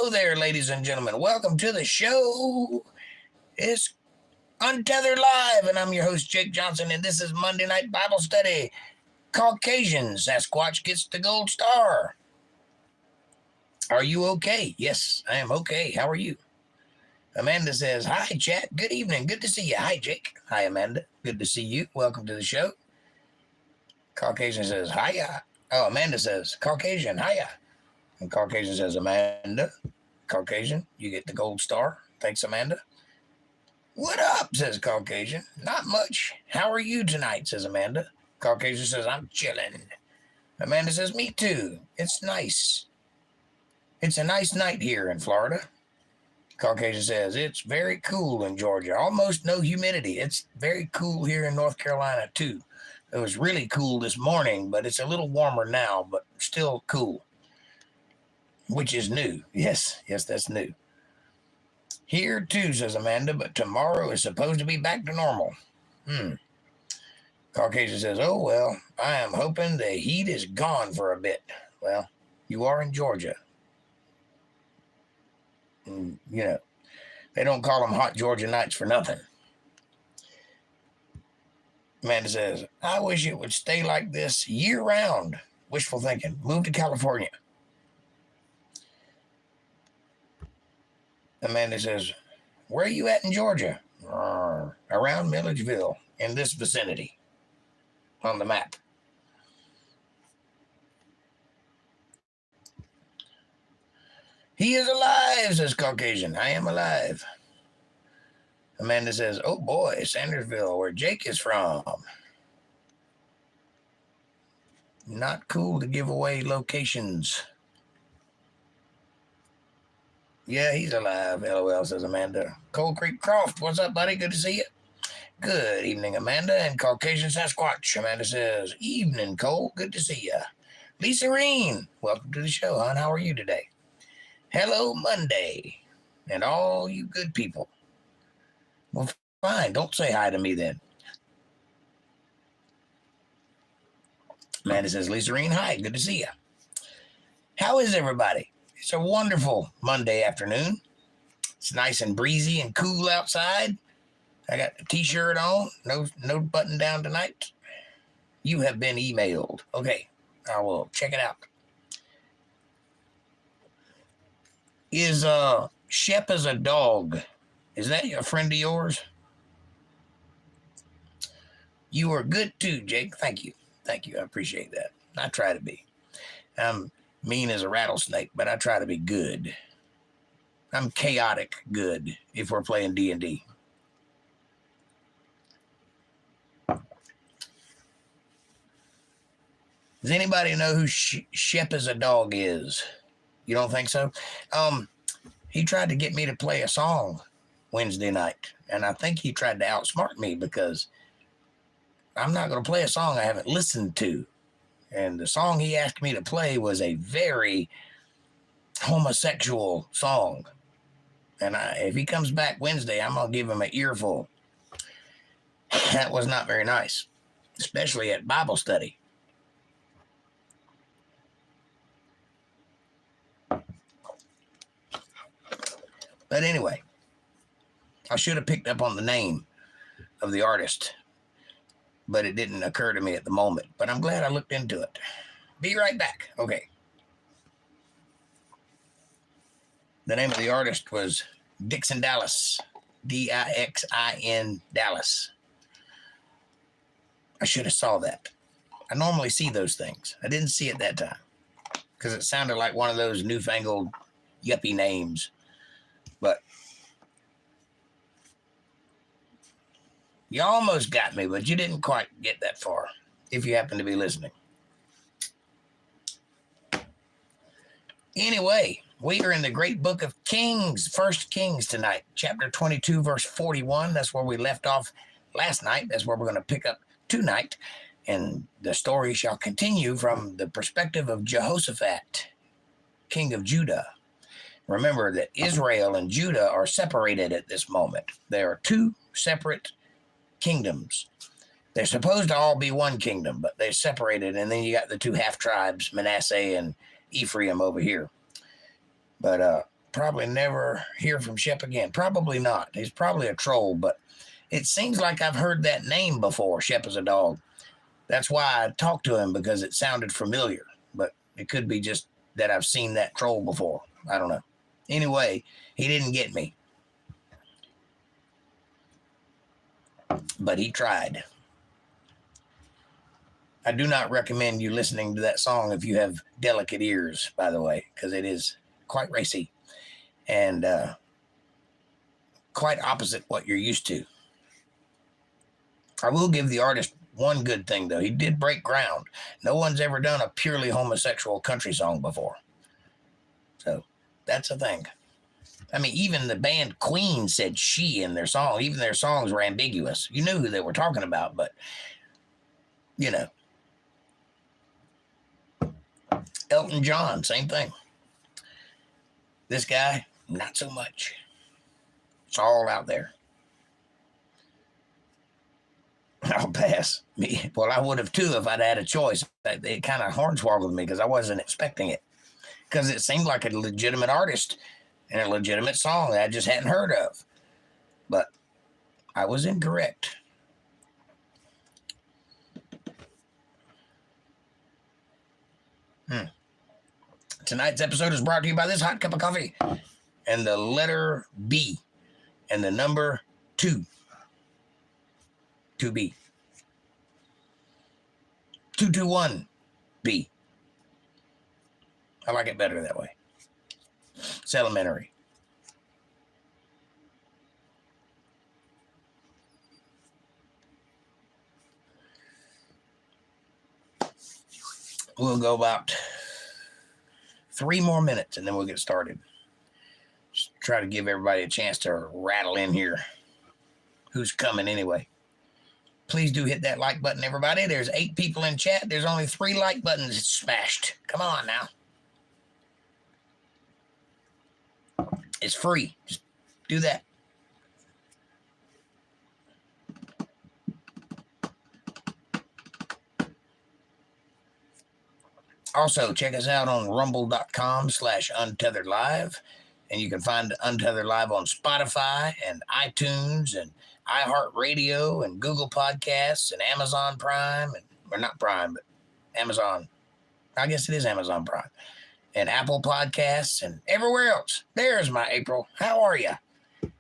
Hello there, ladies and gentlemen. Welcome to the show. It's Untethered Live, and I'm your host, Jake Johnson, and this is Monday Night Bible Study. Caucasian Sasquatch gets the gold star. Are you okay? Yes, I am okay. How are you? Amanda says, hi, chat. Good evening. Good to see you. Hi, Jake. Hi, Amanda. Good to see you. Welcome to the show. Caucasian says, hiya. Oh, Amanda says, Caucasian, hiya. And Caucasian says, Amanda. Caucasian, you get the gold star. Thanks, Amanda. What up, says Caucasian. Not much. How are you tonight, says Amanda. Caucasian says, I'm chilling. Amanda says, me too. It's nice. It's a nice night here in Florida. Caucasian says, it's very cool in Georgia. Almost no humidity. It's very cool here in North Carolina, too. It was really cool this morning, but it's a little warmer now, but still cool. Which is new. Yes, that's new. Here too, says Amanda, but tomorrow is supposed to be back to normal. Caucasian says, oh, well, I am hoping the heat is gone for a bit. Well, you are in Georgia. And, they don't call them hot Georgia nights for nothing. Amanda says, I wish it would stay like this year round. Wishful thinking. Move to California. Amanda says, where are you at in Georgia? Around Milledgeville, in this vicinity, on the map. He is alive, says Caucasian. I am alive. Amanda says, oh boy, Sandersville, where Jake is from. Not cool to give away locations. Yeah, he's alive, LOL, says Amanda. Cold Creek Croft, what's up, buddy? Good to see you. Good evening, Amanda and Caucasian Sasquatch. Amanda says, evening, Cole. Good to see you. Lisa Reen, welcome to the show, hon. How are you today? Hello, Monday, and all you good people. Well, fine. Don't say hi to me then. Amanda says, Lisa Reen, hi. Good to see you. How is everybody? It's a wonderful Monday afternoon. It's nice and breezy and cool outside. I got a t-shirt on. No button down tonight. You have been emailed. Okay, I will check it out. Is Shep as a dog? Is that a friend of yours? You are good too, Jake. Thank you. Thank you. I appreciate that. I try to be. I'm mean as a rattlesnake, but I try to be good. I'm chaotic good if we're playing D&D. Does anybody know who Shep as a dog is? You don't think so? He tried to get me to play a song Wednesday night, and I think he tried to outsmart me because I'm not going to play a song I haven't listened to. And the song he asked me to play was a very homosexual song. And if he comes back Wednesday, I'm going to give him an earful. That was not very nice, especially at Bible study. But anyway, I should have picked up on the name of the artist, but it didn't occur to me at the moment. But I'm glad I looked into it. Be right back. Okay. The name of the artist was Dixon Dallas. Dixin Dallas. I should have saw that. I normally see those things. I didn't see it that time because it sounded like one of those newfangled yuppie names. But you almost got me, but you didn't quite get that far, if you happen to be listening. Anyway, we are in the great book of Kings, 1 Kings tonight, chapter 22, verse 41. That's where we left off last night. That's where we're going to pick up tonight. And the story shall continue from the perspective of Jehoshaphat, king of Judah. Remember that Israel and Judah are separated at this moment. There are two separate kingdoms. They're supposed to all be one kingdom, but they're separated. And then you got the two half tribes, Manasseh and Ephraim over here. But probably never hear from Shep again. Probably not. He's probably a troll, but it seems like I've heard that name before, Shep is a dog. That's why I talked to him, because it sounded familiar, but it could be just that I've seen that troll before. I don't know. Anyway, he didn't get me, but he tried. I do not recommend you listening to that song if you have delicate ears, by the way, because it is quite racy and quite opposite what you're used to. I will give the artist one good thing, though. He did break ground. No one's ever done a purely homosexual country song before. So that's a thing. I mean, even the band Queen said she in their song. Even their songs were ambiguous. You knew who they were talking about, but, you know. Elton John, same thing. This guy, not so much. It's all out there. I'll pass. Well, I would have too if I'd had a choice. It kind of hornswoggled me because I wasn't expecting it. Because it seemed like a legitimate artist and a legitimate song that I just hadn't heard of. But I was incorrect. Tonight's episode is brought to you by this hot cup of coffee and the letter B and the number 2. 2B. 221B. I like it better that way. It's elementary. We'll go about 3 more minutes and then we'll get started. Just try to give everybody a chance to rattle in here. Who's coming anyway? Please do hit that like button, everybody. There's 8 people in chat. There's only 3 like buttons smashed. Come on now. It's free. Just do that. Also, check us out on rumble.com/UntetheredLive. And you can find Untethered Live on Spotify and iTunes and iHeartRadio and Google Podcasts and Amazon Prime. Or not Prime, but Amazon. I guess it is Amazon Prime. And Apple Podcasts and everywhere else. There's my April. How are you?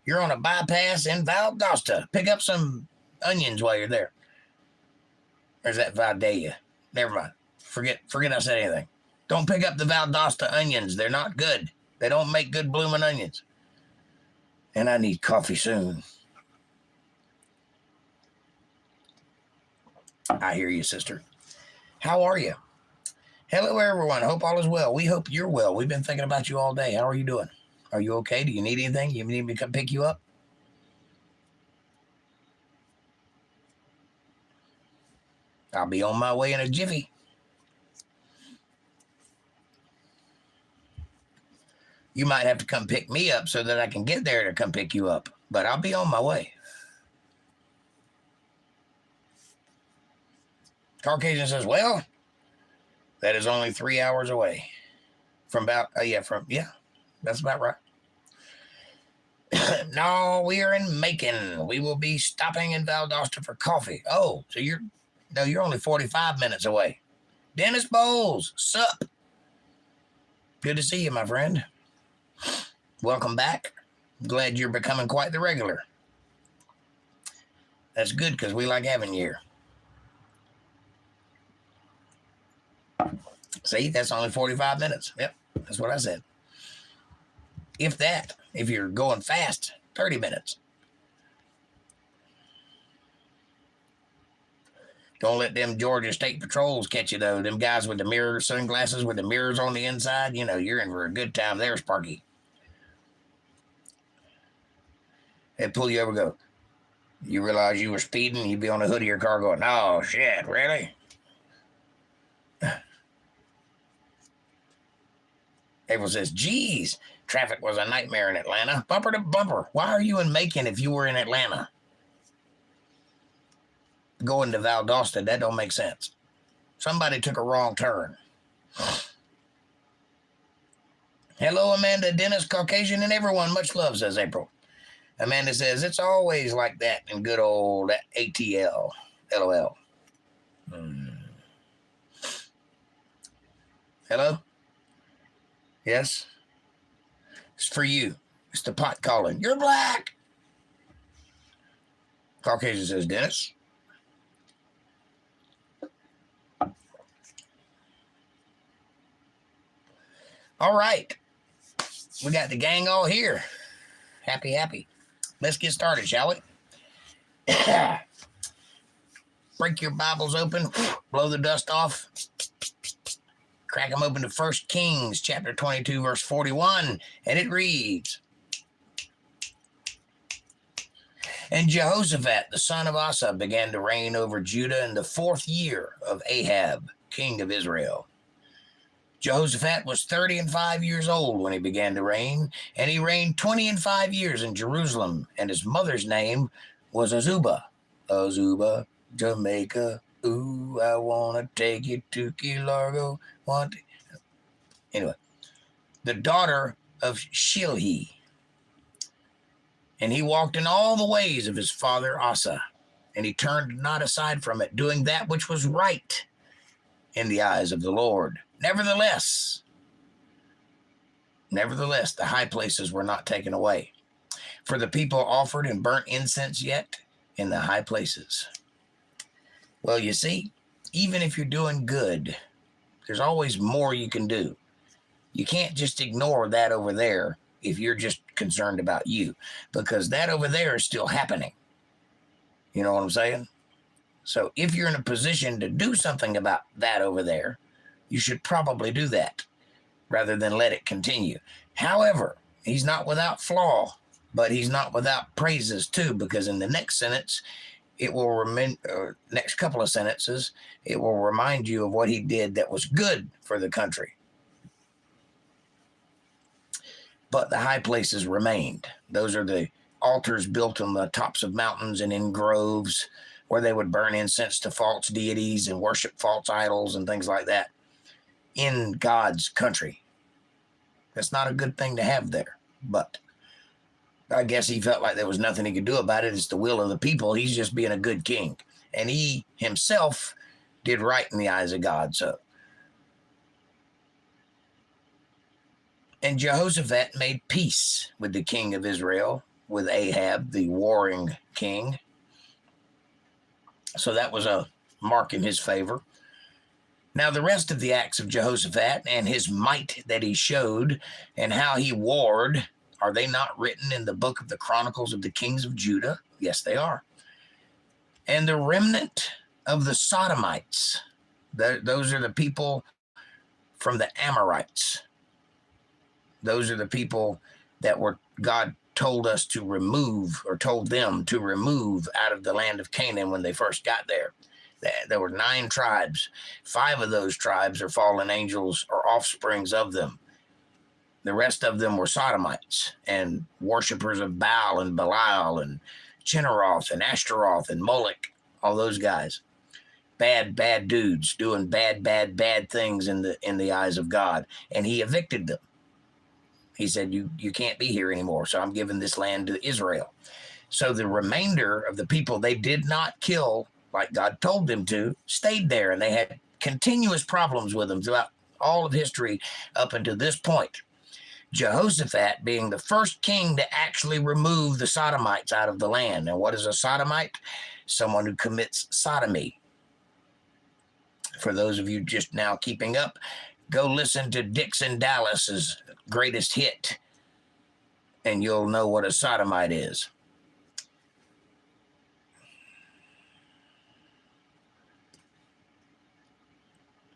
You're on a bypass in Valdosta. Pick up some onions while you're there. Or is that Valdeia? Never mind. Forget I said anything. Don't pick up the Valdosta onions. They're not good. They don't make good blooming onions. And I need coffee soon. I hear you, sister. How are you? Hello, everyone. Hope all is well. We hope you're well. We've been thinking about you all day. How are you doing? Are you okay? Do you need anything? You need me to come pick you up? I'll be on my way in a jiffy. You might have to come pick me up so that I can get there to come pick you up. But I'll be on my way. Caucasian says, well, that is only 3 hours away. That's about right. No, we are in Macon. We will be stopping in Valdosta for coffee. Oh, so you're only 45 minutes away. Dennis Bowles, sup? Good to see you, my friend. Welcome back. Glad you're becoming quite the regular. That's good because we like having you here. See, that's only 45 minutes. Yep, that's what I said. If that, if you're going fast, 30 minutes. Don't let them Georgia State Patrols catch you, though. Them guys with the mirror sunglasses with the mirrors on the inside, you're in for a good time there, Sparky. They'd pull you over and go, you realize you were speeding? You'd be on the hood of your car going, oh, shit, really? April says, geez, traffic was a nightmare in Atlanta. Bumper to bumper. Why are you in Macon if you were in Atlanta? Going to Valdosta, that don't make sense. Somebody took a wrong turn. Hello, Amanda, Dennis, Caucasian, and everyone. Much love, says April. Amanda says, it's always like that in good old ATL. LOL. Hello? Yes? It's for you. It's the pot calling. You're black. Caucasian says, Dennis. All right. We got the gang all here. Happy. Let's get started, shall we? Break your Bibles open. Blow the dust off. Crack them open to 1 Kings chapter 22, verse 41. And it reads, And Jehoshaphat, the son of Asa, began to reign over Judah in the 4th year of Ahab, king of Israel. Jehoshaphat was 30 and 5 years old when he began to reign, and he reigned 20 and 5 years in Jerusalem, and his mother's name was Azubah. Azubah, Jamaica, ooh, I want to take you to Key Largo. Anyway, the daughter of Shilhi. And he walked in all the ways of his father Asa, and he turned not aside from it, doing that which was right in the eyes of the Lord. Nevertheless, the high places were not taken away, for the people offered and burnt incense yet in the high places. Well, you see, even if you're doing good, there's always more you can do. You can't just ignore that over there if you're just concerned about you, because that over there is still happening. You know what I'm saying? So if you're in a position to do something about that over there, you should probably do that rather than let it continue. However, he's not without flaw, but he's not without praises too, because in the next sentence, next couple of sentences, it will remind you of what he did that was good for the country. But the high places remained. Those are the altars built on the tops of mountains and in groves where they would burn incense to false deities and worship false idols and things like that in God's country. That's not a good thing to have there, but I guess he felt like there was nothing he could do about it. It's the will of the people. He's just being a good king. And he himself did right in the eyes of God. And Jehoshaphat made peace with the king of Israel, with Ahab, the warring king. So that was a mark in his favor. Now, the rest of the acts of Jehoshaphat and his might that he showed and how he warred, are they not written in the book of the Chronicles of the Kings of Judah? Yes, they are. And the remnant of the Sodomites, those are the people from the Amorites. Those are the people that God told us to remove, or told them to remove out of the land of Canaan when they first got there. There were 9 tribes. 5 of those tribes are fallen angels or offsprings of them. The rest of them were Sodomites and worshipers of Baal and Belial and Chinneroth and Ashtaroth and Moloch, all those guys. Bad dudes doing bad things in the eyes of God. And he evicted them. He said, you can't be here anymore, so I'm giving this land to Israel. So the remainder of the people they did not kill like God told them to stayed there, and they had continuous problems with them throughout all of history up until this point. Jehoshaphat being the first king to actually remove the Sodomites out of the land. And what is a Sodomite? Someone who commits sodomy. For those of you just now keeping up, go listen to Dixon Dallas's greatest hit, and you'll know what a sodomite is.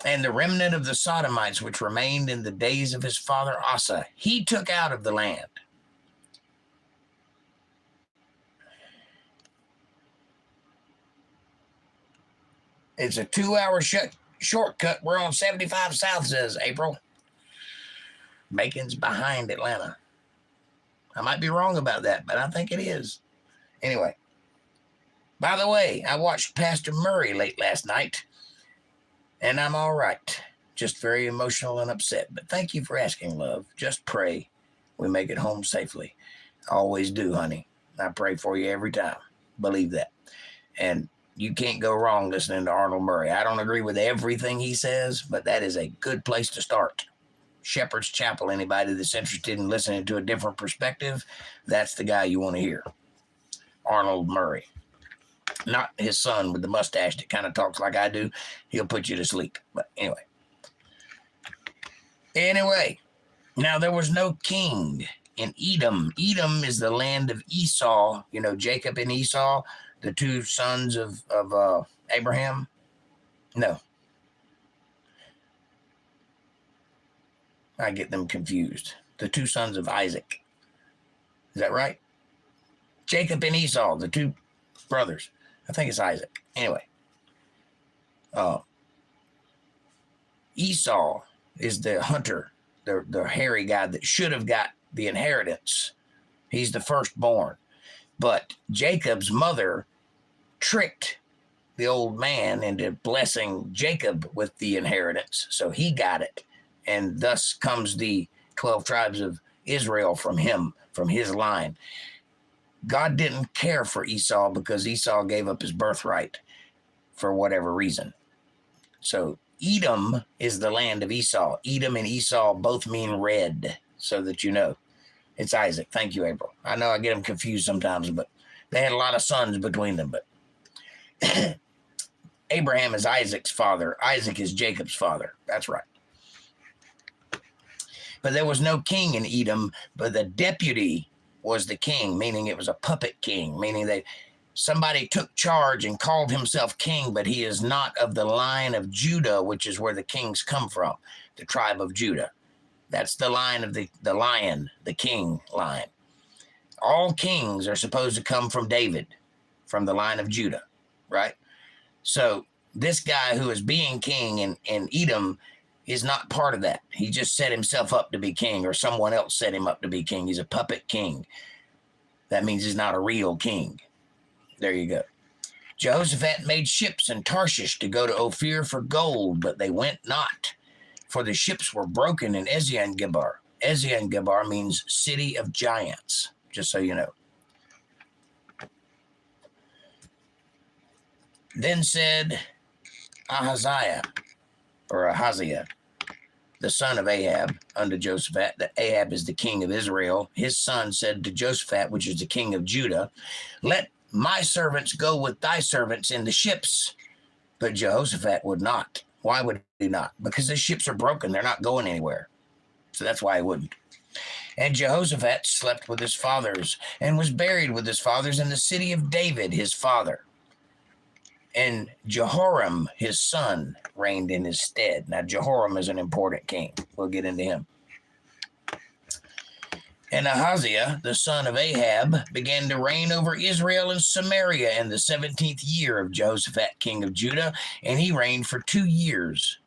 And the remnant of the Sodomites which remained in the days of his father Asa, he took out of the land. It's a 2-hour shortcut. We're on 75 South, says April. Bacon's behind Atlanta. I might be wrong about that, but I think it is. Anyway, by the way, I watched Pastor Murray late last night, and I'm all right. Just very emotional and upset. But thank you for asking, love. Just pray we make it home safely. I always do, honey. I pray for you every time. Believe that. And you can't go wrong listening to Arnold Murray. I don't agree with everything he says, but that is a good place to start. Shepherd's Chapel, anybody that's interested in listening to a different perspective, that's the guy you want to hear. Arnold Murray. Not his son with the mustache that kind of talks like I do. He'll put you to sleep. But anyway, now there was no king in Edom. Edom is the land of Esau. You know, Jacob and Esau, the two sons of Abraham. No. I get them confused. The two sons of Isaac. Is that right? Jacob and Esau, the two brothers. I think it's Isaac. Anyway. Esau is the hunter, the hairy guy that should have got the inheritance. He's the firstborn. But Jacob's mother tricked the old man into blessing Jacob with the inheritance. So he got it. And thus comes the 12 tribes of Israel from him, from his line. God didn't care for Esau because Esau gave up his birthright for whatever reason. So Edom is the land of Esau. Edom and Esau both mean red, so that you know. It's Isaac. Thank you, April. I know I get them confused sometimes, but they had a lot of sons between them. But Abraham is Isaac's father. Isaac is Jacob's father. That's right. But there was no king in Edom, but the deputy was the king, meaning it was a puppet king, meaning that somebody took charge and called himself king, but he is not of the line of Judah, which is where the kings come from, the tribe of Judah. That's the line of the lion, the king line. All kings are supposed to come from David, from the line of Judah, right? So this guy who is being king in Edom is not part of that. He just set himself up to be king, or someone else set him up to be king. He's a puppet king. That means he's not a real king. There you go. Jehoshaphat made ships in Tarshish to go to Ophir for gold, but they went not, for the ships were broken in Ezion-Geber. Ezion-Geber means city of giants, just so you know. Then said Ahaziah, the son of Ahab, unto Jehoshaphat, that Ahab is the king of Israel. His son said to Jehoshaphat, which is the king of Judah, let my servants go with thy servants in the ships. But Jehoshaphat would not. Why would he not? Because the ships are broken. They're not going anywhere. So that's why he wouldn't. And Jehoshaphat slept with his fathers and was buried with his fathers in the city of David, his father. And Jehoram, his son, reigned in his stead. Now, Jehoram is an important king. We'll get into him. And Ahaziah, the son of Ahab, began to reign over Israel and Samaria in the 17th year of Jehoshaphat, king of Judah, and he reigned for 2 years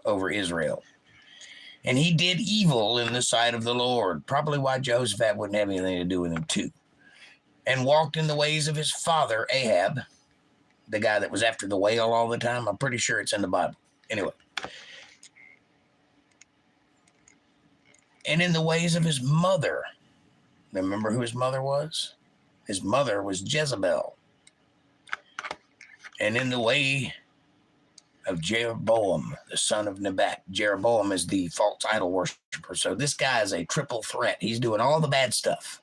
over Israel. And he did evil in the sight of the Lord, probably why Jehoshaphat wouldn't have anything to do with him too, and walked in the ways of his father Ahab, the guy that was after the whale all the time. I'm pretty sure it's in the Bible. Anyway. And in the ways of his mother. Remember who his mother was? His mother was Jezebel. And in the way of Jeroboam, the son of Nebat. Jeroboam is the false idol worshiper. So this guy is a triple threat. He's doing all the bad stuff.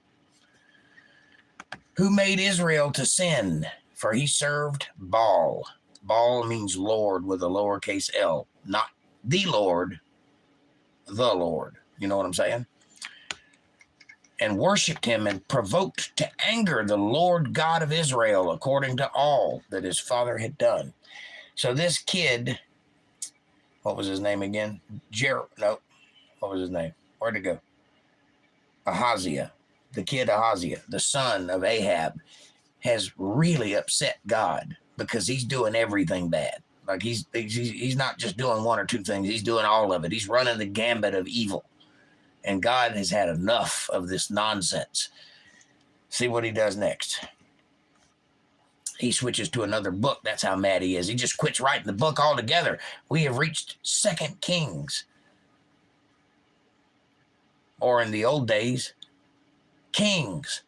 Who made Israel to sin? For he served Baal. Baal means Lord with a lowercase l. Not the Lord, the Lord. You know what I'm saying? And worshipped him and provoked to anger the Lord God of Israel according to all that his father had done. So this kid, what was his name again? What was his name? Where'd it go? Ahaziah. The kid Ahaziah, the son of Ahab, has really upset God because he's doing everything bad. Like he's not just doing one or two things. He's doing all of it. He's running the gambit of evil. And God has had enough of this nonsense. See what he does next. He switches to another book. That's how mad he is. He just quits writing the book altogether. We have reached 2 Kings. Or in the old days, Kings.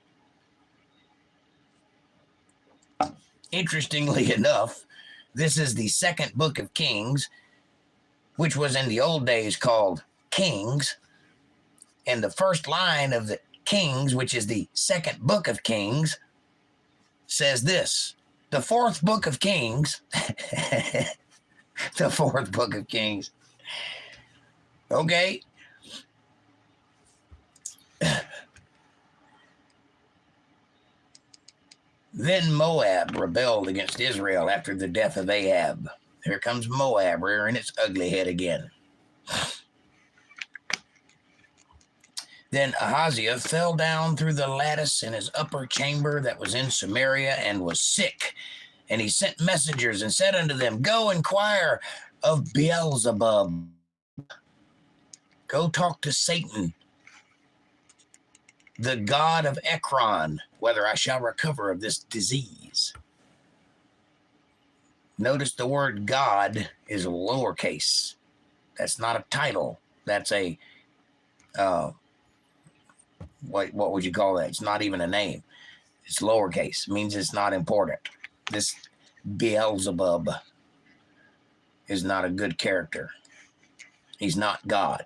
Interestingly enough, this is the 2nd book of Kings, which was in the old days called Kings. And the first line of the Kings, which is the 2nd book of Kings, says this: the 4th book of Kings, the 4th book of Kings. Okay. Then Moab rebelled against Israel after the death of Ahab. Here comes Moab rearing its ugly head again. Then Ahaziah fell down through the lattice in his upper chamber that was in Samaria and was sick. And he sent messengers and said unto them, go inquire of Beelzebub. Go talk to Satan, the god of Ekron, whether I shall recover of this disease. Notice the word God is lowercase. That's not a title. That's a, what would you call that? It's not even a name. It's lowercase. It means it's not important. This Beelzebub is not a good character. He's not God,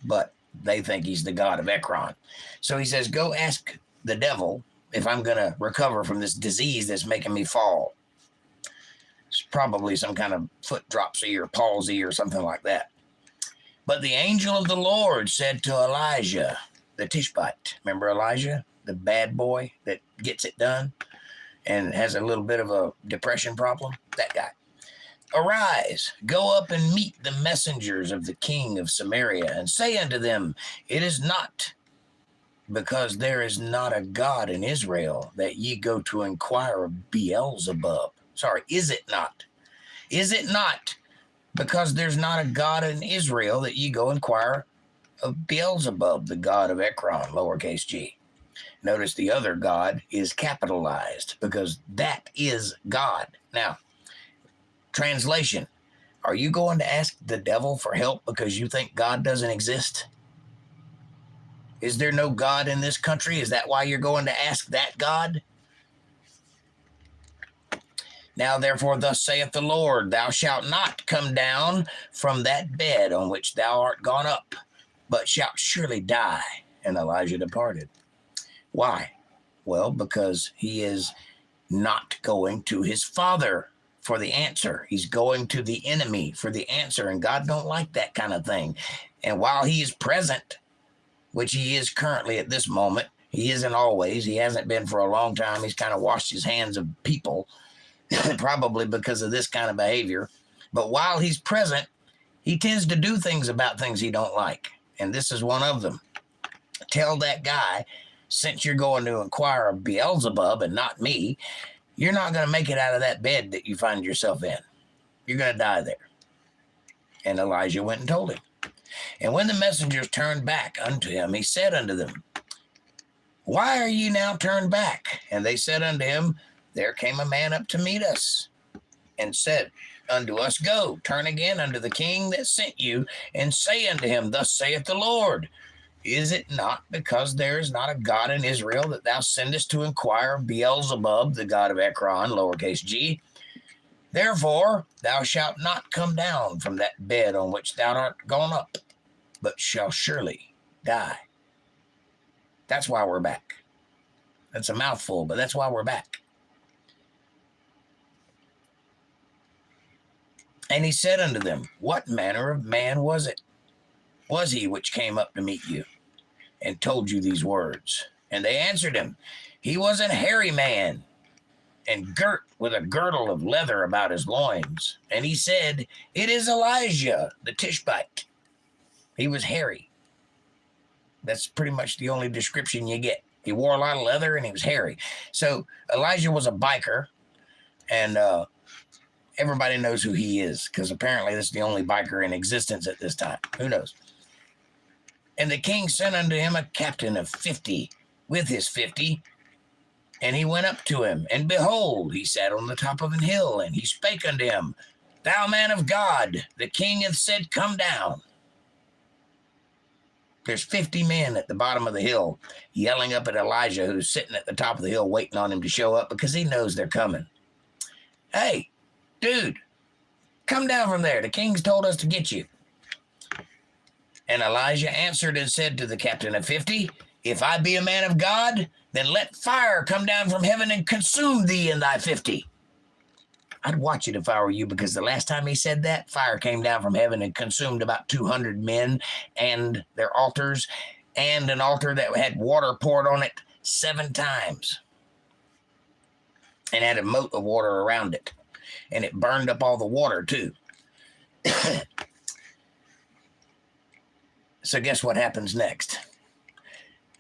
but they think he's the god of Ekron. So he says, go ask the devil if I'm going to recover from this disease that's making me fall. It's probably some kind of foot dropsy or palsy or something like that. But the angel of the Lord said to Elijah, the Tishbite, remember Elijah, the bad boy that gets it done and has a little bit of a depression problem? That guy. Arise, go up and meet the messengers of the king of Samaria, and say unto them, it is not because there is not a God in Israel that ye go to inquire of Beelzebub. Sorry, is it not? Is it not because there's not a God in Israel that ye go inquire of Beelzebub, the god of Ekron, lowercase g? Notice the other God is capitalized because that is God. Now, translation, are you going to ask the devil for help because you think God doesn't exist? Is there no God in this country? Is that why you're going to ask that God? Now, therefore, thus saith the Lord, thou shalt not come down from that bed on which thou art gone up, but shalt surely die. And Elijah departed. Why? Well, because he is not going to his father for the answer. He's going to the enemy for the answer, and God don't like that kind of thing. And while he is present, which he is currently at this moment, he isn't always. He hasn't been for a long time. He's kind of washed his hands of people, probably because of this kind of behavior. But while he's present, he tends to do things about things he don't like. And this is one of them. Tell that guy, since you're going to inquire of Beelzebub and not me, you're not going to make it out of that bed that you find yourself in. You're going to die there. And Elijah went and told him. And when the messengers turned back unto him, he said unto them, why are ye now turned back? And they said unto him, there came a man up to meet us, and said unto us, go, turn again unto the king that sent you, and say unto him, thus saith the Lord, is it not because there is not a God in Israel that thou sendest to inquire of Beelzebub, the god of Ekron, lowercase g? Therefore thou shalt not come down from that bed on which thou art gone up, but shall surely die. That's why we're back. That's a mouthful, but that's why we're back. And he said unto them, what manner of man was he which came up to meet you and told you these words? And they answered him, he was an hairy man, and girt with a girdle of leather about his loins. And he said, it is Elijah the Tishbite. He was hairy. That's pretty much the only description you get. He wore a lot of leather and he was hairy. So Elijah was a biker, and everybody knows who he is, because apparently this is the only biker in existence at this time. Who knows? And the king sent unto him a captain of 50 with his 50, And he went up to him, and behold, he sat on the top of an hill, and he spake unto him, Thou man of God, the king hath said, Come down. There's 50 men at the bottom of the hill yelling up at Elijah, who's sitting at the top of the hill waiting on him to show up because he knows they're coming. Hey, dude, come down from there. The king's told us to get you. And Elijah answered and said to the captain of 50, If I be a man of God, then let fire come down from heaven and consume thee and thy 50. I'd watch it if I were you, because the last time he said that, fire came down from heaven and consumed about 200 men and their altars, and an altar that had water poured on it 7 times and had a moat of water around it. And it burned up all the water too. So guess what happens next?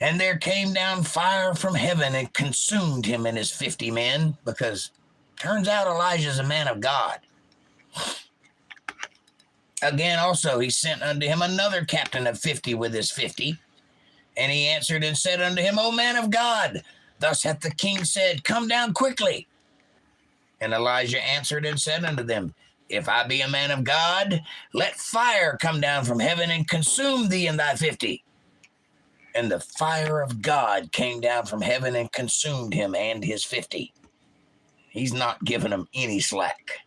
And there came down fire from heaven and consumed him and his 50 men, because turns out Elijah's a man of God. Again also he sent unto him another captain of 50 with his 50. And he answered and said unto him, O man of God, thus hath the king said, Come down quickly. And Elijah answered and said unto them, If I be a man of God, let fire come down from heaven and consume thee and thy 50. And the fire of God came down from heaven and consumed him and his 50. He's not giving them any slack.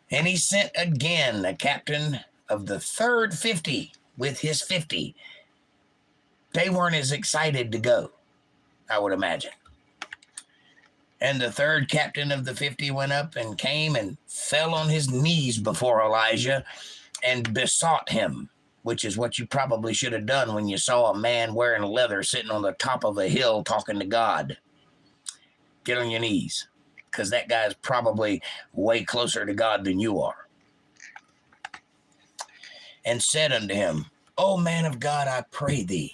And he sent again a captain of the third 50 with his 50. They weren't as excited to go, I would imagine. And the third captain of the 50 went up and came and fell on his knees before Elijah and besought him, which is what you probably should have done when you saw a man wearing leather sitting on the top of a hill talking to God. Get on your knees, because that guy's probably way closer to God than you are. And said unto him, O man of God, I pray thee,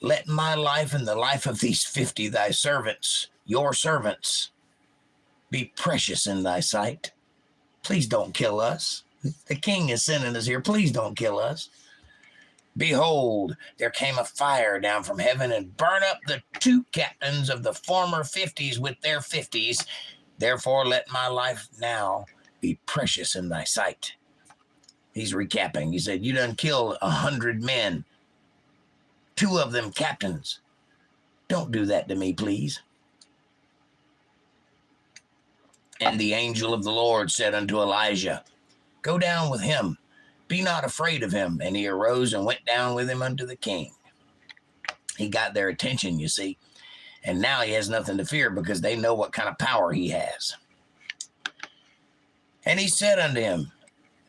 let my life and the life of these 50 thy servants, your servants, be precious in thy sight. Please don't kill us. The king is sending us here. Please don't kill us. Behold, there came a fire down from heaven and burned up the 2 captains of the former 50s with their 50s. Therefore, let my life now be precious in thy sight. He's recapping. He said, You done killed 100 men, 2 of them captains. Don't do that to me, please. And the angel of the Lord said unto Elijah, Go down with him. Be not afraid of him. And he arose and went down with him unto the king. He got their attention, you see. And now he has nothing to fear, because they know what kind of power he has. And he said unto him,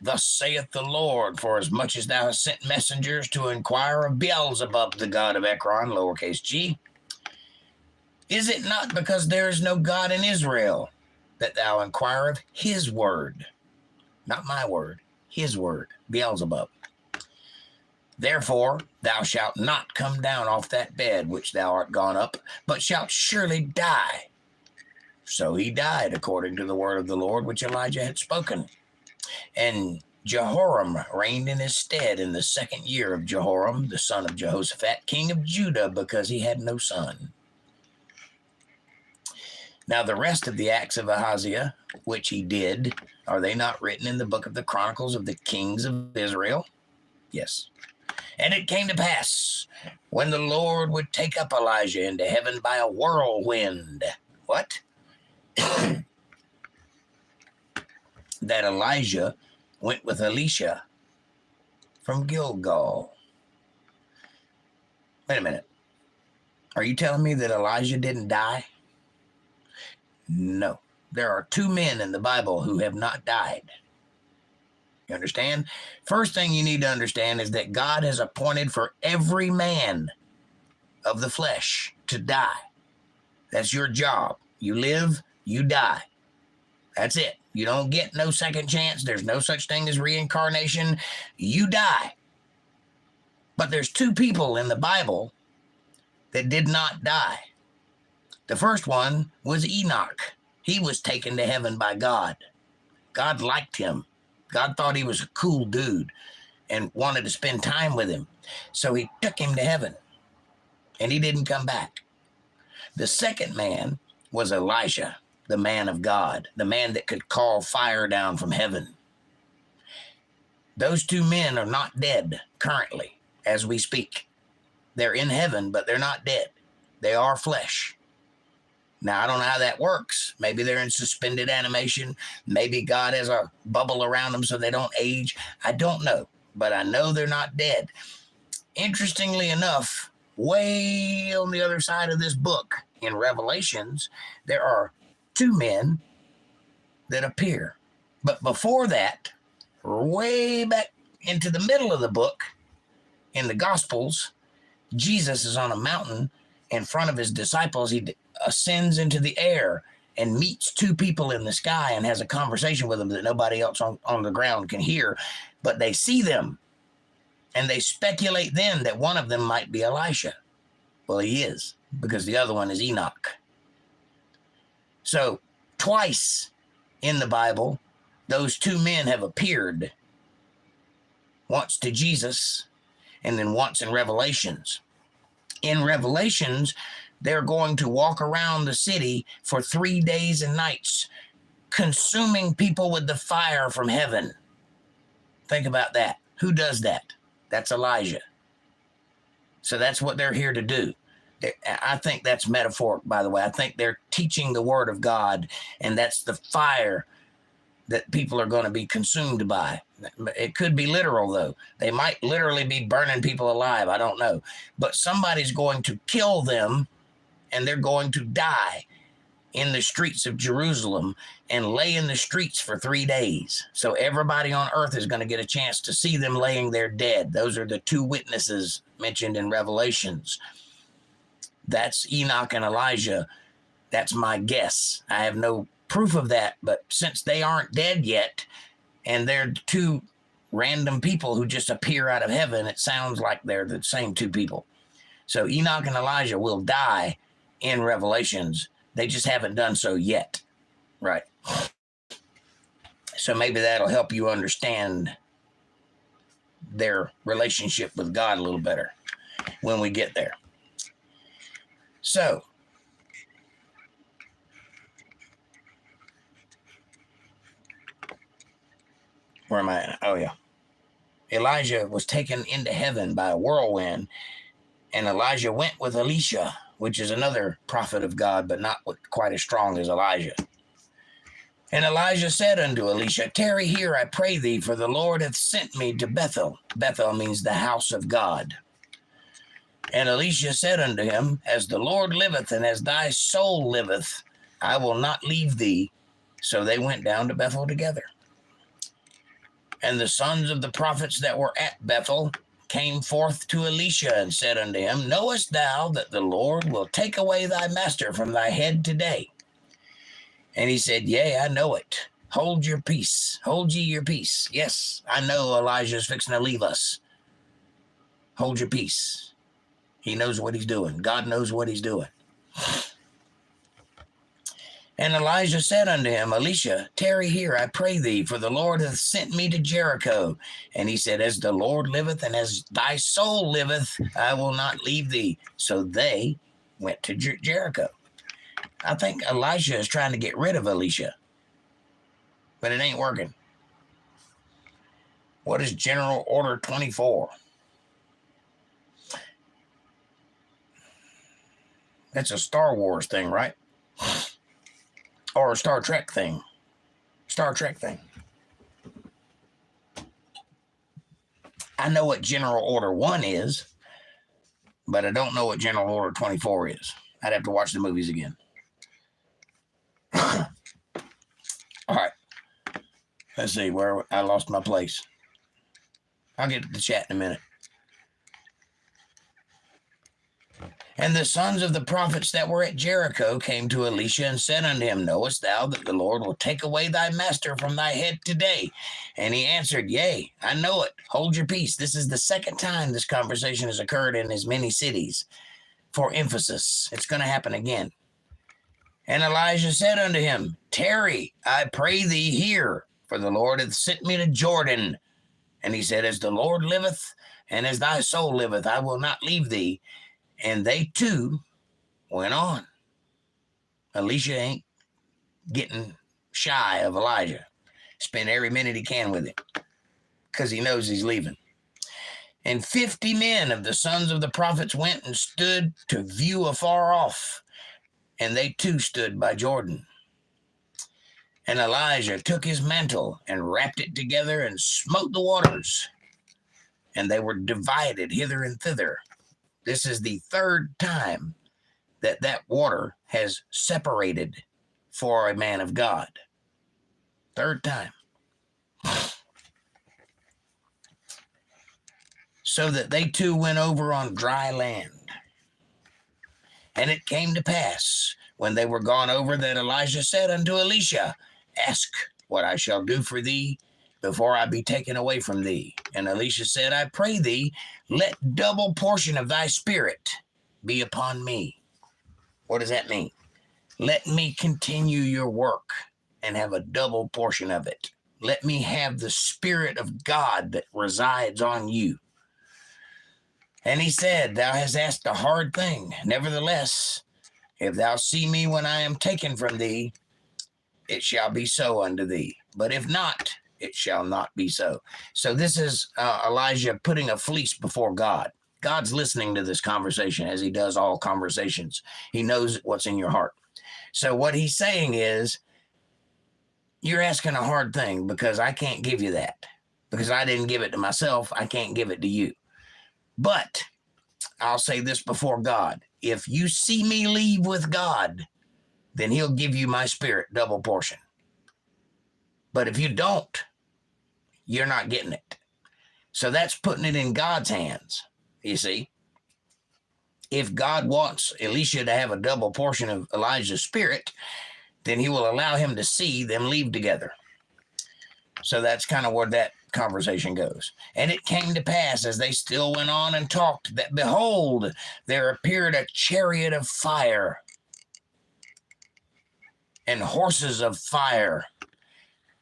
Thus saith the Lord, for as much as thou hast sent messengers to inquire of Beelzebub, the god of Ekron, lowercase g, is it not because there is no God in Israel that thou inquire of his word? Not my word, his word, Beelzebub. Therefore thou shalt not come down off that bed which thou art gone up, but shalt surely die. So he died according to the word of the Lord which Elijah had spoken. And Jehoram reigned in his stead in the 2nd year of Jehoram, the son of Jehoshaphat, king of Judah, because he had no son. Now the rest of the acts of Ahaziah, which he did, are they not written in the book of the Chronicles of the kings of Israel? Yes. And it came to pass, when the Lord would take up Elijah into heaven by a whirlwind. What? That Elijah went with Elisha from Gilgal. Wait a minute. Are you telling me that Elijah didn't die? No. There are 2 men in the Bible who have not died. You understand? First thing you need to understand is that God has appointed for every man of the flesh to die. That's your job. You live, you die. That's it. You don't get no second chance. There's no such thing as reincarnation. You die. But there's 2 people in the Bible that did not die. The first one was Enoch. He was taken to heaven by God. God liked him. God thought he was a cool dude and wanted to spend time with him. So he took him to heaven, and he didn't come back. The second man was Elijah, the man of God, the man that could call fire down from heaven. Those two men are not dead currently as we speak. They're in heaven, but they're not dead. They are flesh. Now, I don't know how that works. Maybe they're in suspended animation. Maybe God has a bubble around them so they don't age. I don't know, but I know they're not dead. Interestingly enough, way on the other side of this book in Revelations, there are two men that appear. But before that, way back into the middle of the book, in the Gospels, Jesus is on a mountain in front of his disciples. He ascends into the air and meets two people in the sky and has a conversation with them that nobody else on the ground can hear. But they see them, and they speculate then that one of them might be Elisha. Well, he is, because the other one is Enoch. So twice in the Bible, those two men have appeared. Once to Jesus, and then once in Revelations. In Revelations, they're going to walk around the city for 3 days and nights, consuming people with the fire from heaven. Think about that. Who does that? That's Elijah. So that's what they're here to do. I think that's metaphoric, by the way. I think they're teaching the word of God, and that's the fire that people are going to be consumed by. It could be literal, though. They might literally be burning people alive. I don't know. But somebody's going to kill them, and they're going to die in the streets of Jerusalem and lay in the streets for 3 days. So everybody on earth is going to get a chance to see them laying there dead. Those are the two witnesses mentioned in Revelations. That's Enoch and Elijah. That's my guess. I have no proof of that, but since they aren't dead yet, and they're two random people who just appear out of heaven, it sounds like they're the same two people. So Enoch and Elijah will die in Revelations. They just haven't done so yet. Right. So maybe that'll help you understand their relationship with God a little better when we get there. So, where am I at? Oh, yeah. Elijah was taken into heaven by a whirlwind, and Elijah went with Elisha, which is another prophet of God, but not quite as strong as Elijah. And Elijah said unto Elisha, Tarry here, I pray thee, for the Lord hath sent me to Bethel. Bethel means the house of God. And Elisha said unto him, As the Lord liveth, and as thy soul liveth, I will not leave thee. So they went down to Bethel together. And the sons of the prophets that were at Bethel came forth to Elisha and said unto him, Knowest thou that the Lord will take away thy master from thy head today? And he said, Yea, I know it. Hold your peace. Hold ye your peace. Yes, I know Elijah's fixing to leave us. Hold your peace. He knows what he's doing. God knows what he's doing. And Elijah said unto him, Elisha, tarry here, I pray thee, for the Lord hath sent me to Jericho. And he said, As the Lord liveth, and as thy soul liveth, I will not leave thee. So they went to Jericho. I think Elijah is trying to get rid of Elisha, but it ain't working. What is General Order 24? That's a Star Wars thing, right? Or a Star Trek thing. Star Trek thing. I know what General Order 1 is, but I don't know what General Order 24 is. I'd have to watch the movies again. All right. Let's see where I lost my place. I'll get to the chat in a minute. And the sons of the prophets that were at Jericho came to Elisha and said unto him, Knowest thou that the Lord will take away thy master from thy head today? And he answered, Yea, I know it. Hold your peace. This is the second time this conversation has occurred in as many cities. For emphasis, it's going to happen again. And Elijah said unto him, Tarry, I pray thee here, for the Lord hath sent me to Jordan. And he said, As the Lord liveth, and as thy soul liveth, I will not leave thee. And they too went on. Elisha ain't getting shy of Elijah. Spend every minute he can with him because he knows he's leaving. And 50 men of the sons of the prophets went and stood to view afar off, and they too stood by Jordan. And Elijah took his mantle and wrapped it together and smote the waters, and they were divided hither and thither. This is the third time that water has separated for a man of God. Third time. So that they too went over on dry land. And it came to pass, when they were gone over, that Elijah said unto Elisha, Ask what I shall do for thee before I be taken away from thee. And Elisha said, I pray thee, let double portion of thy spirit be upon me. What does that mean? Let me continue your work and have a double portion of it. Let me have the Spirit of God that resides on you. And he said, Thou hast asked a hard thing. Nevertheless, if thou see me when I am taken from thee, it shall be so unto thee. But if not, it shall not be so. So this is Elijah putting a fleece before God. God's listening to this conversation, as he does all conversations. He knows what's in your heart. So what he's saying is, you're asking a hard thing because I can't give you that. Because I didn't give it to myself, I can't give it to you. But I'll say this before God. If you see me leave with God, then he'll give you my spirit, double portion. But if you don't, you're not getting it. So that's putting it in God's hands, you see. If God wants Elisha to have a double portion of Elijah's spirit, then he will allow him to see them leave together. So that's kind of where that conversation goes. And it came to pass, as they still went on and talked, that behold, there appeared a chariot of fire and horses of fire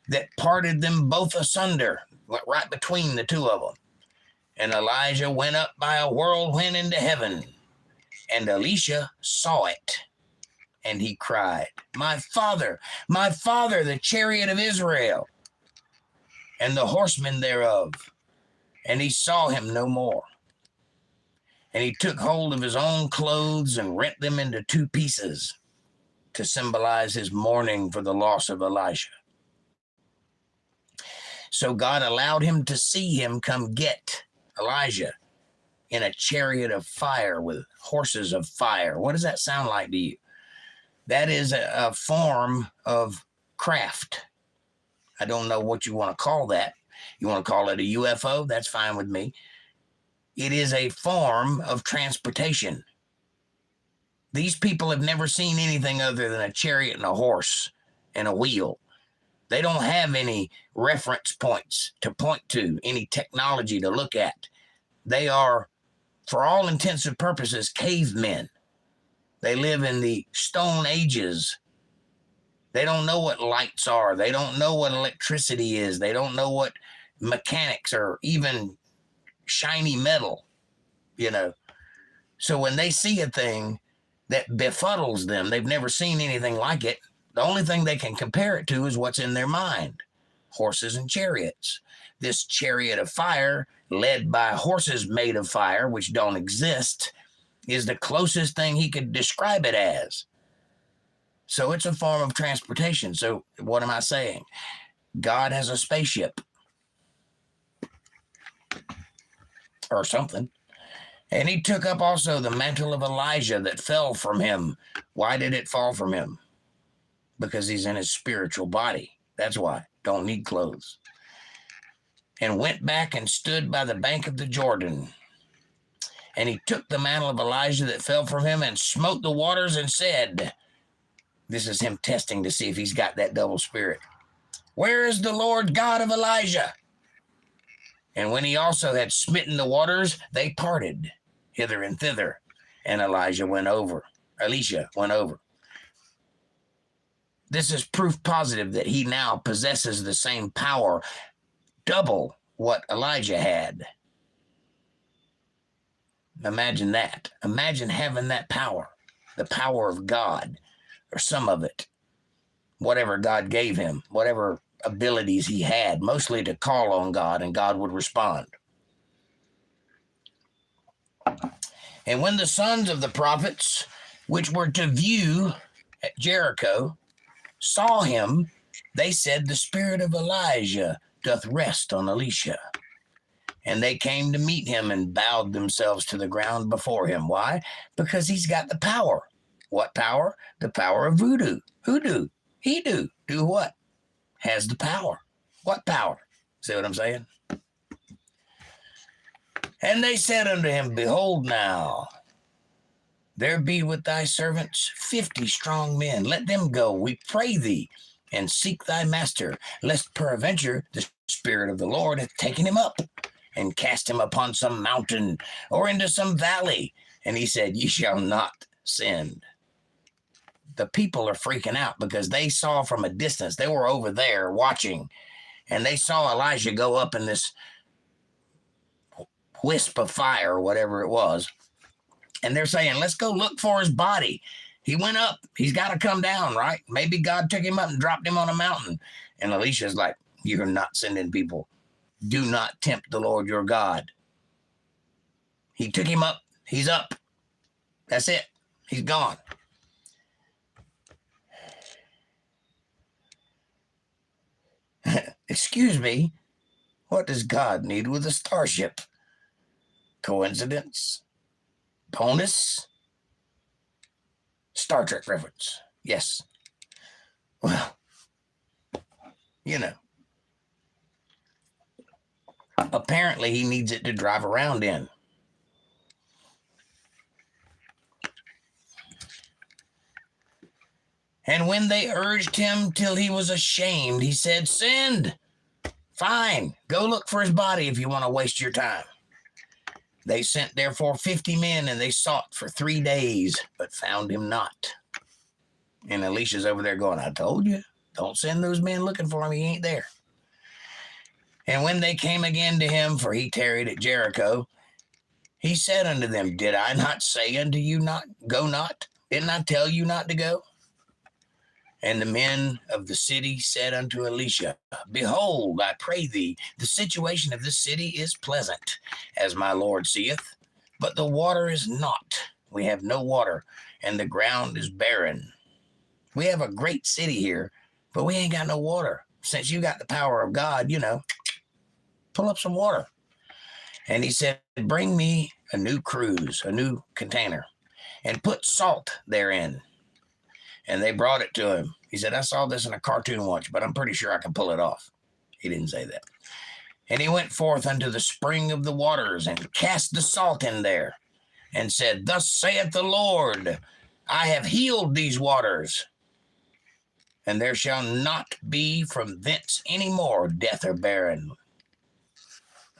that parted them both asunder, went right between the two of them. And Elijah went up by a whirlwind into heaven, and Elisha saw it, and he cried, my father, the chariot of Israel, and the horsemen thereof. And he saw him no more. And he took hold of his own clothes and rent them into two pieces to symbolize his mourning for the loss of Elisha. So God allowed him to see him come get Elijah in a chariot of fire with horses of fire. What does that sound like to you? That is a form of craft. I don't know what you want to call that. You want to call it a UFO? That's fine with me. It is a form of transportation. These people have never seen anything other than a chariot and a horse and a wheel. They don't have any reference points to point to, any technology to look at. They are, for all intents and purposes, cavemen. They live in the Stone Ages. They don't know what lights are. They don't know what electricity is. They don't know what mechanics or even shiny metal, you know. So when they see a thing that befuddles them, they've never seen anything like it. The only thing they can compare it to is what's in their mind. Horses and chariots. This chariot of fire, led by horses made of fire, which don't exist, is the closest thing he could describe it as. So it's a form of transportation. So what am I saying? God has a spaceship or something. And he took up also the mantle of Elijah that fell from him. Why did it fall from him? Because he's in his spiritual body. That's why. Don't need clothes. And went back and stood by the bank of the Jordan. And he took the mantle of Elijah that fell from him and smote the waters and said, this is him testing to see if he's got that double spirit, where is the Lord God of Elijah? And when he also had smitten the waters, they parted hither and thither, and Elisha went over. This is proof positive that he now possesses the same power, double what Elijah had. Imagine that. Imagine having that power, the power of God, or some of it, whatever God gave him, whatever abilities he had, mostly to call on God, and God would respond. And when the sons of the prophets, which were to view at Jericho, saw him, they said, the spirit of Elijah doth rest on Elisha. And they came to meet him and bowed themselves to the ground before him. Why? Because he's got the power. What power? The power of voodoo. Hoodoo. He do. Do what? Has the power. What power? See what I'm saying? And they said unto him, behold now, there be with thy servants 50 strong men. Let them go, we pray thee, and seek thy master, lest peradventure the Spirit of the Lord hath taken him up, and cast him upon some mountain, or into some valley. And he said, ye shall not send. The people are freaking out because they saw from a distance, they were over there watching, and they saw Elijah go up in this wisp of fire or whatever it was. And they're saying, let's go look for his body. He went up. He's got to come down, right? Maybe God took him up and dropped him on a mountain. And Elisha's like, you're not sending people. Do not tempt the Lord your God. He took him up. He's up. That's it. He's gone. Excuse me. What does God need with a starship? Coincidence? Bonus? Star Trek reference. Yes. Well, you know. Apparently he needs it to drive around in. And when they urged him till he was ashamed, he said, send. Fine. Go look for his body if you want to waste your time. They sent therefore 50 men, and they sought for 3 days, but found him not. And Elisha's over there going, I told you, don't send those men looking for him. He ain't there. And when they came again to him, for he tarried at Jericho, he said unto them, did I not say unto you not, go not? Didn't I tell you not to go? And the men of the city said unto Elisha, behold, I pray thee, the situation of this city is pleasant, as my Lord seeth, but the water is not. We have no water, and the ground is barren. We have a great city here, but we ain't got no water. Since you got the power of God, pull up some water. And he said, bring me a new cruse, a new container, and put salt therein. And they brought it to him. He said, I saw this in a cartoon once, but I'm pretty sure I can pull it off. He didn't say that. And he went forth unto the spring of the waters and cast the salt in there and said, thus saith the Lord, I have healed these waters, and there shall not be from thence any more death or barren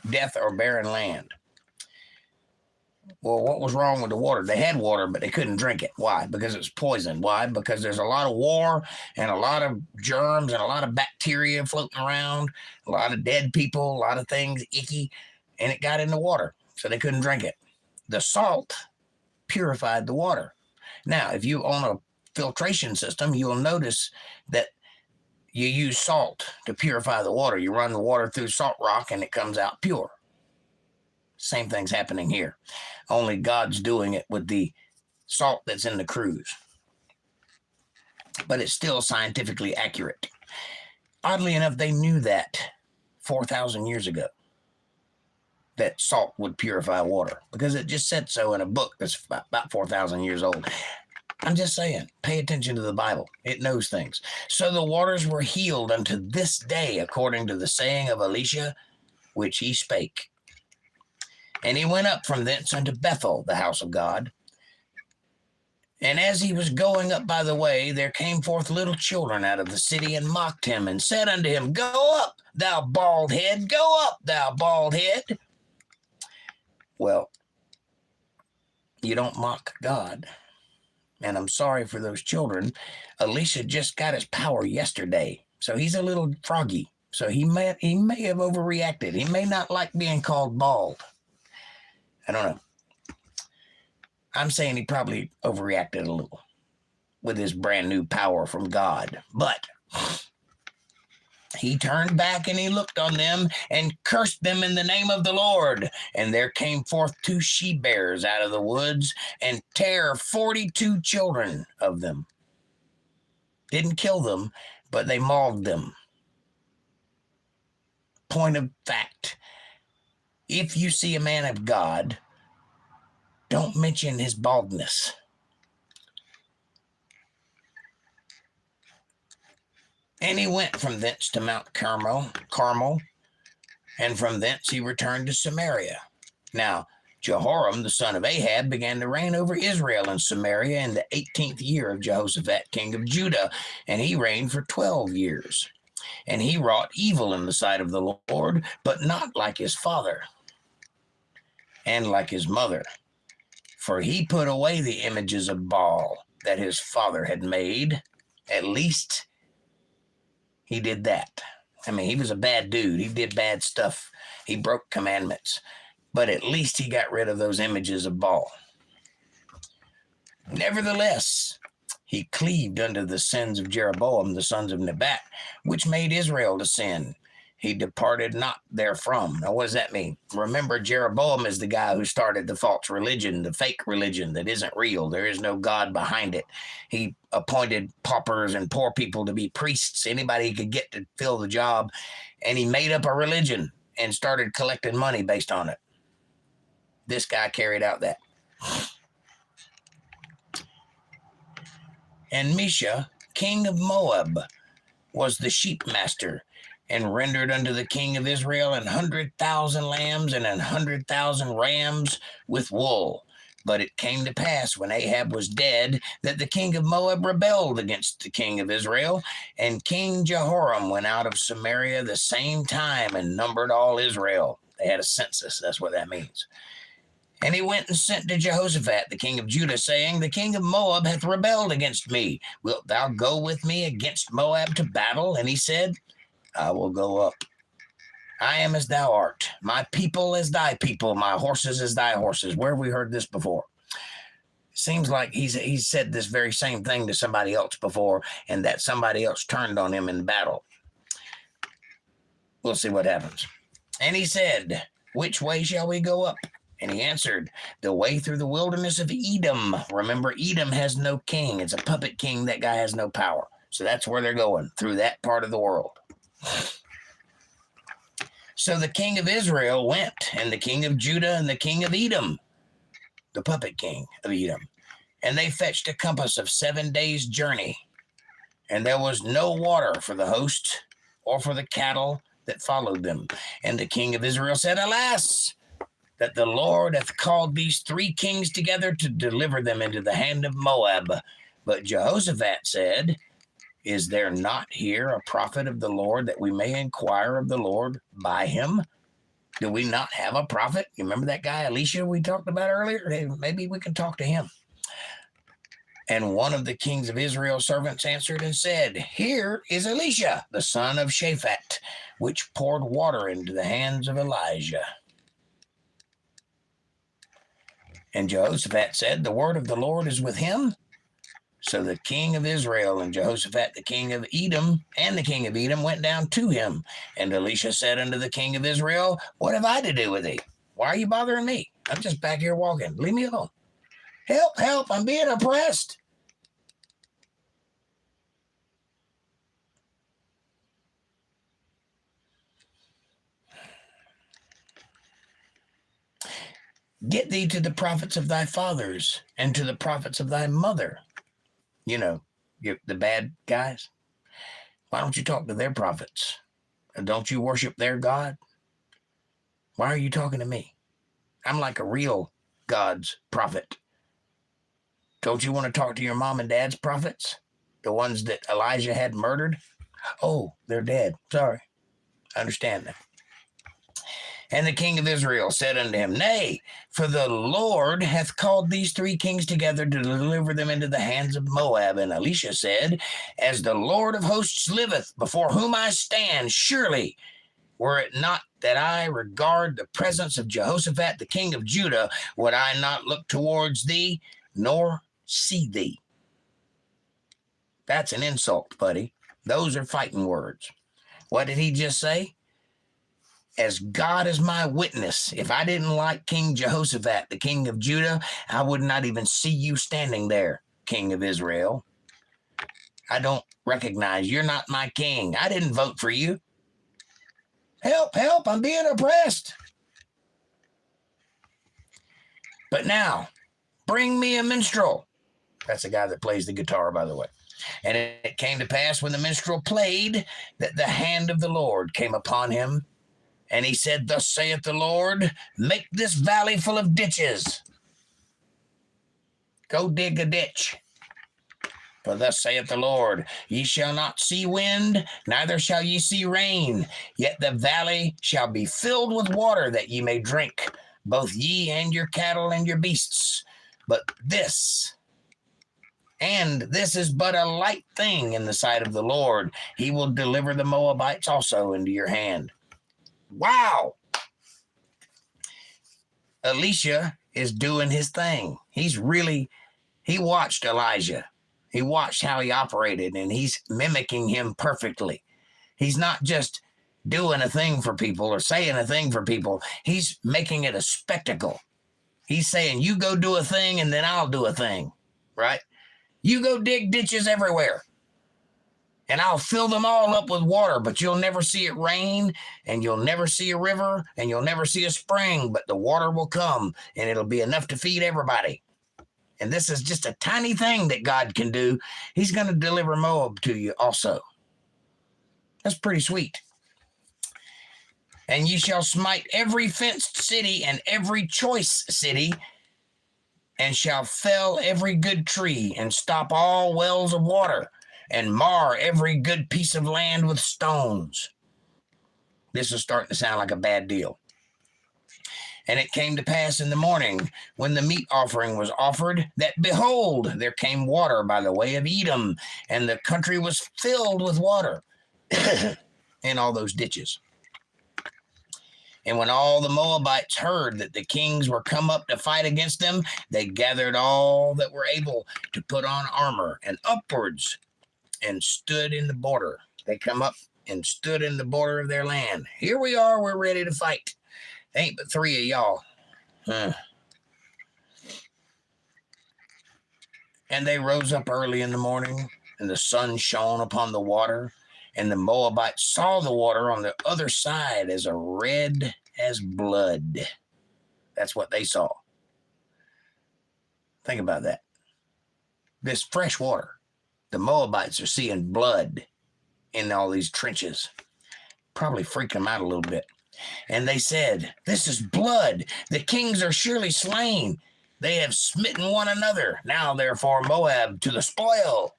land. Well, what was wrong with the water? They had water, but they couldn't drink it. Why? Because it's poison. Why? Because there's a lot of war and a lot of germs and a lot of bacteria floating around, a lot of dead people, a lot of things icky, and it got in the water, so they couldn't drink it. The salt purified the water. Now, if you own a filtration system, you'll notice that you use salt to purify the water. You run the water through salt rock and it comes out pure. Same thing's happening here. Only God's doing it with the salt that's in the cruse. But it's still scientifically accurate. Oddly enough, they knew that 4,000 years ago, that salt would purify water, because it just said so in a book that's about 4,000 years old. I'm just saying, pay attention to the Bible. It knows things. So the waters were healed unto this day, according to the saying of Elisha, which he spake. And he went up from thence unto Bethel, the house of God. And as he was going up by the way, there came forth little children out of the city and mocked him and said unto him, go up, thou bald head, go up, thou bald head. Well, you don't mock God. And I'm sorry for those children. Elisha just got his power yesterday, so he's a little froggy. So he may have overreacted. He may not like being called bald. I don't know. I'm saying he probably overreacted a little. with his brand new power from God. But he turned back and he looked on them and cursed them in the name of the Lord. And there came forth 2 she-bears out of the woods and tare 42 children of them. Didn't kill them, but they mauled them. Point of fact, if you see a man of God, don't mention his baldness. And he went from thence to Mount Carmel, and from thence he returned to Samaria. Now, Jehoram, the son of Ahab, began to reign over Israel and Samaria in the 18th year of Jehoshaphat, king of Judah, and he reigned for 12 years. And he wrought evil in the sight of the Lord, but not like his father and like his mother. For he put away the images of Baal that his father had made. At least he did that. I mean, he was a bad dude. He did bad stuff. He broke commandments. But at least he got rid of those images of Baal. Nevertheless, he cleaved unto the sins of Jeroboam, the sons of Nebat, which made Israel to sin. He departed not therefrom. Now, what does that mean? Remember, Jeroboam is the guy who started the false religion, the fake religion that isn't real. There is no God behind it. He appointed paupers and poor people to be priests, anybody he could get to fill the job, and he made up a religion and started collecting money based on it. This guy carried out that. And Mesha, king of Moab, was the sheep master, and rendered unto the king of Israel 100,000 lambs and 100,000 rams with wool. But it came to pass when Ahab was dead that the king of Moab rebelled against the king of Israel, and King Jehoram went out of Samaria the same time and numbered all Israel. They had a census, that's what that means. And he went and sent to Jehoshaphat, the king of Judah, saying, the king of Moab hath rebelled against me. Wilt thou go with me against Moab to battle? And he said, I will go up. I am as thou art, my people as thy people, my horses as thy horses. Where have we heard this before? Seems like he's said this very same thing to somebody else before, and that somebody else turned on him in battle. We'll see what happens. And he said, which way shall we go up? And he answered, the way through the wilderness of Edom. Remember, Edom has no king. It's a puppet king. That guy has no power. So that's where they're going, through that part of the world. So the king of Israel went, and the king of Judah, and the king of Edom, the puppet king of Edom, and they fetched a compass of 7 days' journey. And there was no water for the host or for the cattle that followed them. And the king of Israel said, alas, that the Lord hath called these 3 kings together to deliver them into the hand of Moab. But Jehoshaphat said, is there not here a prophet of the Lord, that we may inquire of the Lord by him? Do we not have a prophet? You remember that guy Elisha we talked about earlier? Hey, maybe we can talk to him. And one of the kings of Israel's servants answered and said, here is Elisha, the son of Shaphat, which poured water into the hands of Elijah. And Jehoshaphat said, the word of the Lord is with him. So the king of Israel and Jehoshaphat, the king of Edom, and the king of Edom went down to him. And Elisha said unto the king of Israel, what have I to do with thee? Why are you bothering me? I'm just back here walking. Leave me alone. Help, help, I'm being oppressed. Get thee to the prophets of thy fathers and to the prophets of thy mother. You know, the bad guys. Why don't you talk to their prophets? Don't you worship their God? Why are you talking to me? I'm like a real God's prophet. Don't you want to talk to your mom and dad's prophets? The ones that Elijah had murdered? Oh, they're dead. Sorry. I understand that. And the king of Israel said unto him, nay, for the Lord hath called these 3 kings together to deliver them into the hands of Moab. And Elisha said, as the Lord of hosts liveth, before whom I stand, surely, were it not that I regard the presence of Jehoshaphat, the king of Judah, would I not look towards thee, nor see thee. That's an insult, buddy. Those are fighting words. What did he just say? As God is my witness, if I didn't like King Jehoshaphat, the king of Judah, I would not even see you standing there, king of Israel. I don't recognize you're not my king. I didn't vote for you. Help, help, I'm being oppressed. But now, bring me a minstrel. That's the guy that plays the guitar, by the way. And it came to pass when the minstrel played that the hand of the Lord came upon him. And he said, Thus saith the Lord, make this valley full of ditches. Go dig a ditch. For thus saith the Lord, ye shall not see wind, neither shall ye see rain, yet the valley shall be filled with water that ye may drink, both ye and your cattle and your beasts. But this is but a light thing in the sight of the Lord. He will deliver the Moabites also into your hand. Wow. Elisha is doing his thing. He watched Elijah. He watched how he operated, and he's mimicking him perfectly. He's not just doing a thing for people or saying a thing for people. He's making it a spectacle. He's saying, you go do a thing, and then I'll do a thing, right? You go dig ditches everywhere, and I'll fill them all up with water, but you'll never see it rain, and you'll never see a river, and you'll never see a spring, but the water will come, and it'll be enough to feed everybody. And this is just a tiny thing that God can do. He's going to deliver Moab to you also. That's pretty sweet. And ye shall smite every fenced city and every choice city, and shall fell every good tree, and stop all wells of water, and mar every good piece of land with stones. This is starting to sound like a bad deal. And it came to pass in the morning, when the meat offering was offered, that behold, there came water by the way of Edom, and the country was filled with water in all those ditches. And when all the Moabites heard that the kings were come up to fight against them, they gathered all that were able to put on armor, and upwards, and stood in the border. They come up and stood in the border of their land. Here we are, we're ready to fight. Ain't but 3 of y'all. And they rose up early in the morning, and the sun shone upon the water, and the Moabites saw the water on the other side as a red as blood. That's what they saw. Think about that. This fresh water. The Moabites are seeing blood in all these trenches. Probably freaked them out a little bit. And they said, this is blood. The kings are surely slain. They have smitten one another. Now, therefore, Moab to the spoil.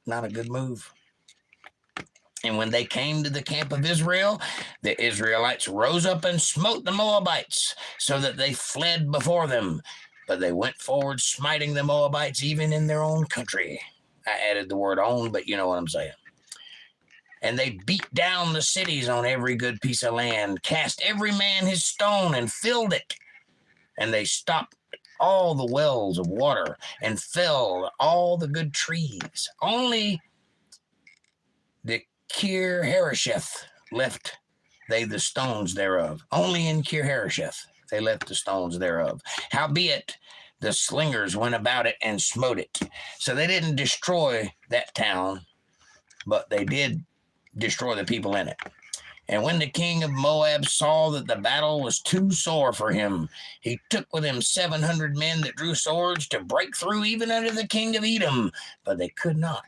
Not a good move. And when they came to the camp of Israel, the Israelites rose up and smote the Moabites, so that they fled before them. But they went forward, smiting the Moabites even in their own country. I added the word own, but you know what I'm saying. And they beat down the cities on every good piece of land, cast every man his stone, and filled it. And they stopped all the wells of water, and felled all the good trees. Only the Kir Hareseth left they the stones thereof. Only in Kir Hareseth they left the stones thereof. Howbeit, the slingers went about it and smote it. So they didn't destroy that town, but they did destroy the people in it. And when the king of Moab saw that the battle was too sore for him, he took with him 700 men that drew swords to break through even unto the king of Edom, but they could not.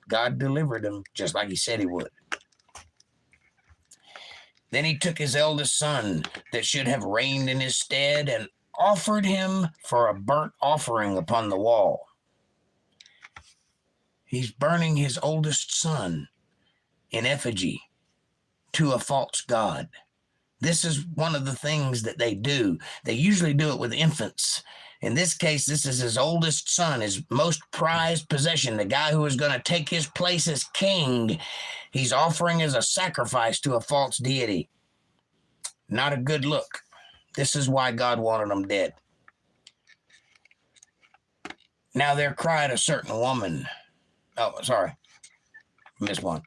God delivered him just like he said he would. Then he took his eldest son that should have reigned in his stead, and offered him for a burnt offering upon the wall. He's burning his oldest son in effigy to a false god. This is one of the things that they do. They usually do it with infants. In this case, this is his oldest son, his most prized possession, the guy who is going to take his place as king. He's offering as a sacrifice to a false deity. Not a good look. This is why God wanted him dead. Now there cried a certain woman. Oh, sorry. Missed one.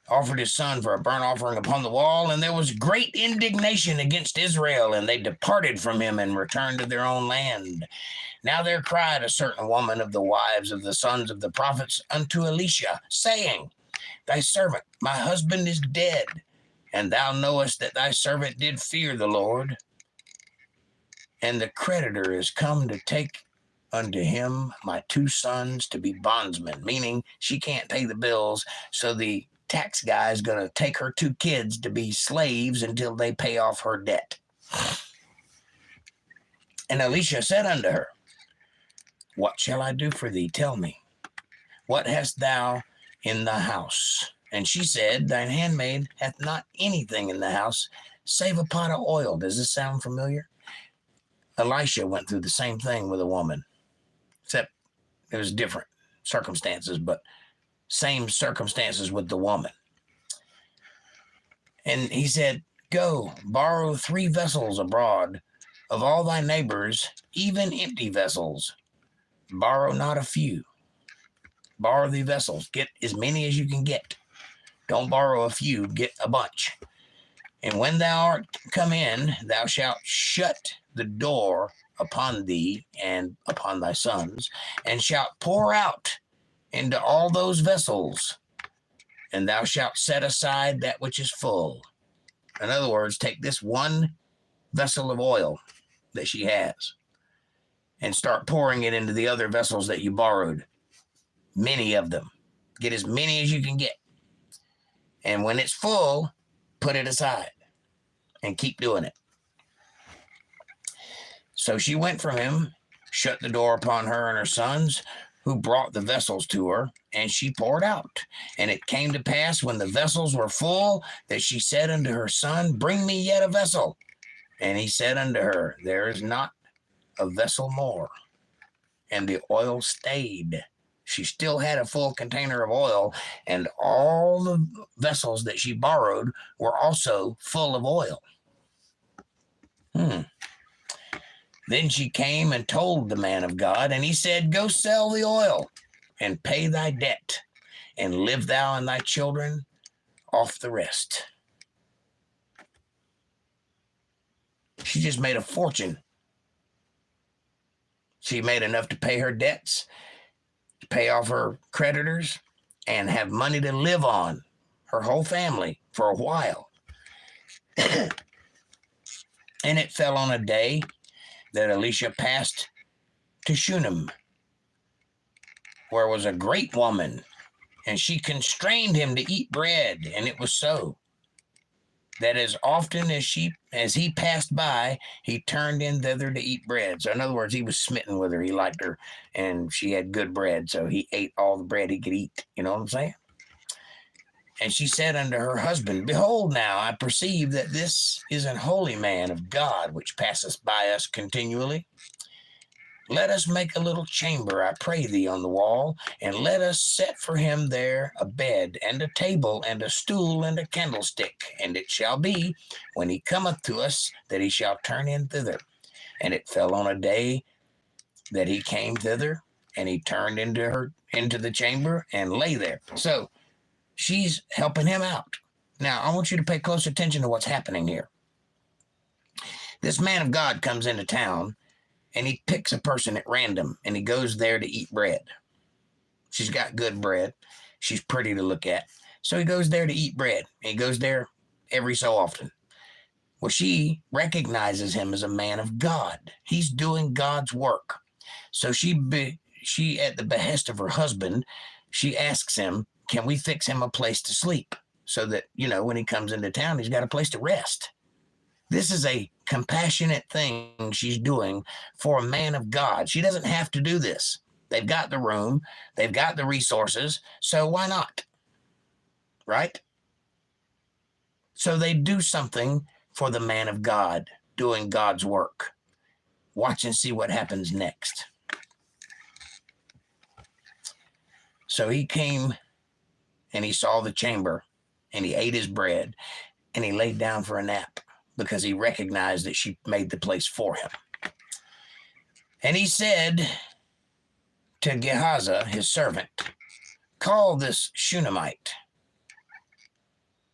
Offered his son for a burnt offering upon the wall, and there was great indignation against Israel, and they departed from him and returned to their own land. Now there cried a certain woman of the wives of the sons of the prophets unto Elisha, saying, Thy servant, my husband, is dead, and thou knowest that thy servant did fear the Lord. And the creditor is come to take unto him my 2 sons to be bondsmen, meaning she can't pay the bills, so the tax guy is going to take her 2 kids to be slaves until they pay off her debt. And Elisha said unto her, What shall I do for thee? Tell me. What hast thou in the house? And she said, Thine handmaid hath not anything in the house, save a pot of oil. Does this sound familiar? Elisha went through the same thing with a woman, except it was different circumstances, but same circumstances with the woman. And he said, Go, borrow 3 vessels abroad of all thy neighbors, even empty vessels. Borrow not a few. Borrow the vessels. Get as many as you can get. Don't borrow a few, get a bunch. And when thou art come in, thou shalt shut the door upon thee and upon thy sons, and shalt pour out into all those vessels, and thou shalt set aside that which is full. In other words, take this 1 vessel of oil that she has and start pouring it into the other vessels that you borrowed. Many of them. Get as many as you can get. And when it's full, put it aside and keep doing it. So she went from him, shut the door upon her and her sons, who brought the vessels to her, and she poured out. And it came to pass, when the vessels were full, that she said unto her son, Bring me yet a vessel. And he said unto her, There is not a vessel more. And the oil stayed. She still had a full container of oil, and all the vessels that she borrowed were also full of oil. Then she came and told the man of God, and he said, Go sell the oil and pay thy debt, and live thou and thy children off the rest. She just made a fortune. She made enough to pay her debts, to pay off her creditors, and have money to live on, her whole family, for a while. And it fell on a day that Elisha passed to Shunem, where was a great woman, and she constrained him to eat bread. And it was so that as often as he passed by, he turned in thither to eat bread. So in other words, he was smitten with her. He liked her, and she had good bread, so he ate all the bread he could eat. You know what I'm saying? And she said unto her husband, Behold, now I perceive that this is an holy man of God, which passeth by us continually. Let us make a little chamber, I pray thee, on the wall, and let us set for him there a bed, and a table, and a stool, and a candlestick. And it shall be, when he cometh to us, that he shall turn in thither. And it fell on a day that he came thither, and he turned into the chamber, and lay there. So she's helping him out. Now, I want you to pay close attention to what's happening here. This man of God comes into town, and he picks a person at random, and he goes there to eat bread. She's got good bread. She's pretty to look at. So he goes there to eat bread. And he goes there every so often. Well, she recognizes him as a man of God. He's doing God's work. So she, at the behest of her husband, she asks him, can we fix him a place to sleep so that, when he comes into town, he's got a place to rest? This is a compassionate thing she's doing for a man of God. She doesn't have to do this. They've got the room. They've got the resources. So why not? Right? So they do something for the man of God, doing God's work. Watch and see what happens next. So he came and he saw the chamber, and he ate his bread, and he laid down for a nap because he recognized that she made the place for him. And he said to Gehazi, his servant, call this Shunammite.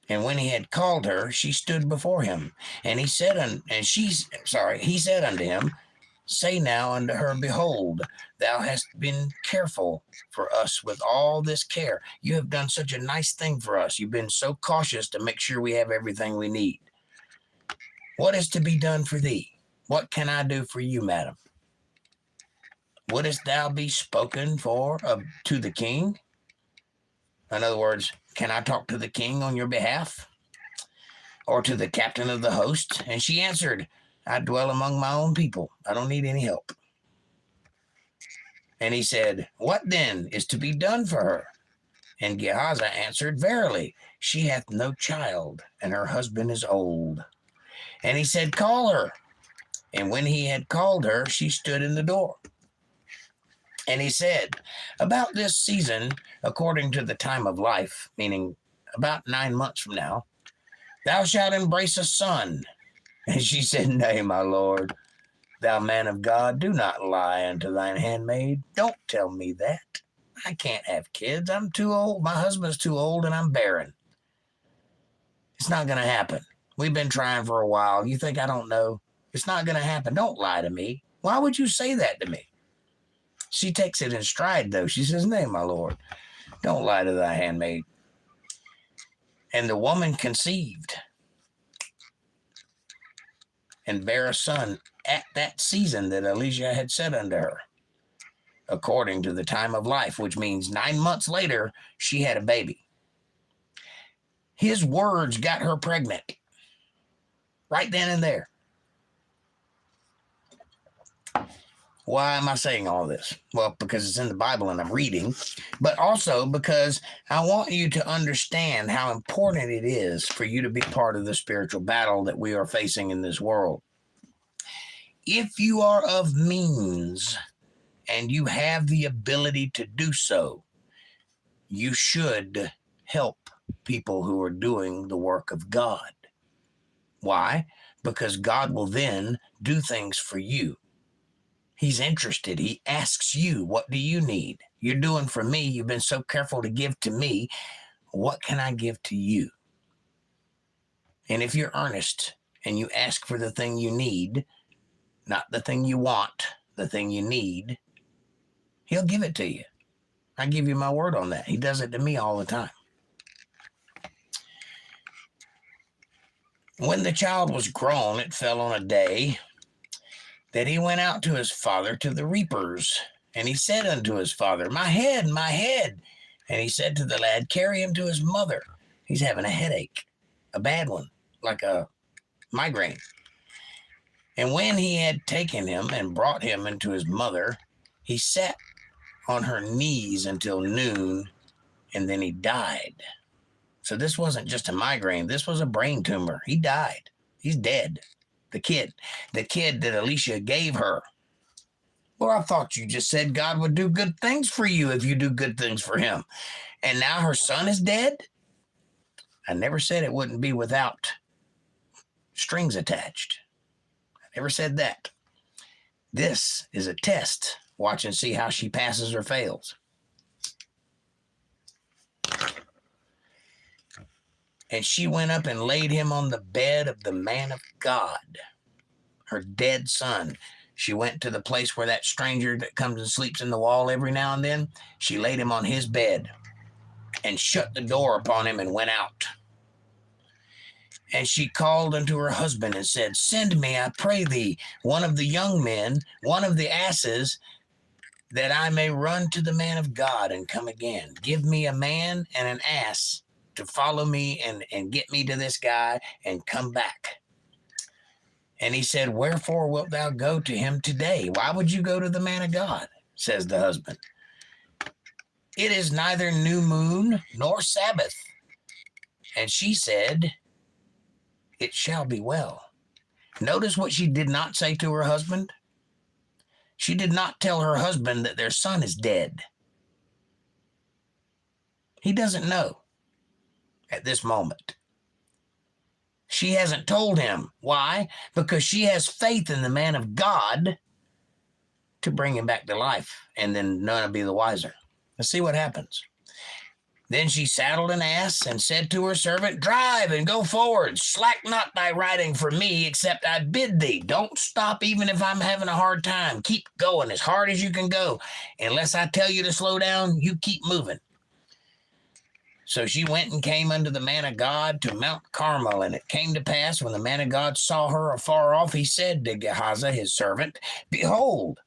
And when he had called her, she stood before him. And he said, he said unto him, say now unto her, behold, thou hast been careful for us with all this care. You have done such a nice thing for us. You've been so cautious to make sure we have everything we need. What is to be done for thee? What can I do for you, madam? Wouldest thou be spoken for to the king? In other words, can I talk to the king on your behalf? Or to the captain of the host? And she answered, I dwell among my own people. I don't need any help. And he said, what then is to be done for her? And Gehazi answered, verily, she hath no child, and her husband is old. And he said, call her. And when he had called her, she stood in the door. And he said, about this season, according to the time of life, meaning about 9 months from now, thou shalt embrace a son. And she said, nay, my lord, thou man of God, do not lie unto thine handmaid. Don't tell me that. I can't have kids. I'm too old. My husband's too old and I'm barren. It's not going to happen. We've been trying for a while. You think I don't know? It's not going to happen. Don't lie to me. Why would you say that to me? She takes it in stride, though. She says, nay, my lord, don't lie to thy handmaid. And the woman conceived and bare a son at that season that Elisha had said unto her, according to the time of life, which means 9 months later, she had a baby. His words got her pregnant right then and there. Why am I saying all this? Well, because it's in the Bible and I'm reading, but also because I want you to understand how important it is for you to be part of the spiritual battle that we are facing in this world. If you are of means and you have the ability to do so, you should help people who are doing the work of God. Why? Because God will then do things for you. He's interested. He asks you, what do you need? You're doing for me. You've been so careful to give to me. What can I give to you? And if you're earnest and you ask for the thing you need, not the thing you want, the thing you need, he'll give it to you. I give you my word on that. He does it to me all the time. When the child was grown, it fell on a day that he went out to his father to the reapers. And he said unto his father, my head, my head. And he said to the lad, carry him to his mother. He's having a headache, a bad one, like a migraine. And when he had taken him and brought him into his mother, he sat on her knees until noon, and then he died. So this wasn't just a migraine. This was a brain tumor. He died. He's dead. The kid that Elisha gave her. Well, I thought you just said God would do good things for you if you do good things for him. And now her son is dead? I never said it wouldn't be without strings attached. I never said that. This is a test. Watch and see how she passes or fails. And she went up and laid him on the bed of the man of God, her dead son. She went to the place where that stranger that comes and sleeps in the wall every now and then. She laid him on his bed and shut the door upon him and went out. And she called unto her husband and said, send me, I pray thee, one of the young men, one of the asses, that I may run to the man of God and come again. Give me a man and an ass to follow me and get me to this guy and come back. And he said, wherefore wilt thou go to him today? Why would you go to the man of God? Says the husband. It is neither new moon nor Sabbath. And she said, it shall be well. Notice what she did not say to her husband. She did not tell her husband that their son is dead. He doesn't know at this moment. She hasn't told him. Why? Because she has faith in the man of God to bring him back to life, and then none will be the wiser. Let's see what happens. Then she saddled an ass and said to her servant, drive and go forward. Slack not thy riding for me, except I bid thee. Don't stop even if I'm having a hard time. Keep going as hard as you can go. Unless I tell you to slow down, you keep moving. So she went and came unto the man of God to Mount Carmel. And it came to pass, when the man of God saw her afar off, he said to Gehazi, his servant, behold,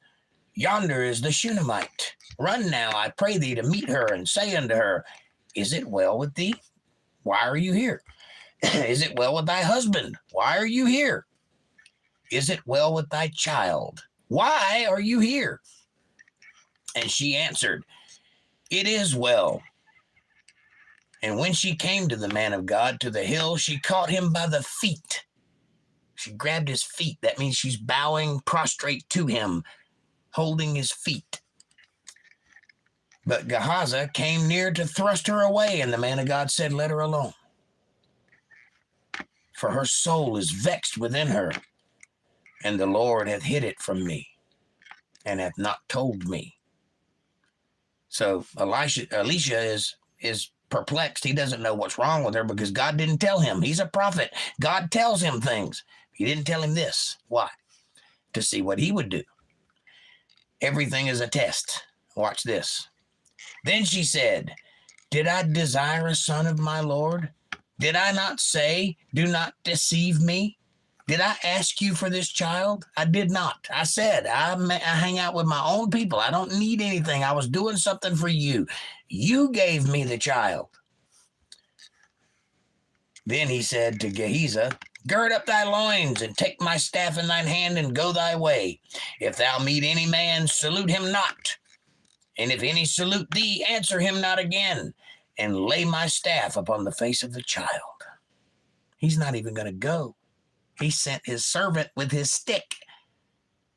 yonder is the Shunammite. Run now, I pray thee, to meet her, and say unto her, is it well with thee? Why are you here? Is it well with thy husband? Why are you here? Is it well with thy child? Why are you here? And she answered, it is well. And when she came to the man of God to the hill, she caught him by the feet. She grabbed his feet. That means she's bowing prostrate to him, holding his feet. But Gehazi came near to thrust her away, and the man of God said, let her alone. For her soul is vexed within her, and the Lord hath hid it from me, and hath not told me. So Elisha is perplexed. He doesn't know what's wrong with her because God didn't tell him. He's a prophet. God tells him things. He didn't tell him this. Why? To see what he would do. Everything is a test. Watch this. Then she said, did I desire a son of my Lord? Did I not say, do not deceive me? Did I ask you for this child? I did not. I said, I hang out with my own people. I don't need anything. I was doing something for you. You gave me the child. Then he said to Gehazi, gird up thy loins, and take my staff in thine hand, and go thy way. If thou meet any man, salute him not. And if any salute thee, answer him not again, and lay my staff upon the face of the child. He's not even going to go. He sent his servant with his stick.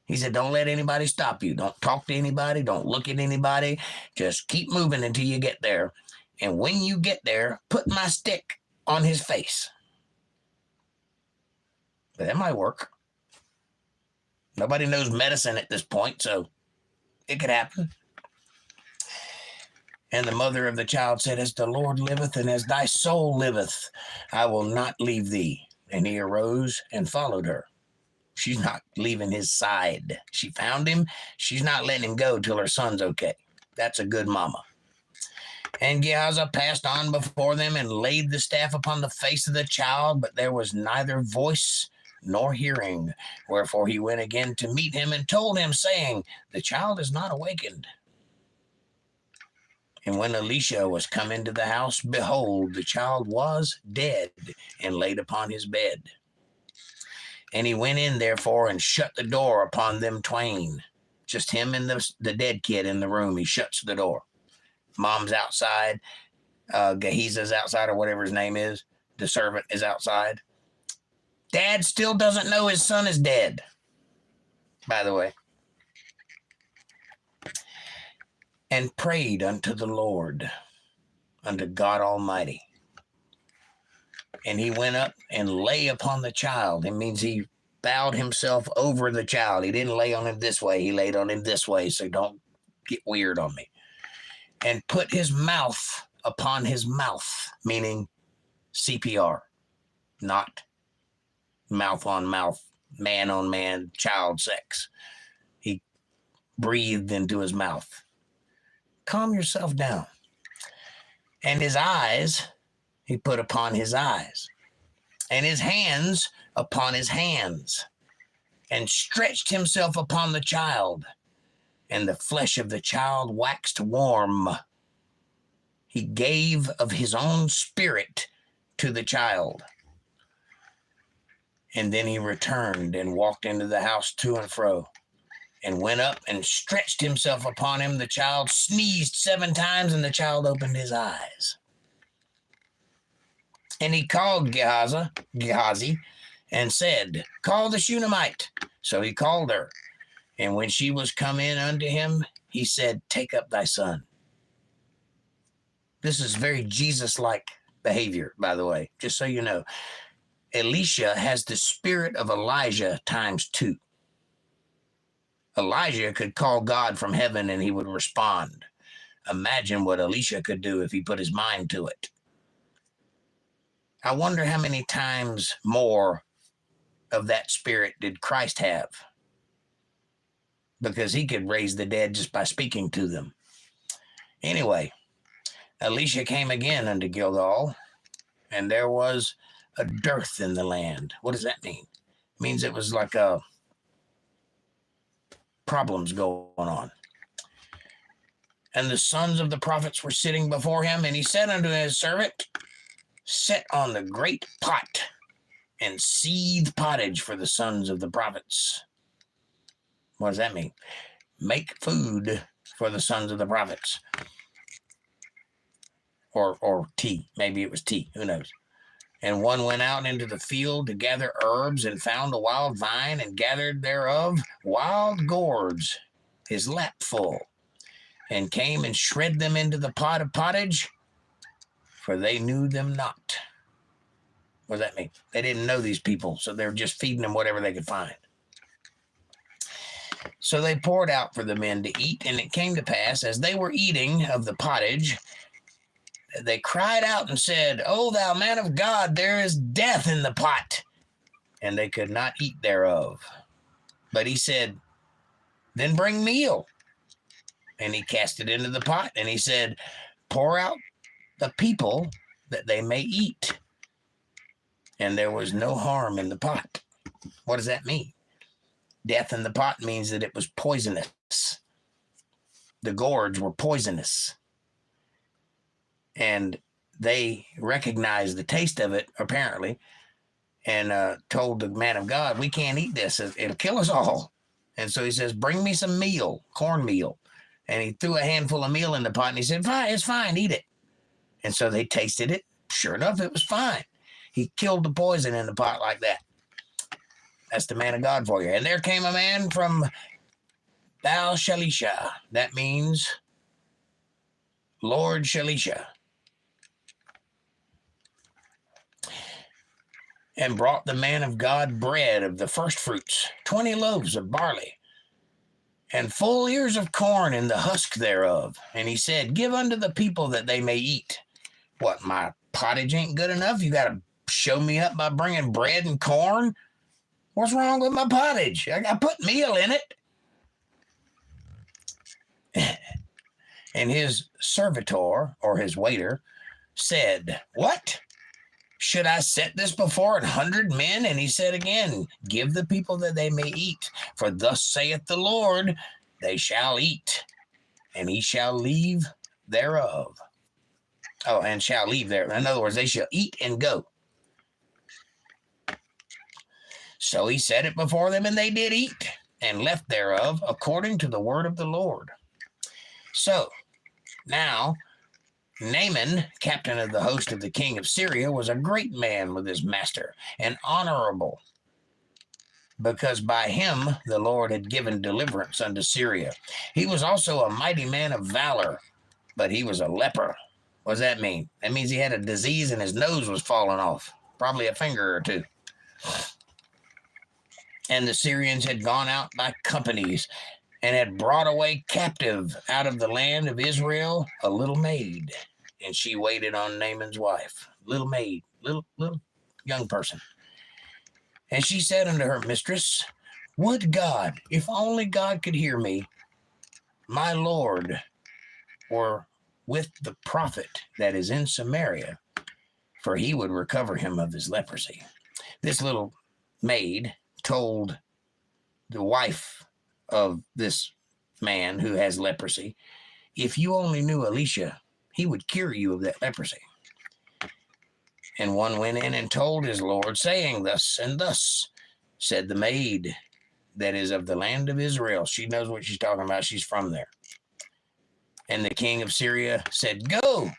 He said, don't let anybody stop you. Don't talk to anybody. Don't look at anybody. Just keep moving until you get there. And when you get there, put my stick on his face. But that might work. Nobody knows medicine at this point, so it could happen. And the mother of the child said, as the Lord liveth, and as thy soul liveth, I will not leave thee. And he arose and followed her. She's not leaving his side. She found him. She's not letting him go till her son's okay. That's a good mama. And Gehazi passed on before them and laid the staff upon the face of the child, but there was neither voice nor hearing. Wherefore he went again to meet him and told him, saying, the child is not awakened. And when Elisha was come into the house, behold, the child was dead and laid upon his bed. And he went in, therefore, and shut the door upon them twain. Just him and the dead kid in the room. He shuts the door. Mom's outside. Gehazi's outside, or whatever his name is. The servant is outside. Dad still doesn't know his son is dead, by the way. And prayed unto the Lord, unto God Almighty. And he went up and lay upon the child. It means he bowed himself over the child. He didn't lay on him this way. He laid on him this way, so don't get weird on me. And put his mouth upon his mouth, meaning CPR, not mouth on mouth, man on man, child sex. He breathed into his mouth. Calm yourself down. And his eyes he put upon his eyes, and his hands upon his hands, and stretched himself upon the child, and the flesh of the child waxed warm. He gave of his own spirit to the child. And then he returned and walked into the house to and fro, and went up and stretched himself upon him. The child sneezed 7 times, and the child opened his eyes. And he called Gehazi, and said, call the Shunammite. So he called her. And when she was come in unto him, he said, take up thy son. This is very Jesus-like behavior, by the way, just so you know. Elisha has the spirit of Elijah times 2. Elijah could call God from heaven and he would respond. Imagine what Elisha could do if he put his mind to it. I wonder how many times more of that spirit did Christ have? Because he could raise the dead just by speaking to them. Anyway, Elisha came again unto Gilgal, and there was a dearth in the land. What does that mean? It means it was like problems going on. And the sons of the prophets were sitting before him, and he said unto his servant, set on the great pot, and seethe pottage for the sons of the prophets. What does that mean? Make food for the sons of the prophets. Or tea. Maybe it was tea. Who knows? And one went out into the field to gather herbs, and found a wild vine, and gathered thereof wild gourds, his lap full, and came and shred them into the pot of pottage, for they knew them not. What does that mean? They didn't know these people, so they were just feeding them whatever they could find. So they poured out for the men to eat, and it came to pass, as they were eating of the pottage, they cried out and said, O thou man of God, there is death in the pot. And they could not eat thereof. But he said, then bring meal. And he cast it into the pot, and he said, pour out the people that they may eat. And there was no harm in the pot. What does that mean? Death in the pot means that it was poisonous. The gourds were poisonous. And they recognized the taste of it, apparently, and told the man of God, we can't eat this. It'll kill us all. And so he says, bring me some meal, cornmeal. And he threw a handful of meal in the pot, and he said, fine, it's fine, eat it. And so they tasted it. Sure enough, it was fine. He killed the poison in the pot like that. That's the man of God for you. And there came a man from Baal-Shalisha. That means Lord Shalisha. And brought the man of God bread of the first fruits, 20 loaves of barley, and full ears of corn in the husk thereof. And he said, give unto the people that they may eat. What, my pottage ain't good enough? You got to show me up by bringing bread and corn? What's wrong with my pottage? I put meal in it. And his servitor, or his waiter, said, what? Should I set this before 100 men? And he said again, give the people that they may eat. For thus saith the Lord, they shall eat, and he shall leave thereof. Oh, and shall leave there. In other words, they shall eat and go. So he set it before them, and they did eat, and left thereof, according to the word of the Lord. So, now, Naaman, captain of the host of the king of Syria, was a great man with his master, and honorable, because by him the Lord had given deliverance unto Syria. He was also a mighty man of valor, but he was a leper. What does that mean? That means he had a disease and his nose was falling off, probably a finger or two. And the Syrians had gone out by companies, and had brought away captive out of the land of Israel a little maid, and she waited on Naaman's wife. Little maid, little young person. And she said unto her mistress, would God, if only God could hear me, my Lord were with the prophet that is in Samaria, for he would recover him of his leprosy. This little maid told the wife of this man who has leprosy, if you only knew Elisha, he would cure you of that leprosy. And one went in and told his Lord, saying, thus and thus said the maid that is of the land of Israel. She knows what she's talking about. She's from there. And the king of Syria said, go.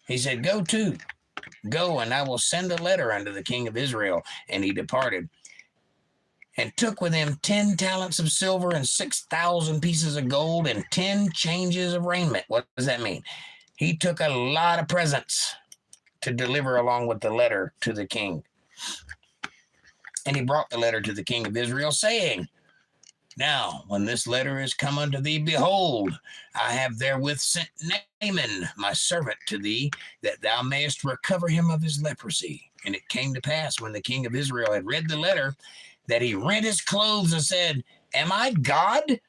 He said, go too. Go, and I will send a letter unto the king of Israel. And he departed, and took with him 10 talents of silver, and 6,000 pieces of gold, and 10 changes of raiment. What does that mean? He took a lot of presents to deliver along with the letter to the king. And he brought the letter to the king of Israel, saying, Now, when this letter is come unto thee, behold, I have therewith sent Naaman, my servant, to thee, that thou mayest recover him of his leprosy. And it came to pass, when the king of Israel had read the letter, that he rent his clothes and said, Am I God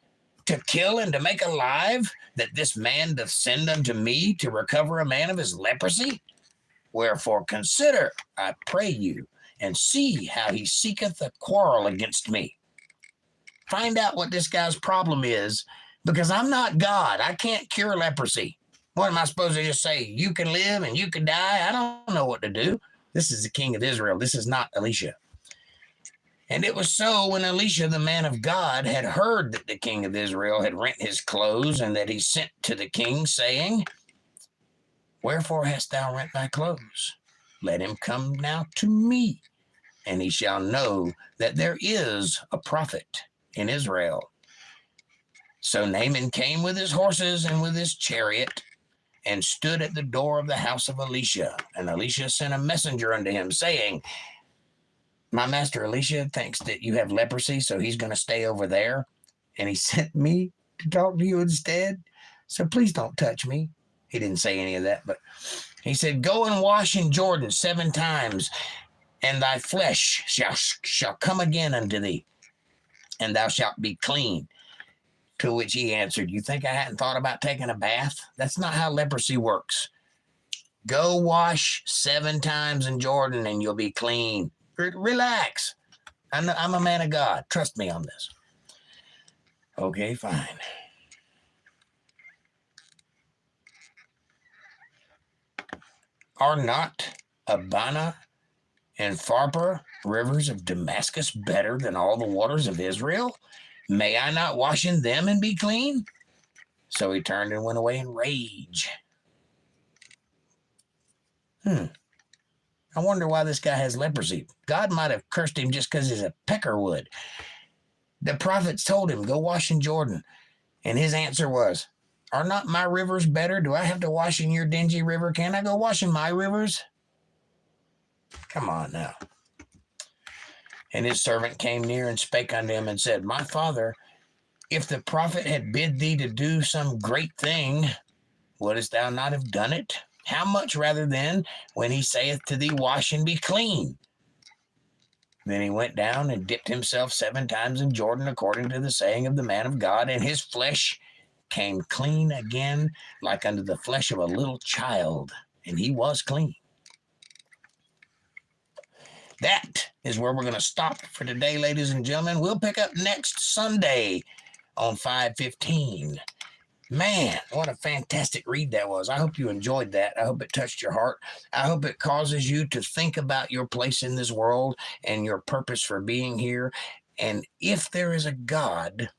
to kill and to make alive, that this man doth send unto me to recover a man of his leprosy? Wherefore consider, I pray you, and see how he seeketh a quarrel against me. Find out what this guy's problem is, because I'm not God. I can't cure leprosy. What am I supposed to just say? You can live and you can die? I don't know what to do. This is the king of Israel. This is not Elisha. And it was so, when Elisha, the man of God, had heard that the king of Israel had rent his clothes, and that he sent to the king, saying, Wherefore hast thou rent thy clothes? Let him come now to me, and he shall know that there is a prophet in Israel. So Naaman came with his horses and with his chariot, and stood at the door of the house of Elisha. And Elisha sent a messenger unto him, saying, My master Elisha thinks that you have leprosy, so he's going to stay over there. And he sent me to talk to you instead. So please don't touch me. He didn't say any of that, but he said, Go and wash in Jordan 7 times, and thy flesh shall come again unto thee, and thou shalt be clean. To which he answered, You think I hadn't thought about taking a bath? That's not how leprosy works. Go wash 7 times in Jordan and you'll be clean. Relax. I'm a man of God. Trust me on this. Okay, fine. Are not Abana and Pharpar, rivers of Damascus, better than all the waters of Israel? May I not wash in them and be clean? So he turned and went away in rage. I wonder why this guy has leprosy. God might have cursed him just because he's a peckerwood. The prophets told him, Go wash in Jordan. And his answer was, Are not my rivers better? Do I have to wash in your dingy river? Can't I go wash in my rivers? Come on now. And his servant came near and spake unto him and said, My father, if the prophet had bid thee to do some great thing, wouldst thou not have done it? How much rather then, when he saith to thee, Wash and be clean? Then he went down and dipped himself 7 times in Jordan, according to the saying of the man of God, and his flesh came clean again, like unto the flesh of a little child, and he was clean. That is where we're going to stop for today, ladies and gentlemen. We'll pick up next Sunday on 5:15. Man, what a fantastic read that was. I hope you enjoyed that. I hope it touched your heart. I hope it causes you to think about your place in this world and your purpose for being here. And if there is a God,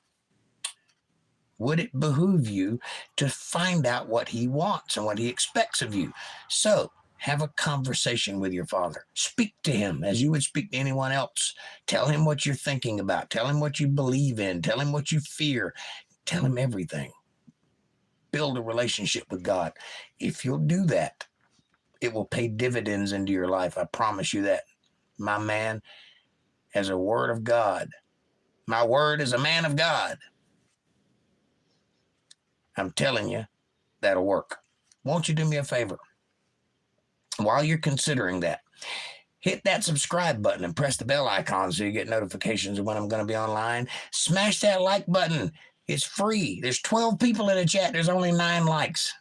would it behoove you to find out what he wants and what he expects of you? So have a conversation with your father. Speak to him as you would speak to anyone else. Tell him what you're thinking about. Tell him what you believe in. Tell him what you fear. Tell him everything. Build a relationship with God. If you'll do that, it will pay dividends into your life. I promise you that. My man, as a word of God, my word is a man of God. I'm telling you, that'll work. Won't you do me a favor? While you're considering that, hit that subscribe button and press the bell icon so you get notifications of when I'm going to be online. Smash that like button. It's free. There's 12 people in the chat. There's only 9 likes.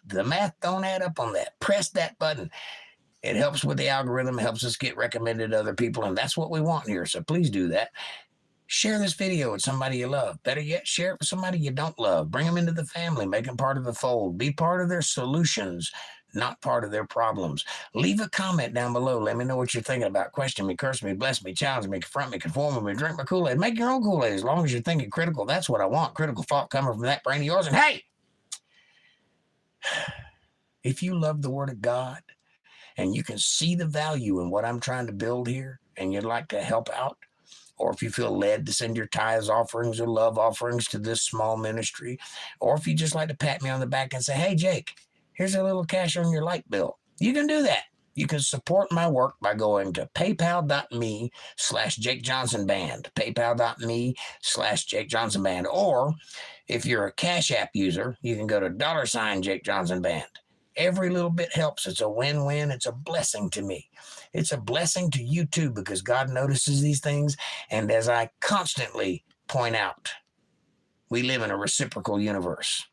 The math don't add up on that. Press that button. It helps with the algorithm, helps us get recommended to other people, and that's what we want here. So please do that. Share this video with somebody you love. Better yet, share it with somebody you don't love. Bring them into the family. Make them part of the fold. Be part of their solutions, not part of their problems. Leave a comment down below. Let me know what you're thinking about. Question me, curse me, bless me, challenge me, confront me, conform with me, drink my Kool-Aid. Make your own Kool-Aid as long as you're thinking critical. That's what I want. Critical thought coming from that brain of yours. And hey, if you love the Word of God and you can see the value in what I'm trying to build here and you'd like to help out, or if you feel led to send your tithes, offerings, or love offerings to this small ministry, or if you just like to pat me on the back and say, hey, Jake, here's a little cash on your light bill. You can do that. You can support my work by going to paypal.me/JakeJohnsonBand, paypal.me/JakeJohnsonBand. Or if you're a Cash App user, you can go to $JakeJohnsonBand. Every little bit helps. It's a win-win. It's a blessing to me. It's a blessing to you too, because God notices these things. And as I constantly point out, we live in a reciprocal universe.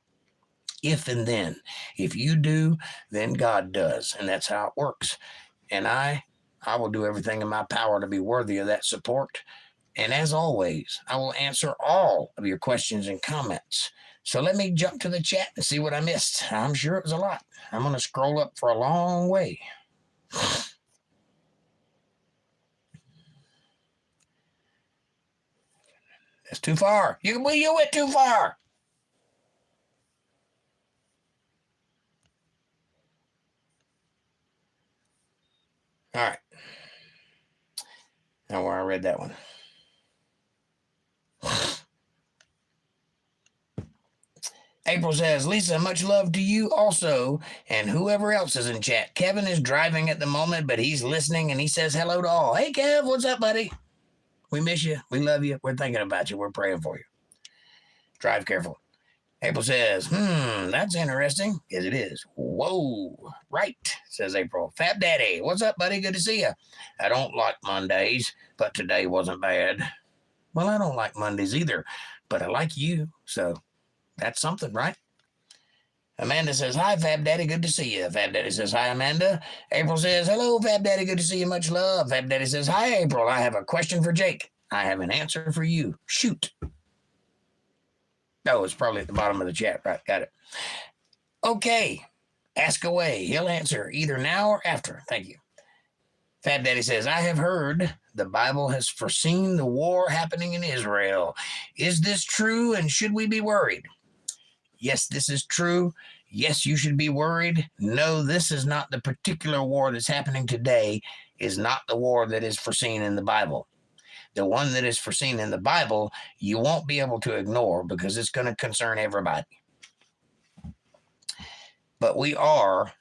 If and then. If you do, then God does. And that's how it works. And I will do everything in my power to be worthy of that support. And as always, I will answer all of your questions and comments. So let me jump to the chat and see what I missed. I'm sure it was a lot. I'm going to scroll up for a long way. That's too far. You went too far. All right. Now where I read that one. April says, Lisa, much love to you also, and whoever else is in chat. Kevin is driving at the moment, but he's listening, and he says hello to all. Hey, Kev, what's up, buddy? We miss you. We love you. We're thinking about you. We're praying for you. Drive careful. April says, that's interesting. Yes, it is. Whoa. Right, says April. Fab Daddy, what's up, buddy? Good to see you. I don't like Mondays, but today wasn't bad. Well, I don't like Mondays either, but I like you, so that's something, right? Amanda says, hi, Fab Daddy, good to see you. Fab Daddy says, hi, Amanda. April says, hello, Fab Daddy, good to see you, much love. Fab Daddy says, hi, April, I have a question for Jake. I have an answer for you. Shoot. No, it's probably at the bottom of the chat, right? Got it. Okay, ask away. He'll answer either now or after. Thank you. Fab Daddy says, I have heard the Bible has foreseen the war happening in Israel. Is this true, and should we be worried? Yes, this is true. Yes, you should be worried. No, this is not the particular war that's happening today, is not the war that is foreseen in the Bible. The one that is foreseen in the Bible, you won't be able to ignore because it's going to concern everybody. But we are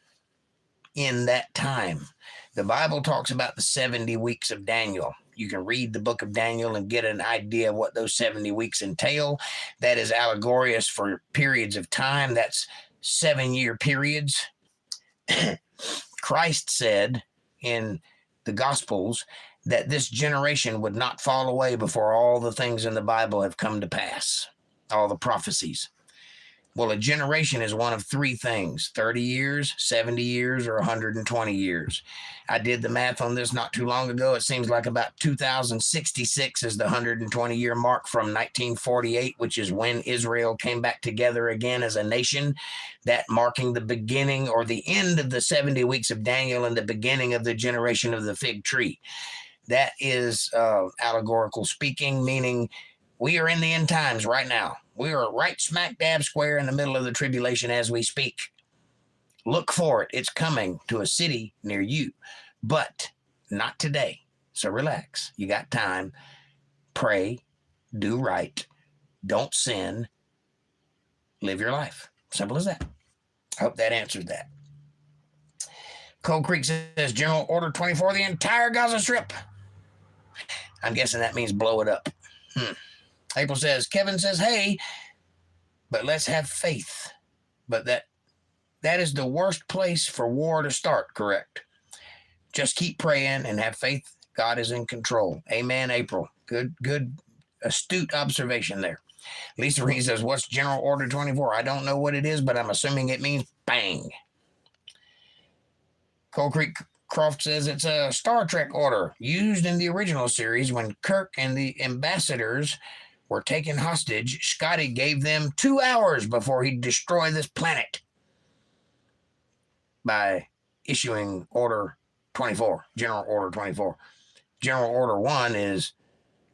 in that time. The Bible talks about the 70 weeks of Daniel. You can read the book of Daniel and get an idea of what those 70 weeks entail. That is allegorious for periods of time. That's 7-year periods. Christ said in the Gospels that this generation would not fall away before all the things in the Bible have come to pass, all the prophecies. Well, a generation is one of three things: 30 years, 70 years, or 120 years. I did the math on this not too long ago. It seems like about 2066 is the 120-year mark from 1948, which is when Israel came back together again as a nation, that marking the beginning or the end of the 70 weeks of Daniel and the beginning of the generation of the fig tree. That is allegorical speaking, meaning we are in the end times right now. We are right smack dab square in the middle of the tribulation as we speak. Look for it. It's coming to a city near you, but not today. So relax. You got time. Pray. Do right. Don't sin. Live your life. Simple as that. I hope that answers that. Cold Creek says, General Order 24, the entire Gaza Strip. I'm guessing that means blow it up. April says, Kevin says, hey, but let's have faith. But that is the worst place for war to start, correct? Just keep praying and have faith. God is in control. Amen, April. Good, astute observation there. Lisa Reed says, what's General Order 24? I don't know what it is, but I'm assuming it means bang. Cold Creek Croft says it's a Star Trek order used in the original series when Kirk and the ambassadors were taken hostage. Scotty gave them 2 hours before he'd destroy this planet by issuing Order 24, General Order 24. General Order 1 is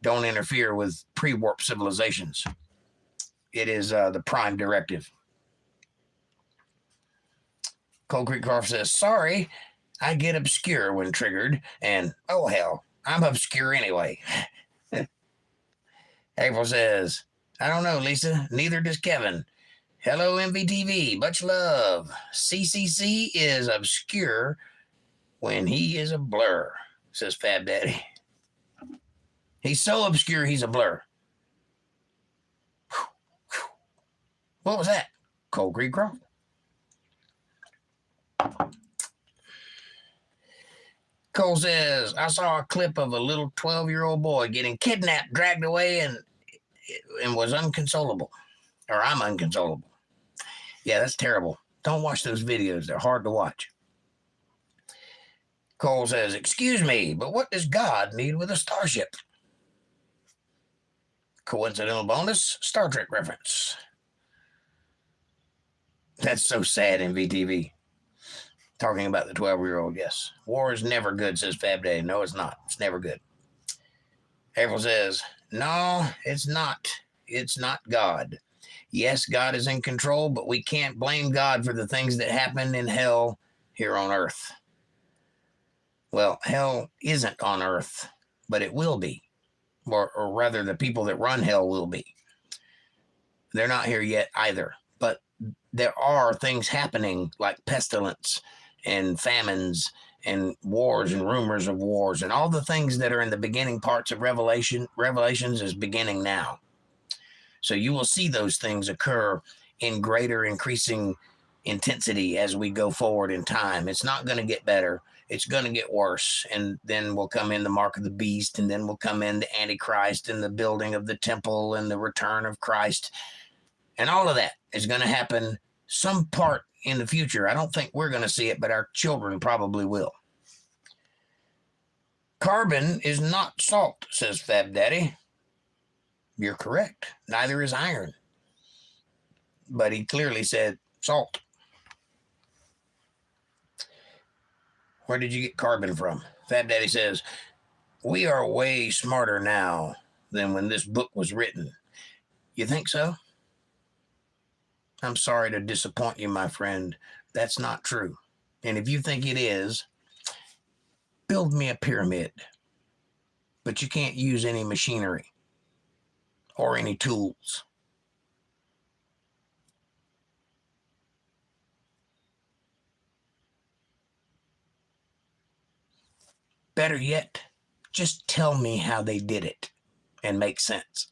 don't interfere with pre-warp civilizations. It is the prime directive. Cold Creek Croft says, sorry, I get obscure when triggered, and oh hell, I'm obscure anyway. April says, I don't know, Lisa. Neither does Kevin. Hello, MVTV. Much love. CCC is obscure when he is a blur, says Fab Daddy. He's so obscure, he's a blur. What was that? Cold Creek Crow. Cole says, I saw a clip of a little 12-year-old boy getting kidnapped, dragged away, and was unconsolable. Or I'm unconsolable. Yeah, that's terrible. Don't watch those videos. They're hard to watch. Cole says, excuse me, but what does God need with a starship? Coincidental bonus, Star Trek reference. That's so sad in VTV. Talking about the 12-year-old, yes. War is never good, says Fab Day. No, it's not. It's never good. April says, no, it's not. It's not God. Yes, God is in control, but we can't blame God for the things that happen in hell here on earth. Well, hell isn't on earth, but it will be. Or rather, the people that run hell will be. They're not here yet either. But there are things happening like pestilence and famines and wars and rumors of wars and all the things that are in the beginning parts of Revelations is beginning now. So you will see those things occur in greater increasing intensity as we go forward in time. It's not going to get better. It's going to get worse. And then will come in the mark of the beast, and then will come in the Antichrist and the building of the temple and the return of Christ. And all of that is going to happen some part in the future. I don't think we're going to see it, but our children probably will. Carbon is not salt, says Fab Daddy. You're correct. Neither is iron. But he clearly said salt. Where did you get carbon from? Fab Daddy says, we are way smarter now than when this book was written. You think so? I'm sorry to disappoint you, my friend. That's not true. And if you think it is, build me a pyramid. But you can't use any machinery or any tools. Better yet, just tell me how they did it and make sense.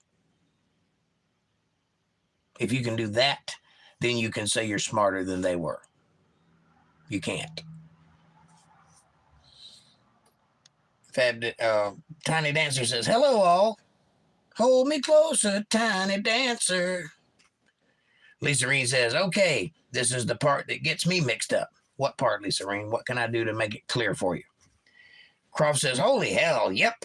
If you can do that, then you can say you're smarter than they were. You can't. Tiny Dancer says, hello all. Hold me closer, Tiny Dancer. Lisa Reen says, okay, this is the part that gets me mixed up. What part, Lisa Reen? What can I do to make it clear for you? Croft says, holy hell, yep.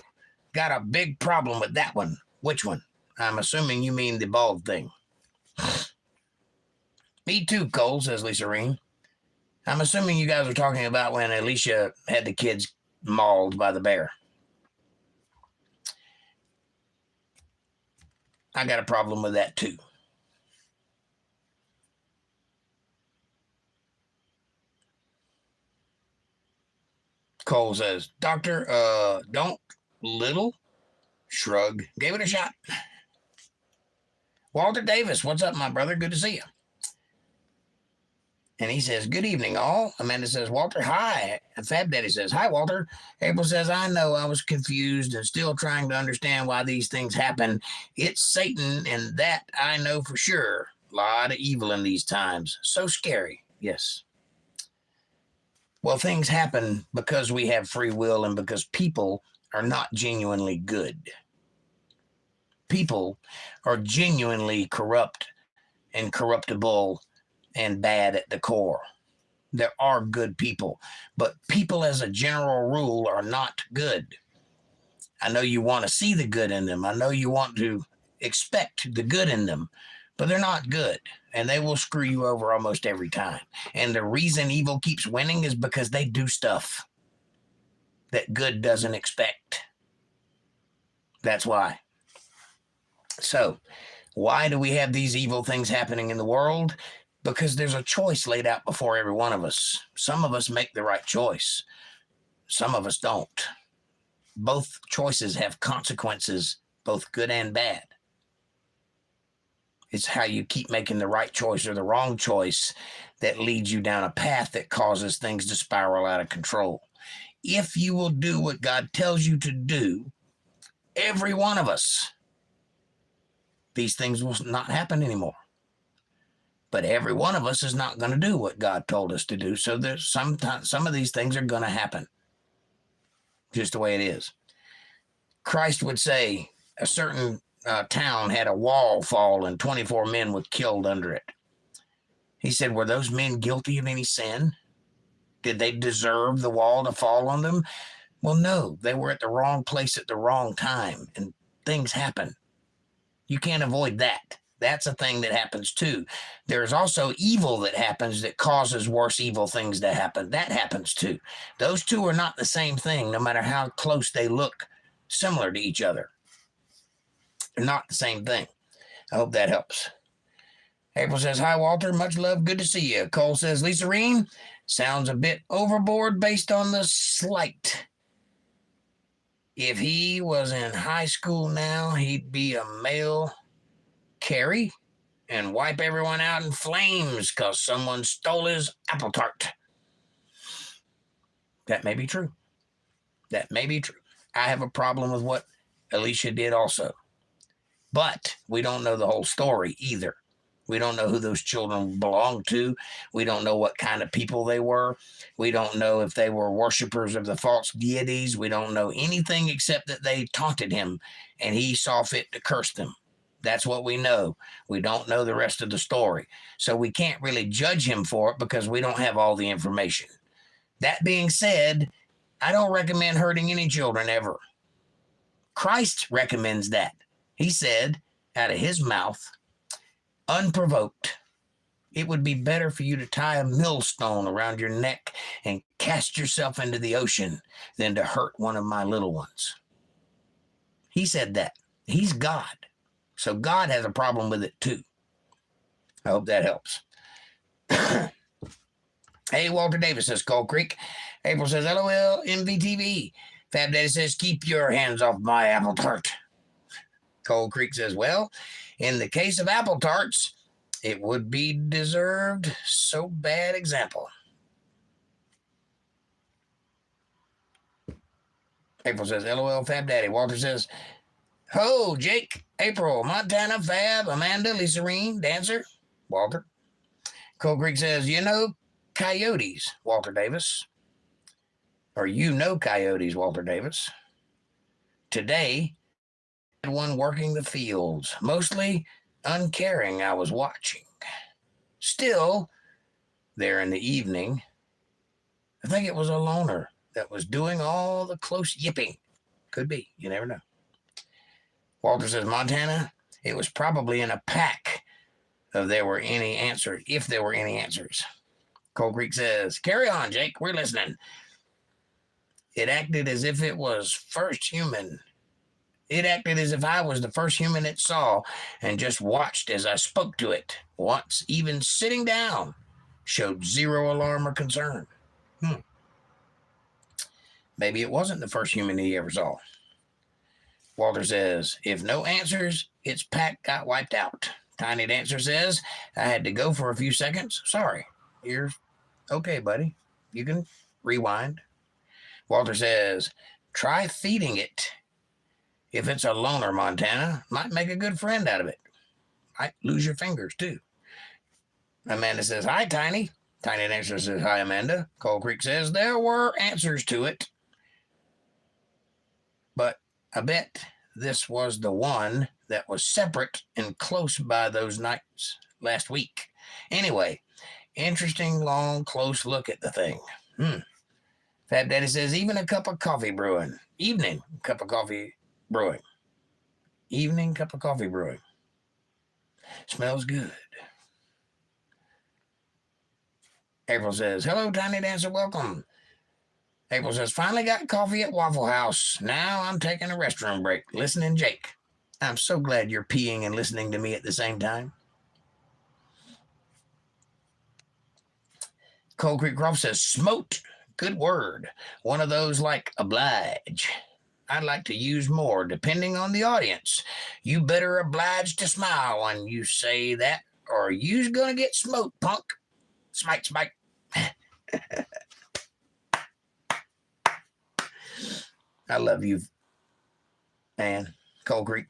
Got a big problem with that one. Which one? I'm assuming you mean the bald thing. Me too, Cole, says Lisa Reen. I'm assuming you guys are talking about when Alicia had the kids mauled by the bear. I got a problem with that too. Cole says, Doctor, don't little. Shrug. Gave it a shot. Walter Davis, what's up, my brother? Good to see you. And he says, good evening, all. Amanda says, Walter, hi. And Fab Daddy says, hi, Walter. April says, I know I was confused and still trying to understand why these things happen. It's Satan, and that I know for sure. A lot of evil in these times. So scary. Yes. Well, things happen because we have free will and because people are not genuinely good. People are genuinely corrupt and corruptible and bad at the core. There are good people, but people as a general rule are not good. I know you want to see the good in them. I know you want to expect the good in them, but they're not good, and they will screw you over almost every time. And the reason evil keeps winning is because they do stuff that good doesn't expect. That's why. So, why do we have these evil things happening in the world? Because there's a choice laid out before every one of us. Some of us make the right choice. Some of us don't. Both choices have consequences, both good and bad. It's how you keep making the right choice or the wrong choice that leads you down a path that causes things to spiral out of control. if you will do what God tells you to do, every one of us, these things will not happen anymore. But every one of us is not going to do what God told us to do. So there's some of these things are going to happen. Just the way it is. Christ would say a certain town had a wall fall and 24 men were killed under it. He said, were those men guilty of any sin? Did they deserve the wall to fall on them? Well, no, they were at the wrong place at the wrong time, and things happen. You can't avoid that. That's a thing that happens too. There's also evil that happens that causes worse evil things to happen. That happens too. Those two are not the same thing, no matter how close they look similar to each other. They're not the same thing. I hope that helps. April says, hi, Walter. Much love. Good to see you. Cole says, Lisa Reen, sounds a bit overboard based on the slight. If he was in high school now, he'd be a male Carrie and wipe everyone out in flames because someone stole his apple tart. That may be true. That may be true. I have a problem with what Alicia did also. But we don't know the whole story either. We don't know who those children belonged to. We don't know what kind of people they were. We don't know if they were worshipers of the false deities. We don't know anything except that they taunted him and he saw fit to curse them. That's what we know. We don't know the rest of the story. So we can't really judge him for it because we don't have all the information. That being said, I don't recommend hurting any children ever. Christ recommends that. He said out of his mouth, unprovoked, it would be better for you to tie a millstone around your neck and cast yourself into the ocean than to hurt one of my little ones. He said that. He's God. So God has a problem with it too. I hope that helps. Hey, Walter Davis says, Cold Creek. April says, LOL, MVTV. Fab Daddy says, keep your hands off my apple tart. Cold Creek says, well, in the case of apple tarts, it would be deserved. So bad example. April says, LOL, Fab Daddy. Walter says, ho, Jake, April, Montana, Fab, Amanda, Lisa Reen, Dancer, Walter. Cold Creek says, you know coyotes, Walter Davis. Or you know coyotes, Walter Davis. Today, I had one working the fields, mostly uncaring. I was watching. Still, there in the evening, I think it was a loner that was doing all the close yipping. Could be. You never know. Walter says, Montana, it was probably in a pack if there were any answers. Cold Creek says, carry on, Jake. We're listening. It acted as if it was first human. It acted as if I was the first human it saw and just watched as I spoke to it. Once, even sitting down, showed zero alarm or concern. Maybe it wasn't the first human he ever saw. Walter says, if no answers, its pack got wiped out. Tiny Dancer says, I had to go for a few seconds. Sorry. You're okay, buddy. You can rewind. Walter says, try feeding it. If it's a loner, Montana, might make a good friend out of it. Might lose your fingers, too. Amanda says, hi, Tiny. Tiny Dancer says, hi, Amanda. Cold Creek says, there were answers to it. But I bet this was the one that was separate and close by those nights last week. Anyway, interesting, long, close look at the thing. Fat Daddy says, even a cup of coffee brewing. Evening cup of coffee brewing. Evening cup of coffee brewing. Smells good. April says, hello, Tiny Dancer, welcome. April says, finally got coffee at Waffle House. Now I'm taking a restroom break. Listening, Jake. I'm so glad you're peeing and listening to me at the same time. Cold Creek Croft says, smote. Good word. One of those like oblige. I'd like to use more depending on the audience. You better oblige to smile when you say that or you's gonna get smoked, punk. Smite, smite. I love you, man. Cold Creek.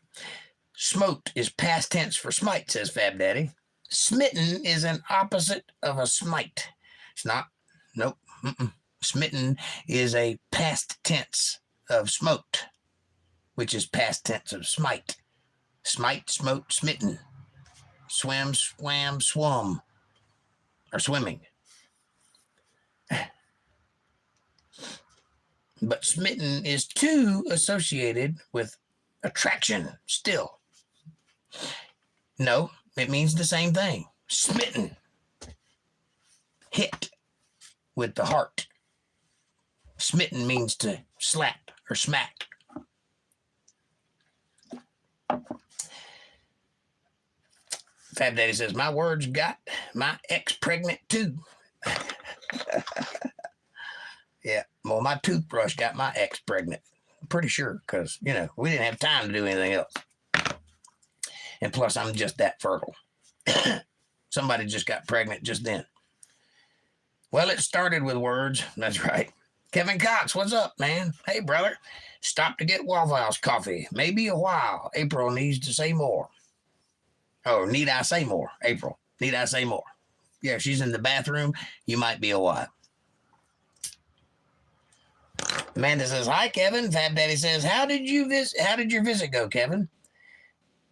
Smote is past tense for smite, says Fab Daddy. Smitten is an opposite of a smite. It's not. Nope. Smitten is a past tense of smote, which is past tense of smite. Smite, smote, smitten. Swim, swam, swum. Or swimming. But smitten is too associated with attraction still. No, it means the same thing. Smitten. Hit with the heart. Smitten means to slap or smack. Fab Daddy says, my words got my ex pregnant too. Yeah, well, my toothbrush got my ex pregnant. I'm pretty sure, because, we didn't have time to do anything else. And plus, I'm just that fertile. Somebody just got pregnant just then. Well, it started with words. That's right. Kevin Cox, what's up, man? Hey, brother. Stop to get Waffle House coffee. Maybe a while. April needs to say more. Oh, need I say more? April, need I say more? Yeah, she's in the bathroom. You might be a while. Amanda says, hi, Kevin. Fab Daddy says, how did your visit go, Kevin?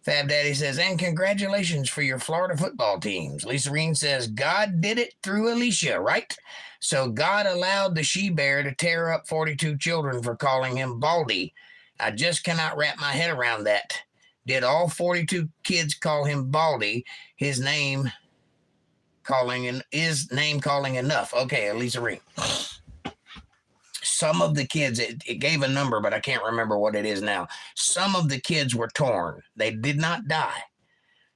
Fab Daddy says, and congratulations for your Florida football teams. Lisa Reen says, God did it through Alicia, right? So God allowed the she-bear to tear up 42 children for calling him Baldy. I just cannot wrap my head around that. Did all 42 kids call him Baldy? His name calling enough. Okay, Lisa Reen. Some of the kids, it gave a number, but I can't remember what it is now. Some of the kids were torn. They did not die.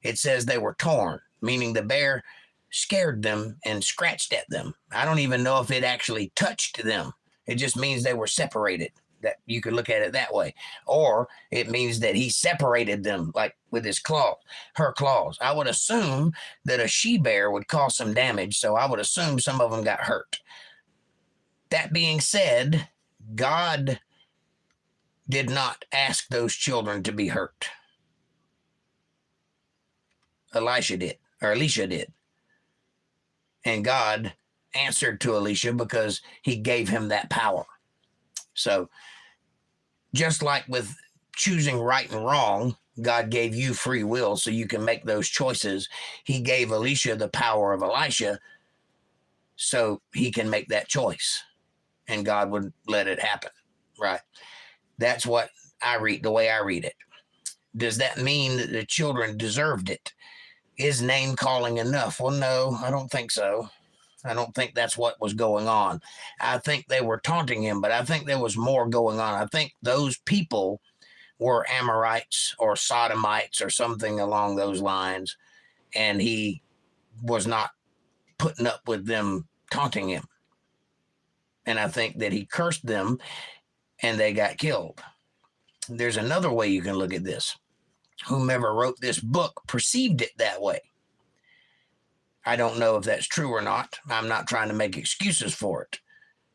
It says they were torn, meaning the bear scared them and scratched at them. I don't even know if it actually touched them. It just means they were separated. That you could look at it that way. Or it means that he separated them, like with his claws, her claws. I would assume that a she-bear would cause some damage, so I would assume some of them got hurt. That being said, God did not ask those children to be hurt. Alicia did. And God answered to Alicia because he gave him that power. So just like with choosing right and wrong, God gave you free will so you can make those choices. He gave Alicia the power of Elisha so he can make that choice. And God would let it happen, right? That's what I read, the way I read it. Does that mean that the children deserved it? Is name calling enough? Well, no, I don't think so. I don't think that's what was going on. I think they were taunting him, but I think there was more going on. I think those people were Amorites or Sodomites or something along those lines, and he was not putting up with them taunting him. And I think that he cursed them and they got killed. There's another way you can look at this. Whomever wrote this book perceived it that way. I don't know if that's true or not. I'm not trying to make excuses for it.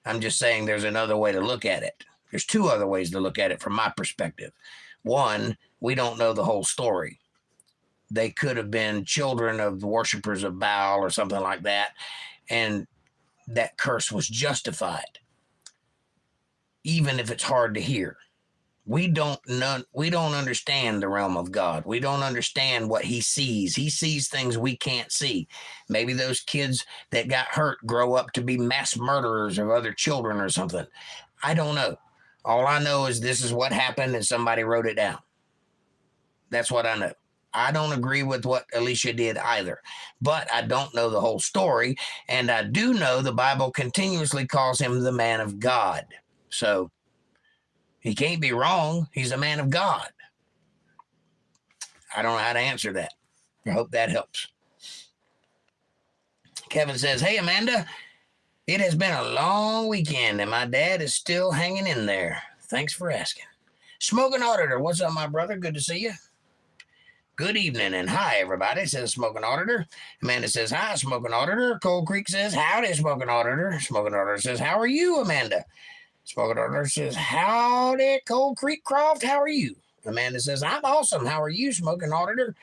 I'm just saying there's another way to look at it. There's two other ways to look at it from my perspective. One, we don't know the whole story. They could have been children of the worshipers of Baal or something like that. And that curse was justified, even if it's hard to hear. We don't understand the realm of God. We don't understand what he sees. He sees things we can't see. Maybe those kids that got hurt grow up to be mass murderers of other children or something. I don't know. All I know is this is what happened and somebody wrote it down. That's what I know. I don't agree with what Alicia did either, but I don't know the whole story. And I do know the Bible continuously calls him the man of God. So he can't be wrong. He's a man of God. I don't know how to answer that. I hope that helps. Kevin says, hey, Amanda, it has been a long weekend and my dad is still hanging in there. Thanks for asking. Smoking Auditor, what's up, my brother? Good to see you. Good evening and hi, everybody, says Smoking Auditor. Amanda says, hi, Smoking Auditor. Cold Creek says, howdy, Smoking Auditor. Smoking Auditor says, how are you, Amanda? Smoking Auditor says, howdy, Cold Creek Croft, how are you? Amanda says, I'm awesome. How are you, Smoking Auditor?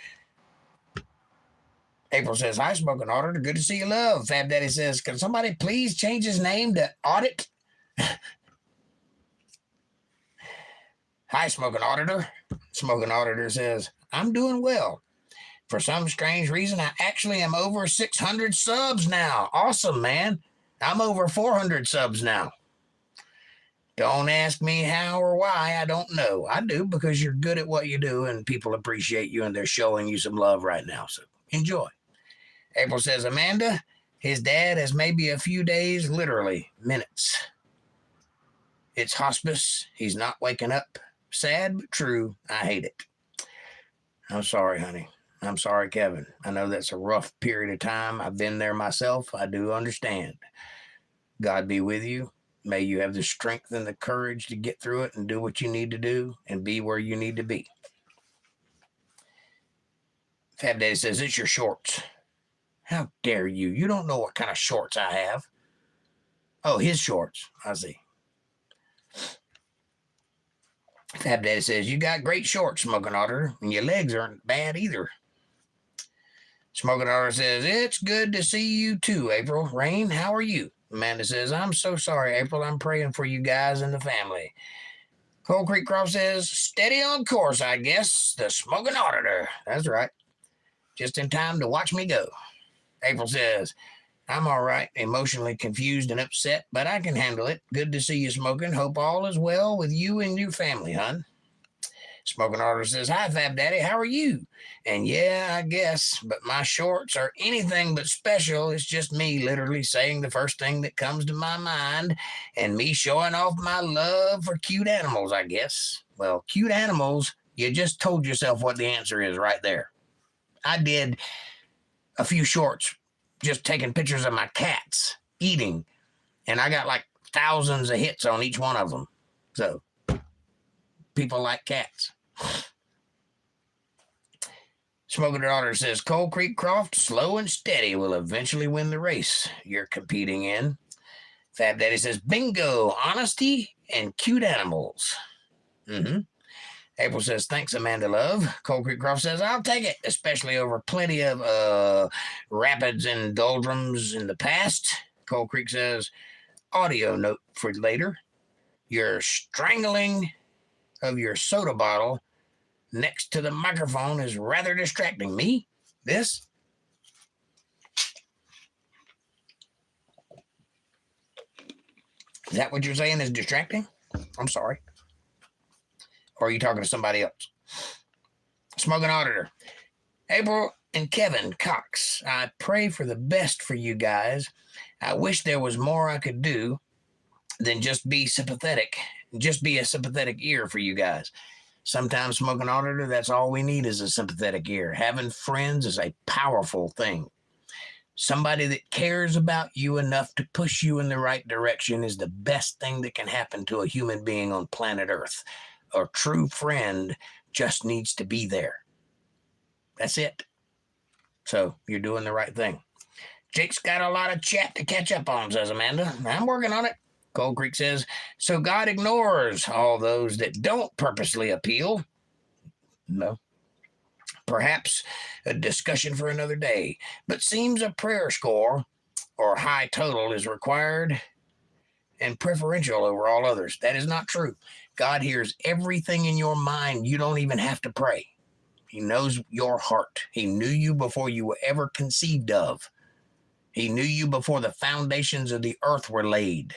April says, hi, Smoking Auditor. Good to see you, love. Fab Daddy says, can somebody please change his name to Audit? Hi, Smoking Auditor. Smoking Auditor says, I'm doing well. For some strange reason, I actually am over 600 subs now. Awesome, man. I'm over 400 subs now. Don't ask me how or why. I don't know. I do because you're good at what you do and people appreciate you and they're showing you some love right now. So enjoy. April says, Amanda, his dad has maybe a few days, literally minutes. It's hospice. He's not waking up. Sad but true. I hate it. I'm sorry, honey. I'm sorry, Kevin. I know that's a rough period of time. I've been there myself. I do understand. God be with you. May you have the strength and the courage to get through it and do what you need to do and be where you need to be. Fab Daddy says, it's your shorts. How dare you? You don't know what kind of shorts I have. Oh, his shorts. I see. Fab Daddy says, you got great shorts, Smoking Auditor, and your legs aren't bad either. Smoking Auditor says, it's good to see you too, April. Rain, how are you? Amanda says, I'm so sorry, April. I'm praying for you guys and the family. Cold Creek Croft says, steady on course, I guess. The Smoking Auditor. That's right. Just in time to watch me go. April says, I'm all right, emotionally confused and upset, but I can handle it. Good to see you, Smoking. Hope all is well with you and your family, hon. Smoking Auditor says, hi, Fab Daddy. How are you? And yeah, I guess, but my shorts are anything but special. It's just me literally saying the first thing that comes to my mind and me showing off my love for cute animals, I guess. Well, cute animals, you just told yourself what the answer is right there. I did a few shorts just taking pictures of my cats eating, and I got like thousands of hits on each one of them. So people like cats. Smoking Daughter says, Cold Creek Croft, slow and steady, will eventually win the race you're competing in. Fab Daddy says, bingo, honesty and cute animals. April says, thanks, Amanda Love. Cold Creek Croft says, I'll take it, especially over plenty of rapids and doldrums in the past. Cold Creek says, audio note for later. Your strangling of your soda bottle next to the microphone is rather distracting. Me? This? Is that what you're saying is distracting? I'm sorry. Or are you talking to somebody else? Smoking Auditor. April and Kevin Cox, I pray for the best for you guys. I wish there was more I could do than just be sympathetic. Just be a sympathetic ear for you guys. Sometimes, Smoking Auditor, that's all we need is a sympathetic ear. Having friends is a powerful thing. Somebody that cares about you enough to push you in the right direction is the best thing that can happen to a human being on planet Earth. A true friend just needs to be there. That's it. So you're doing the right thing. Jake's got a lot of chat to catch up on, says Amanda. I'm working on it. Cold Creek says, so God ignores all those that don't purposely appeal. No. Perhaps a discussion for another day, but seems a prayer score or high total is required and preferential over all others. That is not true. God hears everything in your mind. You don't even have to pray. He knows your heart. He knew you before you were ever conceived of. He knew you before the foundations of the earth were laid.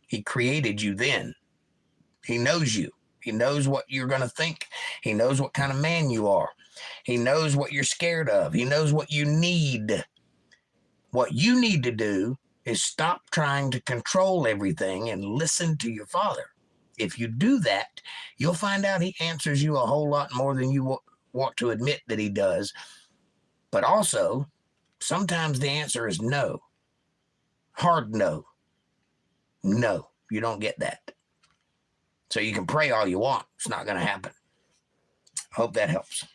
He created you then. He knows you. He knows what you're going to think. He knows what kind of man you are. He knows what you're scared of. He knows what you need. What you need to do is stop trying to control everything and listen to your Father. If you do that, you'll find out he answers you a whole lot more than you want to admit that he does. But also, sometimes the answer is no. Hard no. No, you don't get that. So you can pray all you want. It's not going to happen. Hope that helps.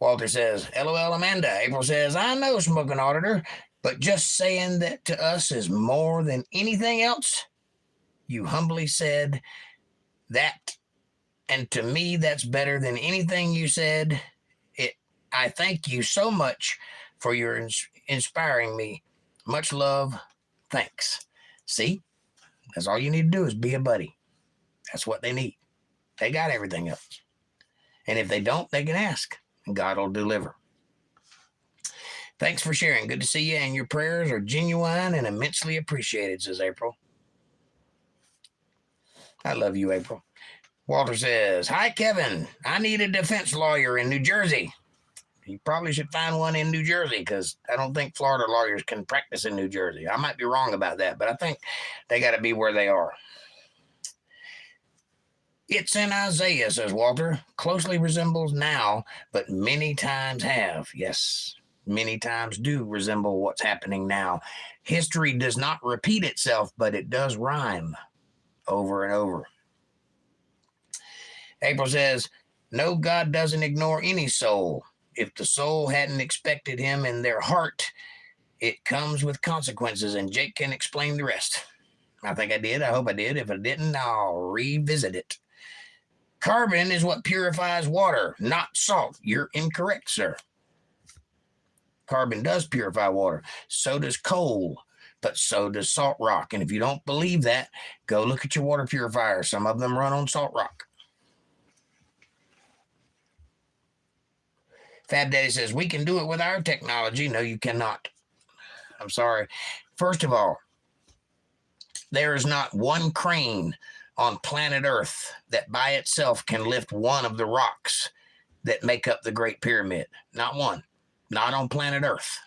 Walter says, LOL Amanda. April says, I know, Smoking Auditor, but just saying that to us is more than anything else. You humbly said that, and to me, that's better than anything you said. I thank you so much for your inspiring me. Much love. Thanks. See, that's all you need to do is be a buddy. That's what they need. They got everything else. And if they don't, they can ask, and God will deliver. Thanks for sharing. Good to see you, and your prayers are genuine and immensely appreciated, says April. I love you, April. Walter says, hi, Kevin. I need a defense lawyer in New Jersey. You probably should find one in New Jersey because I don't think Florida lawyers can practice in New Jersey. I might be wrong about that, but I think they got to be where they are. It's in Isaiah, says Walter. Closely resembles now, but many times have. Yes, many times do resemble what's happening now. History does not repeat itself, but it does rhyme over and over. April says, no, God doesn't ignore any soul. If the soul hadn't expected him in their heart, it comes with consequences, and Jake can explain the rest. I think I did. I hope I did. If I didn't, I'll revisit it. Carbon is what purifies water, not salt. You're incorrect, sir. Carbon does purify water. So does coal, but so does salt rock. And if you don't believe that, go look at your water purifier. Some of them run on salt rock. Fab Daddy says, we can do it with our technology. No, you cannot. I'm sorry. First of all, there is not one crane on planet Earth that by itself can lift one of the rocks that make up the Great Pyramid. Not one. Not on planet Earth.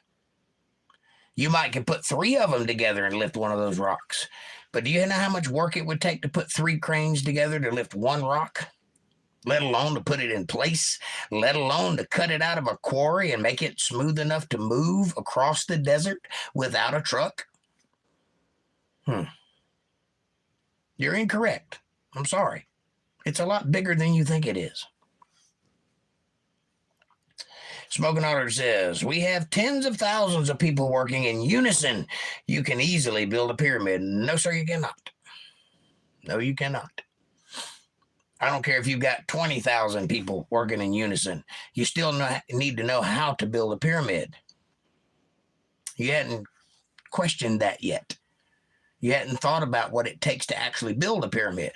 You might can put 3 of them together and lift one of those rocks. But do you know how much work it would take to put 3 cranes together to lift one rock? Let alone to put it in place, let alone to cut it out of a quarry and make it smooth enough to move across the desert without a truck? You're incorrect. I'm sorry. It's a lot bigger than you think it is. Smoking Otter says, we have tens of thousands of people working in unison. You can easily build a pyramid. No, sir, you cannot. No, you cannot. I don't care if you've got 20,000 people working in unison. You still need to know how to build a pyramid. You hadn't questioned that yet. You hadn't thought about what it takes to actually build a pyramid.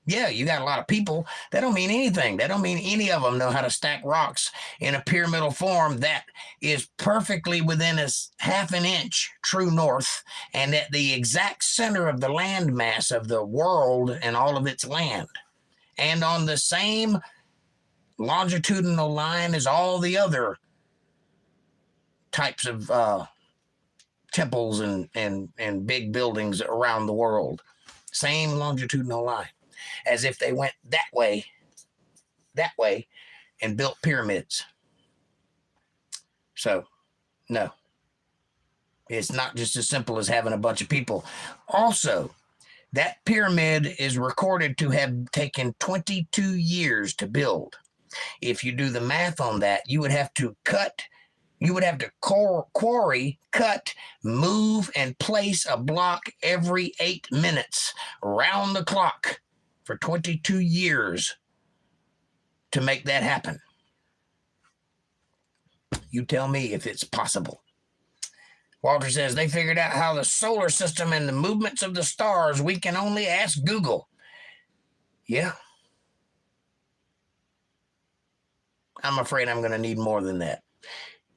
Yeah, you got a lot of people. That don't mean anything. That don't mean any of them know how to stack rocks in a pyramidal form that is perfectly within a half an inch true north and at the exact center of the land mass of the world and all of its land. And on the same longitudinal line as all the other types of temples and big buildings around the world. Same longitudinal line. As if they went that way, and built pyramids. So, no. It's not just as simple as having a bunch of people. Also, that pyramid is recorded to have taken 22 years to build. If you do the math on that, you would have to quarry, cut, move, and place a block every 8 minutes round the clock for 22 years to make that happen. You tell me if it's possible. Walter says, they figured out how the solar system and the movements of the stars. We can only ask Google. Yeah. I'm afraid I'm going to need more than that.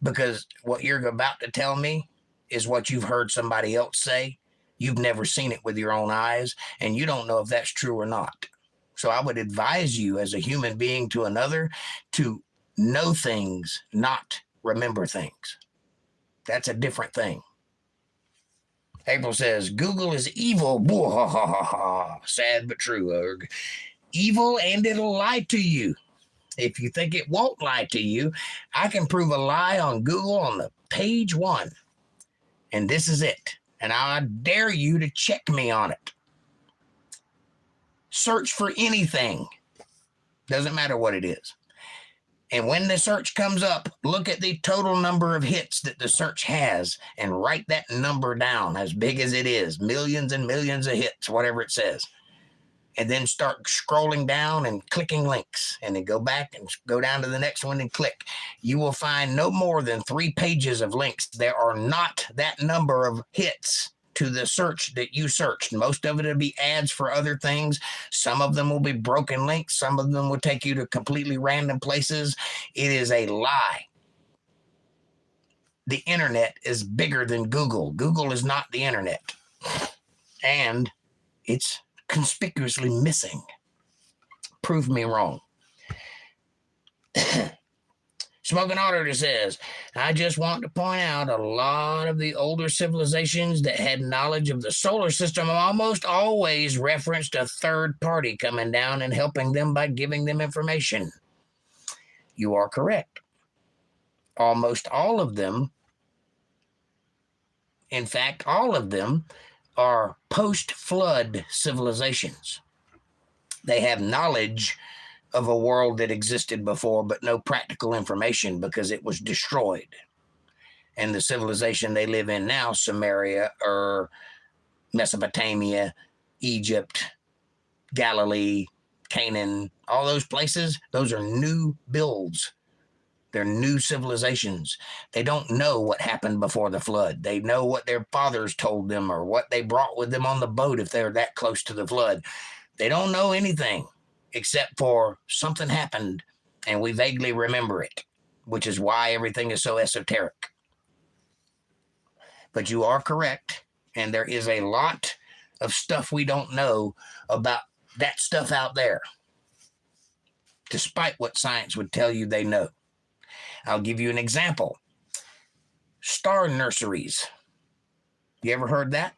Because what you're about to tell me is what you've heard somebody else say. You've never seen it with your own eyes, and you don't know if that's true or not. So I would advise you as a human being to another to know things, not remember things. That's a different thing. April says, Google is evil. Sad but true. Evil, and it'll lie to you. If you think it won't lie to you, I can prove a lie on Google on the page 1. And this is it. And I dare you to check me on it. Search for anything. Doesn't matter what it is. And when the search comes up, look at the total number of hits that the search has and write that number down as big as it is, millions and millions of hits, whatever it says. And then start scrolling down and clicking links, and then go back and go down to the next one and click. You will find no more than 3 pages of links. There are not that number of hits to the search that you searched. Most of it will be ads for other things. Some of them will be broken links. Some of them will take you to completely random places. It is a lie. The internet is bigger than Google. Google is not the internet. And it's conspicuously missing. Prove me wrong. Smoking Auditor says, I just want to point out a lot of the older civilizations that had knowledge of the solar system almost always referenced a third party coming down and helping them by giving them information. You are correct. Almost all of them, in fact, all of them are post-flood civilizations. They have knowledge of a world that existed before, but no practical information because it was destroyed. And the civilization they live in now, Samaria or Mesopotamia, Egypt, Galilee, Canaan, all those places, those are new builds. They're new civilizations. They don't know what happened before the flood. They know what their fathers told them or what they brought with them on the boat if they're that close to the flood. They don't know anything except for something happened and we vaguely remember it, which is why everything is so esoteric. But you are correct, and there is a lot of stuff we don't know about that stuff out there, despite what science would tell you they know. I'll give you an example. Star nurseries. You ever heard that?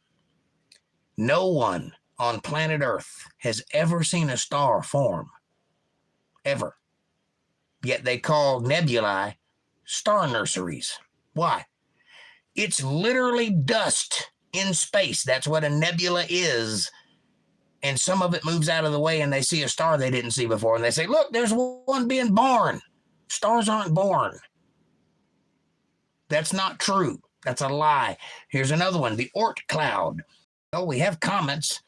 No one on planet Earth has ever seen a star form. Ever. Yet they call nebulae star nurseries. Why? It's literally dust in space. That's what a nebula is. And some of it moves out of the way and they see a star they didn't see before. And they say, look, there's one being born. Stars aren't born. That's not true. That's a lie. Here's another one, the Oort cloud. Oh, we have comets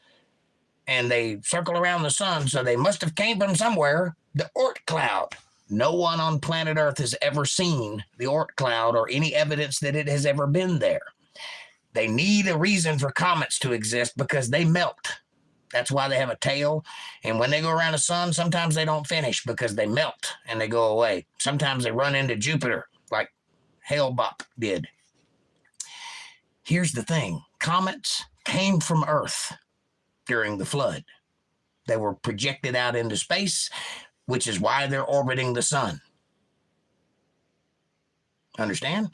and they circle around the sun, so they must have came from somewhere. The Oort cloud. No one on planet Earth has ever seen the Oort cloud or any evidence that it has ever been there. They need a reason for comets to exist because they melt. That's why they have a tail. And when they go around the sun, sometimes they don't finish because they melt and they go away. Sometimes they run into Jupiter like Hale-Bopp did. Here's the thing. Comets came from Earth during the flood. They were projected out into space, which is why they're orbiting the sun. Understand?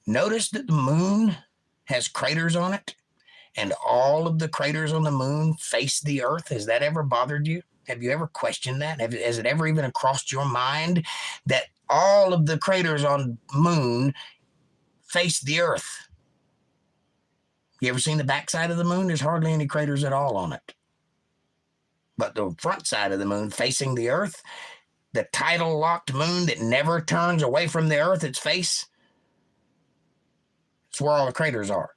Notice that the moon has craters on it, and all of the craters on the moon face the Earth. Has that ever bothered you? Have you ever questioned that? Has it ever even crossed your mind that all of the craters on the moon face the Earth? You ever seen the backside of the moon? There's hardly any craters at all on it. But the front side of the moon facing the Earth, the tidal locked moon that never turns away from the Earth, its face, it's where all the craters are.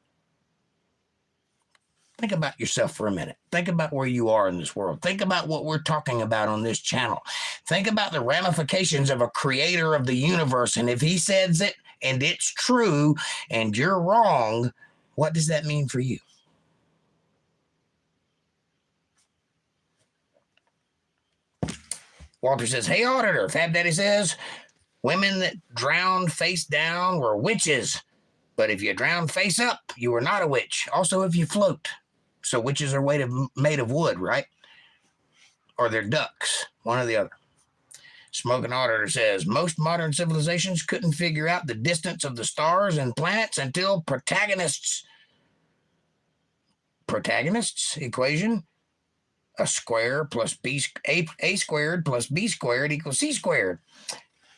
Think about yourself for a minute. Think about where you are in this world. Think about what we're talking about on this channel. Think about the ramifications of a creator of the universe. And if he says it and it's true and you're wrong, what does that mean for you? Walter says, hey, auditor. Fab Daddy says, women that drowned face down were witches. But if you drown face up, you are not a witch. Also, if you float. So witches are made of wood, right? Or they're ducks, one or the other. Smoking Auditor says, most modern civilizations couldn't figure out the distance of the stars and planets until protagonists equation, a square plus a squared plus b squared equals c squared.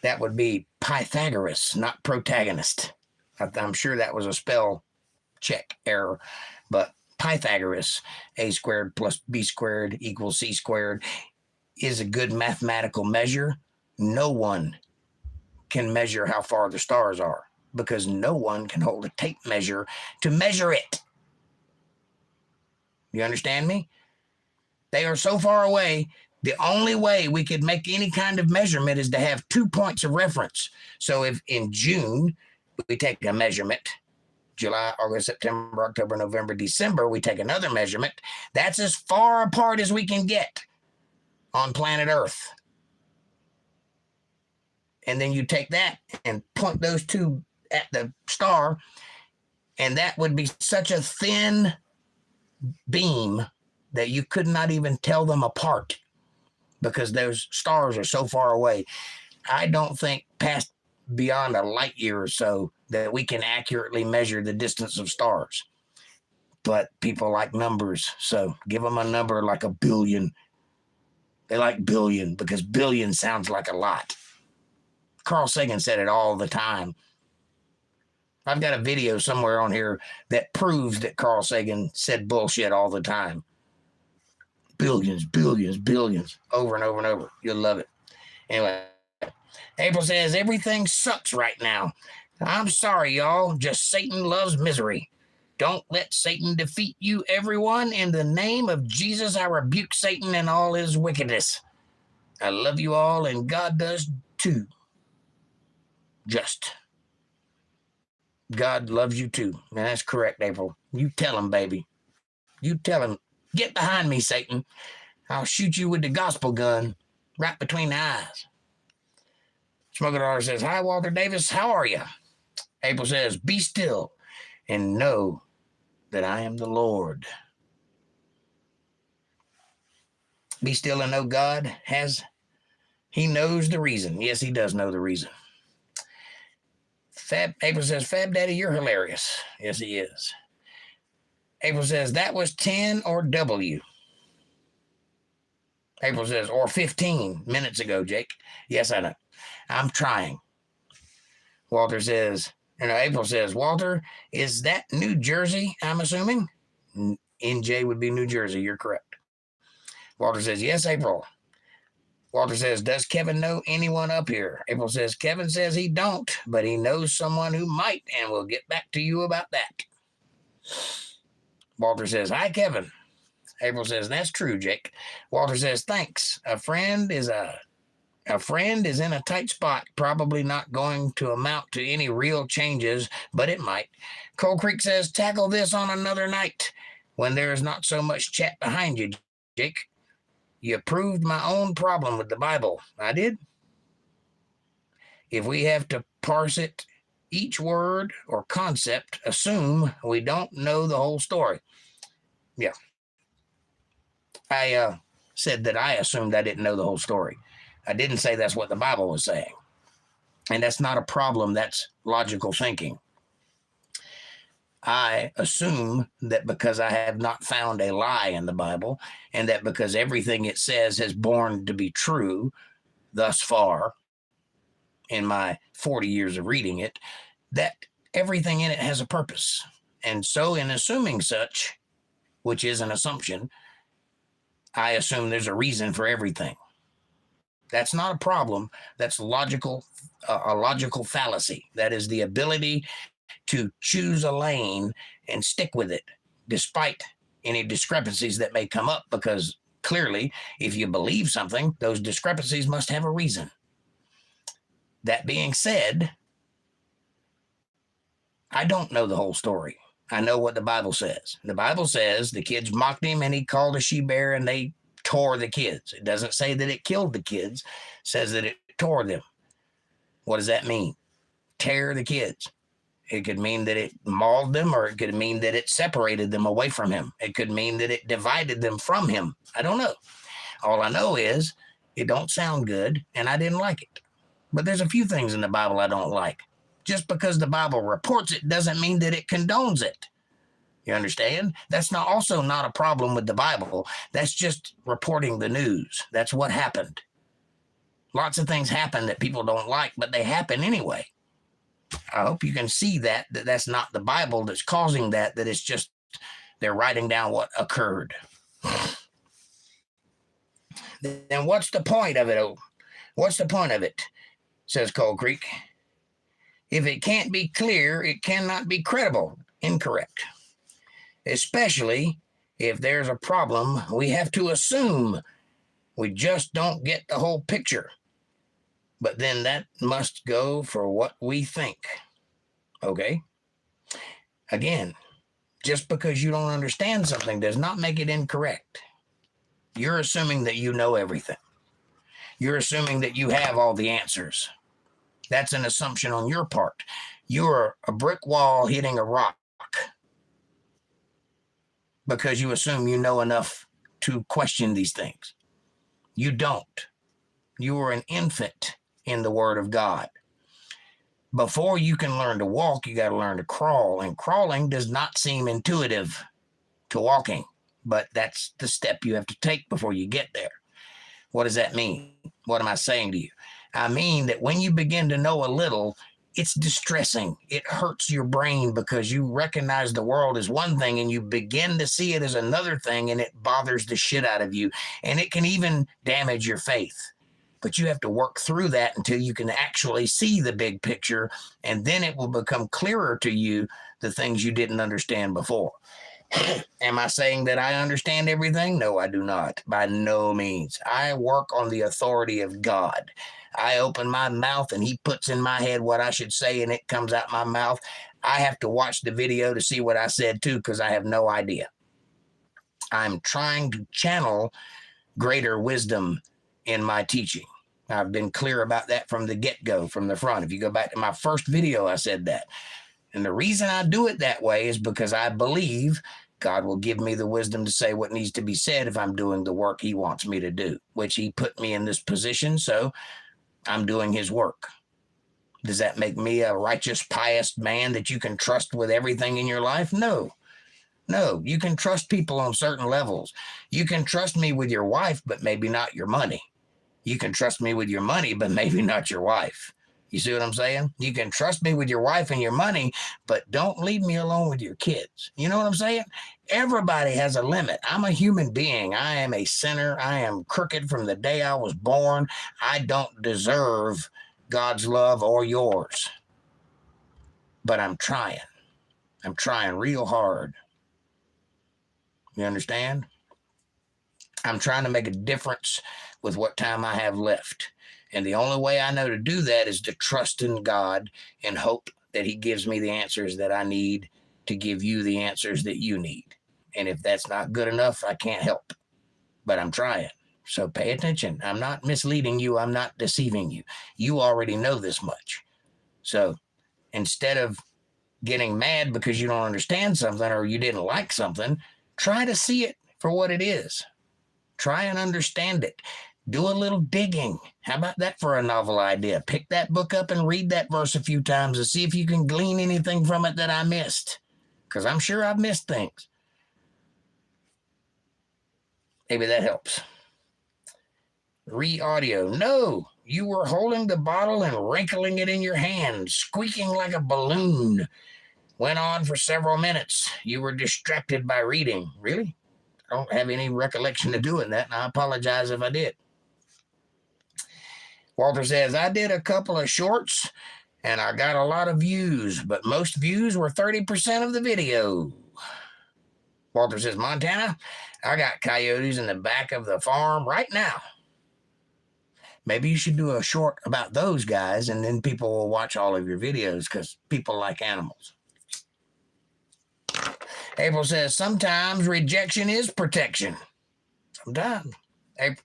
That would be Pythagoras, not protagonist. I'm sure that was a spell check error, but Pythagoras, a squared plus b squared equals c squared, is a good mathematical measure. No one can measure how far the stars are because no one can hold a tape measure to measure it. You understand me? They are so far away. The only way we could make any kind of measurement is to have 2 points of reference. So if in June we take a measurement, July, August, September, October, November, December, we take another measurement. That's as far apart as we can get on planet Earth. And then you take that and point those two at the star, and that would be such a thin beam that you could not even tell them apart because those stars are so far away. I don't think past beyond a light year or so that we can accurately measure the distance of stars. But people like numbers, so give them a number like a billion. They like billion because billion sounds like a lot. Carl Sagan said it all the time. I've got a video somewhere on here that proves that Carl Sagan said bullshit all the time. Billions, billions, billions, over and over and over. You'll love it. Anyway, April says, everything sucks right now. I'm sorry, y'all. Just Satan loves misery. Don't let Satan defeat you, everyone. In the name of Jesus, I rebuke Satan and all his wickedness. I love you all, and God does too. Just. God loves you too. And that's correct, April. You tell him, baby. You tell him, get behind me, Satan. I'll shoot you with the gospel gun right between the eyes. Smoking Daughter says, hi, Walter Davis. How are you? April says, be still and know that I am the Lord. Be still and know God he knows the reason. Yes, he does know the reason. April says, Fab Daddy, you're hilarious. Yes, he is. April says, that was 10 or W. April says, or 15 minutes ago, Jake. Yes, I know. I'm trying. Walter says, April says, Walter, is that New Jersey, I'm assuming? NJ would be New Jersey. You're correct. Walter says, yes, April. Walter says, does Kevin know anyone up here? April says, Kevin says he don't, but he knows someone who might, and we'll get back to you about that. Walter says, hi, Kevin. April says, that's true, Jake. Walter says, thanks. A friend is in a tight spot, probably not going to amount to any real changes, but it might. Coal Creek says, tackle this on another night when there is not so much chat behind you, Jake. You proved my own problem with the Bible. I did. If we have to parse it, each word or concept, assume we don't know the whole story. Yeah. I said that I assumed I didn't know the whole story. I didn't say that's what the Bible was saying. And that's not a problem. That's logical thinking. I assume that because I have not found a lie in the Bible, and that because everything it says has borne to be true thus far in my 40 years of reading it, that everything in it has a purpose. And so in assuming such, which is an assumption, I assume there's a reason for everything. That's not a problem. That's a logical fallacy. That is the ability to choose a lane and stick with it, despite any discrepancies that may come up, because clearly, if you believe something, those discrepancies must have a reason. That being said, I don't know the whole story. I know what the Bible says. The Bible says the kids mocked him and he called a she-bear and they tore the kids. It doesn't say that it killed the kids. It says that it tore them. What does that mean? Tear the kids. It could mean that it mauled them, or it could mean that it separated them away from him. It could mean that it divided them from him. I don't know. All I know is it don't sound good, and I didn't like it. But there's a few things in the Bible I don't like. Just because the Bible reports it doesn't mean that it condones it. You understand? That's also not a problem with the Bible. That's just reporting the news. That's what happened. Lots of things happen that people don't like, but they happen anyway. I hope you can see that that's not the Bible that's causing that it's just they're writing down what occurred. Then what's the point of it? What's the point of it? Says Cold Creek. If it can't be clear, it cannot be credible. Incorrect. Especially if there's a problem, we have to assume we just don't get the whole picture. But then that must go for what we think. Okay? Again, just because you don't understand something does not make it incorrect. You're assuming that you know everything. You're assuming that you have all the answers. That's an assumption on your part. You're a brick wall hitting a rock because you assume you know enough to question these things. You don't. You are an infant in the Word of God. Before you can learn to walk, you got to learn to crawl. And crawling does not seem intuitive to walking, but that's the step you have to take before you get there. What does that mean? What am I saying to you? I mean that when you begin to know a little, it's distressing. It hurts your brain because you recognize the world as one thing and you begin to see it as another thing, and it bothers the shit out of you. And it can even damage your faith. But you have to work through that until you can actually see the big picture, and then it will become clearer to you the things you didn't understand before. Am I saying that I understand everything? No, I do not. By no means. I work on the authority of God. I open my mouth and he puts in my head what I should say and it comes out my mouth. I have to watch the video to see what I said too, because I have no idea. I'm trying to channel greater wisdom in my teaching. I've been clear about that from the get-go, from the front. If you go back to my first video, I said that. And the reason I do it that way is because I believe God will give me the wisdom to say what needs to be said if I'm doing the work he wants me to do, which he put me in this position, so I'm doing his work. Does that make me a righteous, pious man that you can trust with everything in your life? No. No, you can trust people on certain levels. You can trust me with your wife, but maybe not your money. You can trust me with your money, but maybe not your wife. You see what I'm saying? You can trust me with your wife and your money, but don't leave me alone with your kids. You know what I'm saying? Everybody has a limit. I'm a human being. I am a sinner. I am crooked from the day I was born. I don't deserve God's love or yours. But I'm trying. I'm trying real hard. You understand? I'm trying to make a difference with what time I have left. And the only way I know to do that is to trust in God and hope that he gives me the answers that I need to give you the answers that you need. And if that's not good enough, I can't help. But I'm trying. So pay attention. I'm not misleading you. I'm not deceiving you. You already know this much. So instead of getting mad because you don't understand something or you didn't like something, try to see it for what it is. Try and understand it. Do a little digging. How about that for a novel idea? Pick that book up and read that verse a few times and see if you can glean anything from it that I missed. Because I'm sure I've missed things. Maybe that helps. Re-audio. No, you were holding the bottle and wrinkling it in your hand, squeaking like a balloon. Went on for several minutes. You were distracted by reading. Really? I don't have any recollection of doing that, and I apologize if I did. Walter says, I did a couple of shorts, and I got a lot of views, but most views were 30% of the video. Walter says, Montana, I got coyotes in the back of the farm right now. Maybe you should do a short about those guys, and then people will watch all of your videos because people like animals. April says, sometimes rejection is protection. Sometimes.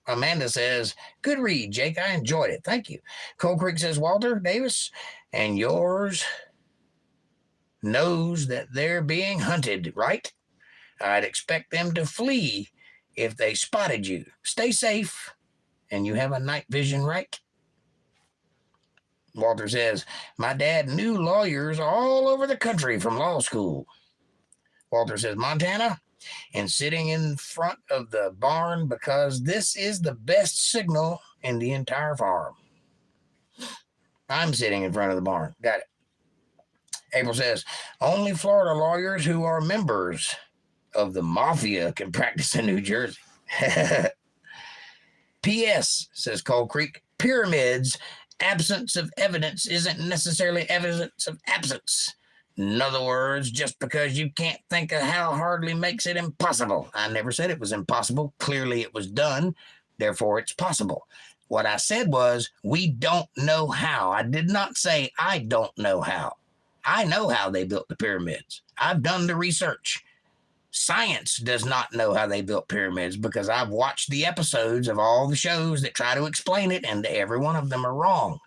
Amanda says, good read, Jake. I enjoyed it. Thank you. Cold Creek says, Walter Davis, and yours knows that they're being hunted, right? I'd expect them to flee if they spotted you. Stay safe, and you have a night vision, right? Walter says, my dad knew lawyers all over the country from law school. Walter says, Montana, and sitting in front of the barn because this is the best signal in the entire farm. I'm sitting in front of the barn. Got it. April says, only Florida lawyers who are members of the mafia can practice in New Jersey. P.S., says Cold Creek, pyramids, absence of evidence isn't necessarily evidence of absence. In other words, just because you can't think of how hardly makes it impossible. I never said it was impossible. Clearly it was done. Therefore, it's possible. What I said was, we don't know how. I did not say I don't know how. I know how they built the pyramids. I've done the research. Science does not know how they built pyramids because I've watched the episodes of all the shows that try to explain it, and every one of them are wrong.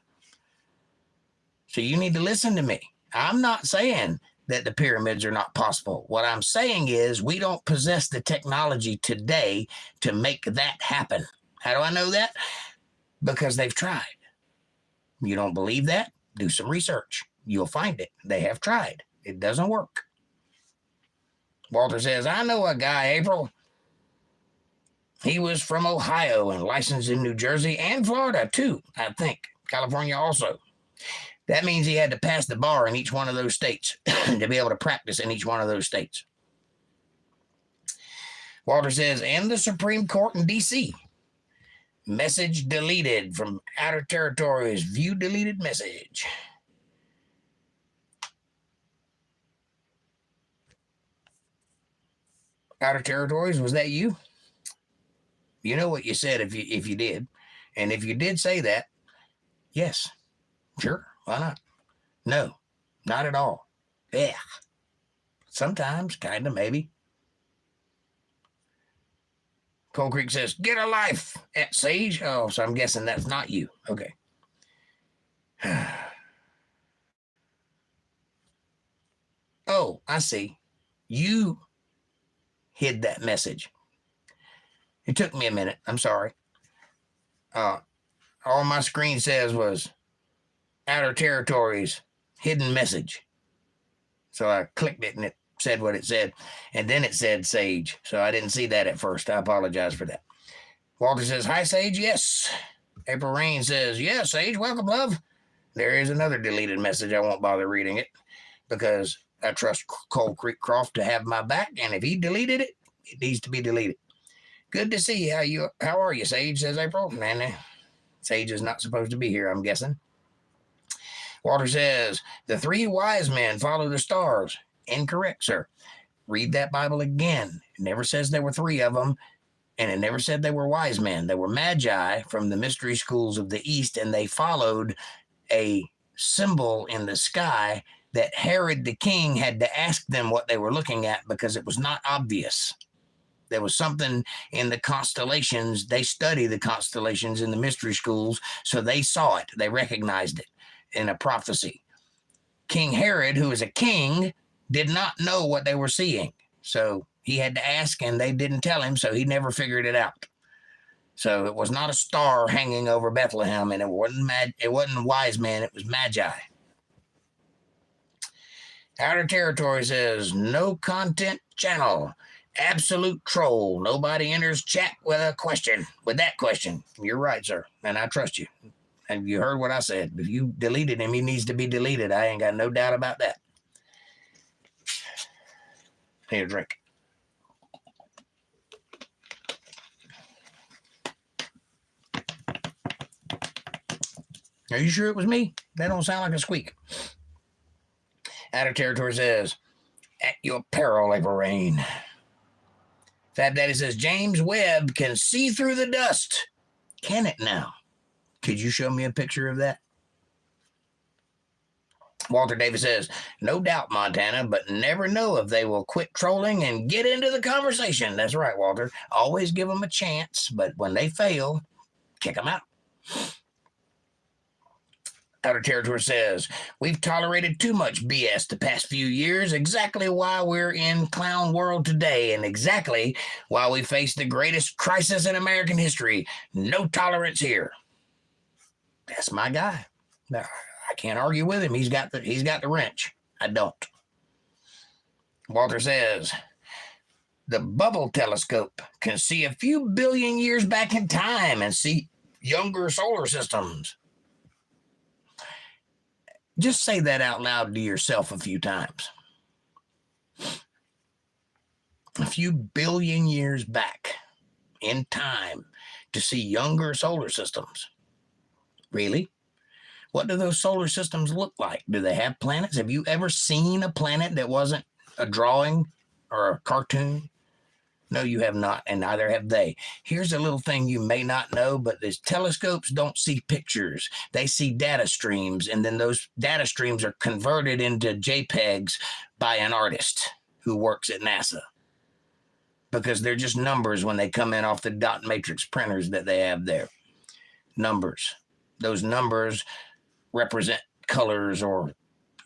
So you need to listen to me. I'm not saying that the pyramids are not possible. What I'm saying is we don't possess the technology today to make that happen. How do I know that? Because they've tried. You don't believe that? Do some research. You'll find it. They have tried. It doesn't work. Walter says, I know a guy, April. He was from Ohio and licensed in New Jersey and Florida too, I think. California also. That means he had to pass the bar in each one of those states to be able to practice in each one of those states. Walter says, and the Supreme Court in D.C. Message deleted from Outer Territories. View deleted message. Outer Territories, was that you? You know what you said if you did. And if you did say that, yes, sure, why not? No, not at all. Yeah. Sometimes, kind of, maybe. Cold Creek says, get a life at Sage. Oh, so I'm guessing that's not you. Okay. Oh, I see. You hid that message. It took me a minute. I'm sorry. All my screen says was Outer Territories, hidden message. So I clicked it and it said what it said. And then it said Sage. So I didn't see that at first. I apologize for that. Walter says, hi, Sage. Yes. April Rain says, yeah, Sage, welcome, love. There is another deleted message. I won't bother reading it because I trust Cold Creek Croft to have my back. And if he deleted it, it needs to be deleted. Good to see you. How are you, Sage, says April. Man, Sage is not supposed to be here, I'm guessing. Walter says, the 3 wise men follow the stars. Incorrect, sir. Read that Bible again. It never says there were 3 of them, and it never said they were wise men. They were magi from the mystery schools of the East, and they followed a symbol in the sky that Herod the king had to ask them what they were looking at because it was not obvious. There was something in the constellations. They study the constellations in the mystery schools, so they saw it. They recognized it in a prophecy. King Herod, who is a king, did not know what they were seeing. So he had to ask, and they didn't tell him, so he never figured it out. So it was not a star hanging over Bethlehem, and it wasn't wise men, it was magi. Outer Territory says, no content channel. Absolute troll. Nobody enters chat with that question. You're right, sir, and I trust you. And you heard what I said. If you deleted him, he needs to be deleted. I ain't got no doubt about that. Need a drink. Are you sure it was me? That don't sound like a squeak. Outer Territory says, at your peril, April Rain. Fat Daddy says, James Webb can see through the dust. Can it now? Could you show me a picture of that? Walter Davis says, no doubt, Montana, but never know if they will quit trolling and get into the conversation. That's right, Walter. Always give them a chance, but when they fail, kick them out. Outer Territory says, we've tolerated too much BS the past few years, exactly why we're in clown world today, and exactly why we face the greatest crisis in American history. No tolerance here. That's my guy. Now, I can't argue with him. He's got the wrench. I don't. Walter says, the Bubble telescope can see a few billion years back in time and see younger solar systems. Just say that out loud to yourself a few times. A few billion years back in time to see younger solar systems. Really? What do those solar systems look like? Do they have planets? Have you ever seen a planet that wasn't a drawing or a cartoon? No, you have not, and neither have they. Here's a little thing you may not know, but these telescopes don't see pictures. They see data streams, and then those data streams are converted into JPEGs by an artist who works at NASA. Because they're just numbers when they come in off the dot matrix printers that they have there. Numbers. Those numbers represent colors or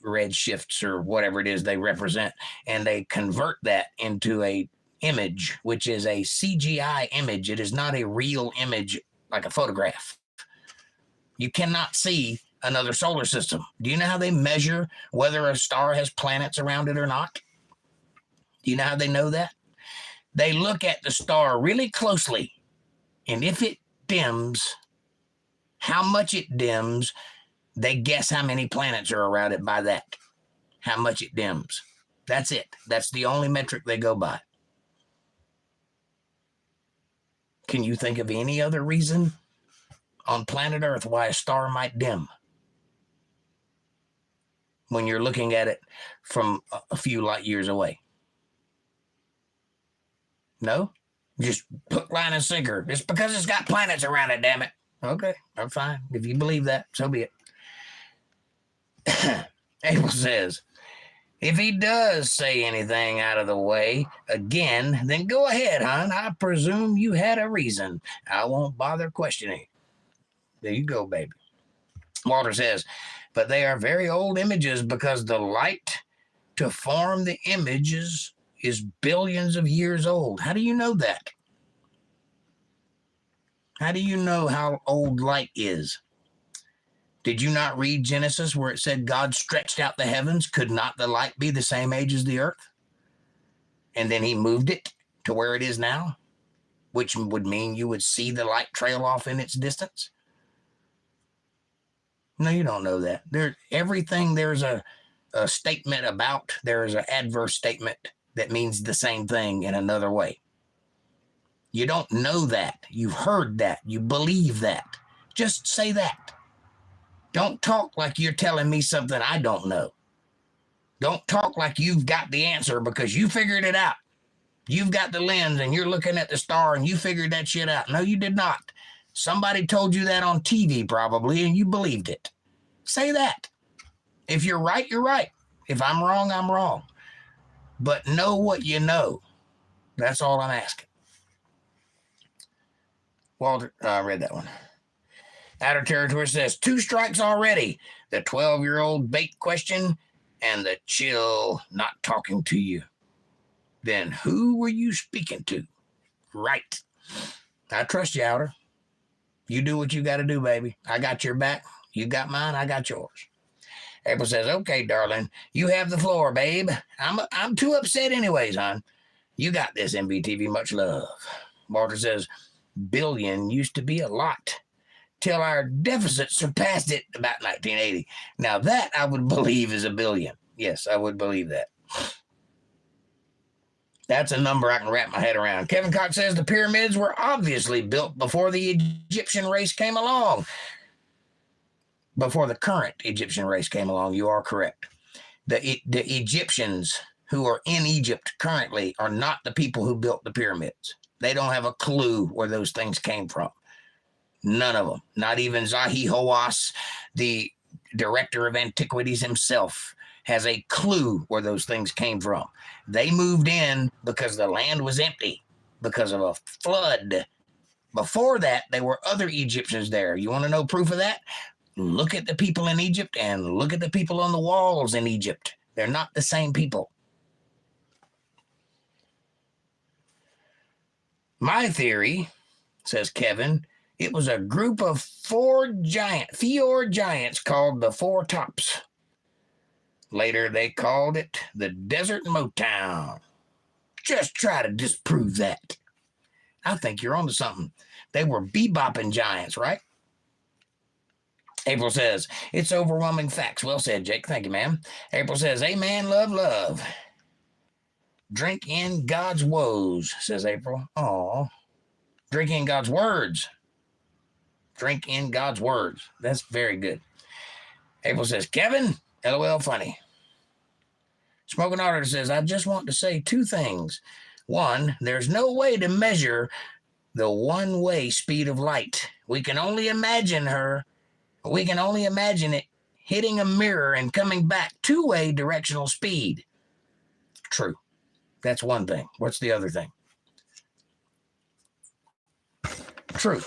red shifts or whatever it is they represent, and they convert that into a image, which is a CGI image. It is not a real image like a photograph. You cannot see another solar system. Do you know how they measure whether a star has planets around it or not? Do you know how they know that? They look at the star really closely, and if it dims, how much it dims, they guess how many planets are around it by that. How much it dims. That's it. That's the only metric they go by. Can you think of any other reason on planet Earth why a star might dim when you're looking at it from a few light years away? No? Just hook, line, and sinker. It's because it's got planets around it, damn it. Okay, I'm fine. If you believe that, so be it. Abel says, if he does say anything out of the way again, then go ahead, hon. I presume you had a reason. I won't bother questioning. There you go, baby. Walter says, but they are very old images because the light to form the images is billions of years old. How do you know that? How do you know how old light is? Did you not read Genesis where it said God stretched out the heavens? Could not the light be the same age as the earth? And then he moved it to where it is now, which would mean you would see the light trail off in its distance. No, you don't know that. Everything there's a statement about, there is an adverse statement that means the same thing in another way. You don't know that. You've heard that. You believe that. Just say that. Don't talk like you're telling me something I don't know. Don't talk like you've got the answer because you figured it out. You've got the lens and you're looking at the star and you figured that shit out. No, you did not. Somebody told you that on TV probably and you believed it. Say that. If you're right, you're right. If I'm wrong, I'm wrong. But know what you know. That's all I'm asking. Walter, I read that one. Outer Territory says, 2 strikes already. The 12-year-old bait question and the chill not talking to you. Then who were you speaking to? Right. I trust you, Outer. You do what you got to do, baby. I got your back. You got mine. I got yours. April says, okay, darling. You have the floor, babe. I'm too upset anyways, hon. You got this, MBTV. Much love. Walter says, billion used to be a lot till our deficit surpassed it about 1980. Now that I would believe is a billion. Yes, I would believe that. That's a number I can wrap my head around. Kevin Cox says the pyramids were obviously built before the Egyptian race came along. Before the current Egyptian race came along, you are correct. The Egyptians who are in Egypt currently are not the people who built the pyramids. They don't have a clue where those things came from. None of them. Not even Zahi Hawass, the director of antiquities himself, has a clue where those things came from. They moved in because the land was empty because of a flood. Before that, there were other Egyptians there. You want to know proof of that? Look at the people in Egypt and look at the people on the walls in Egypt. They're not the same people. My theory, says Kevin, it was a group of fjord giants called the Four Tops. Later, they called it the Desert Motown. Just try to disprove that. I think you're onto something. They were bebopping giants, right? April says, it's overwhelming facts. Well said, Jake. Thank you, ma'am. April says, amen, love, love. Drink in God's woes, says April. Aw. Drink in God's words. drink in God's words. That's very good. April says, Kevin, LOL funny. Smoking Otter says, I just want to say two things. One, there's no way to measure the one-way speed of light. We can only imagine it hitting a mirror and coming back two-way directional speed. True. That's one thing. What's the other thing? True.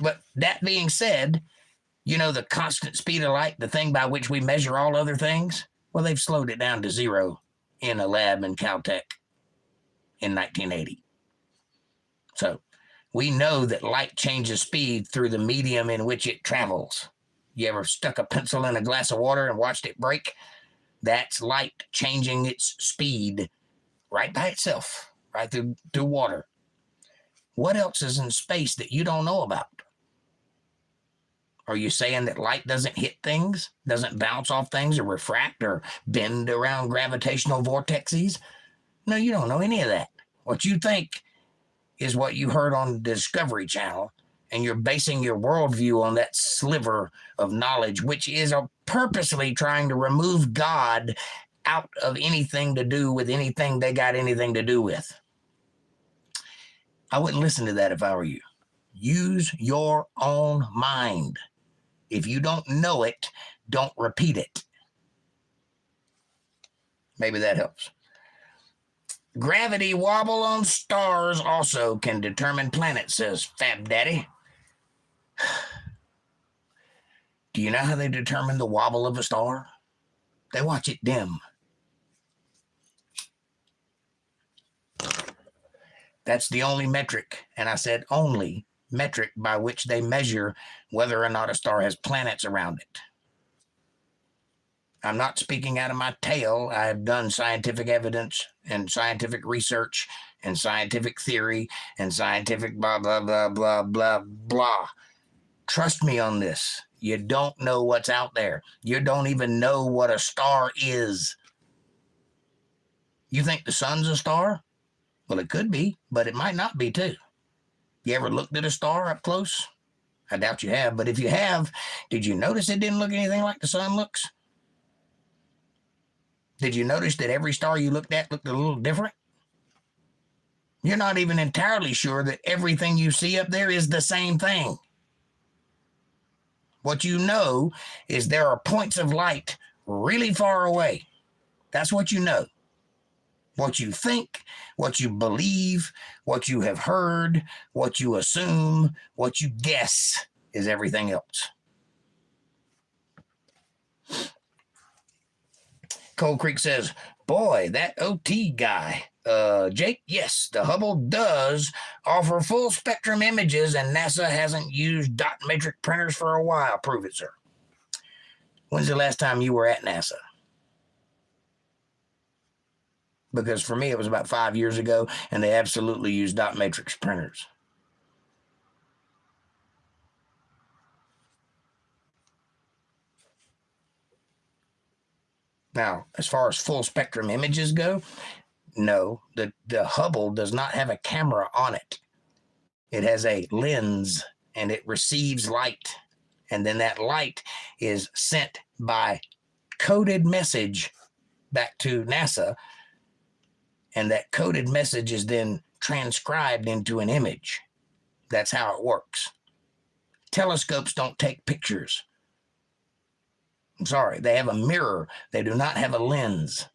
But that being said, you know the constant speed of light, the thing by which we measure all other things? Well, they've slowed it down to zero in a lab in Caltech in 1980. So we know that light changes speed through the medium in which it travels. You ever stuck a pencil in a glass of water and watched it break? That's light changing its speed right by itself, right through water. What else is in space that you don't know about? Are you saying that light doesn't hit things, doesn't bounce off things or refract or bend around gravitational vortexes? No, you don't know any of that. What you think is what you heard on the Discovery Channel, and you're basing your worldview on that sliver of knowledge, which is purposely trying to remove God out of anything to do with anything they got anything to do with. I wouldn't listen to that if I were you. Use your own mind. If you don't know it, don't repeat it. Maybe that helps. Gravity wobble on stars also can determine planets, says Fab Daddy. Do you know how they determine the wobble of a star? They watch it dim. That's the only metric, and I said only metric by which they measure whether or not a star has planets around it. I'm not speaking out of my tail. I have done scientific evidence and scientific research and scientific theory and scientific blah, blah, blah, blah, blah, blah. Trust me on this. You don't know what's out there. You don't even know what a star is. You think the sun's a star? Well, it could be, but it might not be too. You ever looked at a star up close? I doubt you have, but if you have, did you notice it didn't look anything like the sun looks? Did you notice that every star you looked at looked a little different? You're not even entirely sure that everything you see up there is the same thing. What you know is there are points of light really far away. That's what you know. What you think, what you believe, what you have heard, what you assume, what you guess is everything else. Cold Creek says, boy, that OT guy. Jake, yes, the Hubble does offer full spectrum images, and NASA hasn't used dot matrix printers for a while. Prove it, sir. When's the last time you were at NASA? Because for me, it was about 5 years ago, and they absolutely use dot matrix printers. Now, as far as full spectrum images go, no, the Hubble does not have a camera on it. It has a lens, and it receives light, and then that light is sent by coded message back to NASA, and that coded message is then transcribed into an image. That's how it works. Telescopes don't take pictures. I'm sorry, they have a mirror. They do not have a lens.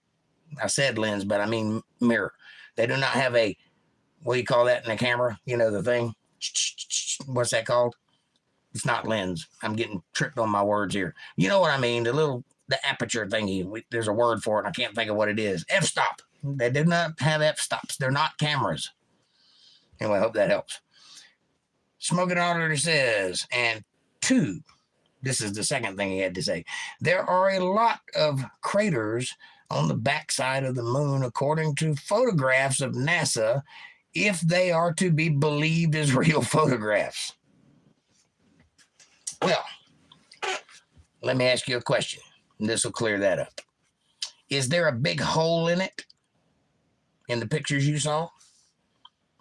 I said lens, but I mean mirror. They do not have a, what do you call that in the camera? You know, the thing? What's that called? It's not lens. I'm getting tripped on my words here. You know what I mean? The aperture thingy. There's a word for it. I can't think of what it is. F-stop. They do not have f-stops. They're not cameras. Anyway, I hope that helps. Smoking Auditor says, and two, this is the second thing he had to say, there are a lot of craters on the backside of the moon, according to photographs of NASA, if they are to be believed as real photographs. Well, let me ask you a question, and this will clear that up. Is there a big hole in it? In the pictures you saw?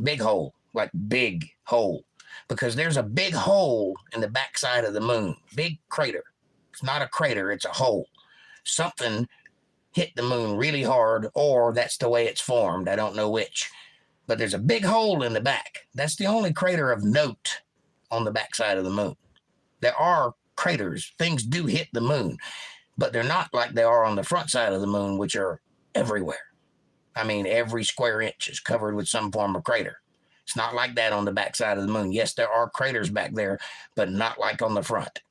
Big hole, like big hole. because there's a big hole in the backside of the moon, big crater. It's not a crater, it's a hole. Something hit the moon really hard, or that's the way it's formed. I don't know which. But there's a big hole in the back. That's the only crater of note on the backside of the moon. There are craters. Things do hit the moon, but they're not like they are on the front side of the moon, which are everywhere. I mean, every square inch is covered with some form of crater. It's not like that on the backside of the moon. Yes, there are craters back there, but not like on the front.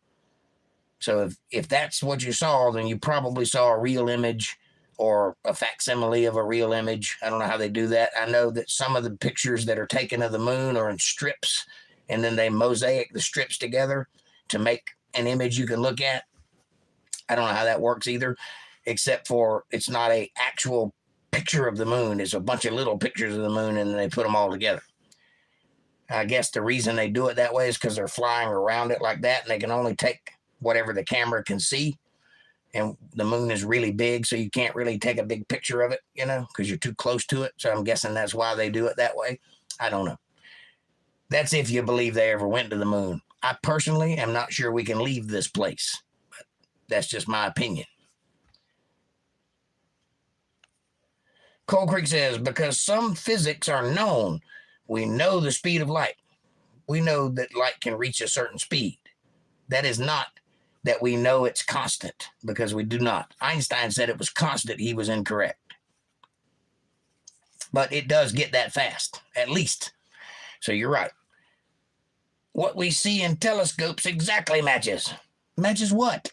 So if that's what you saw, then you probably saw a real image or a facsimile of a real image. I don't know how they do that. I know that some of the pictures that are taken of the moon are in strips, and then they mosaic the strips together to make an image you can look at. I don't know how that works either, except for it's not an actual picture of the moon. It's a bunch of little pictures of the moon, and then they put them all together. I guess the reason they do it that way is because they're flying around it like that, and they can only take whatever the camera can see. And the moon is really big, so you can't really take a big picture of it, you know, because you're too close to it. So I'm guessing that's why they do it that way. I don't know. That's if you believe they ever went to the moon. I personally am not sure we can leave this place, but that's just my opinion. Cold Creek says, because some physics are known, we know the speed of light. We know that light can reach a certain speed. That is not that we know it's constant, because we do not. Einstein said it was constant. He was incorrect. But it does get that fast, at least. So you're right. What we see in telescopes exactly matches. Matches what?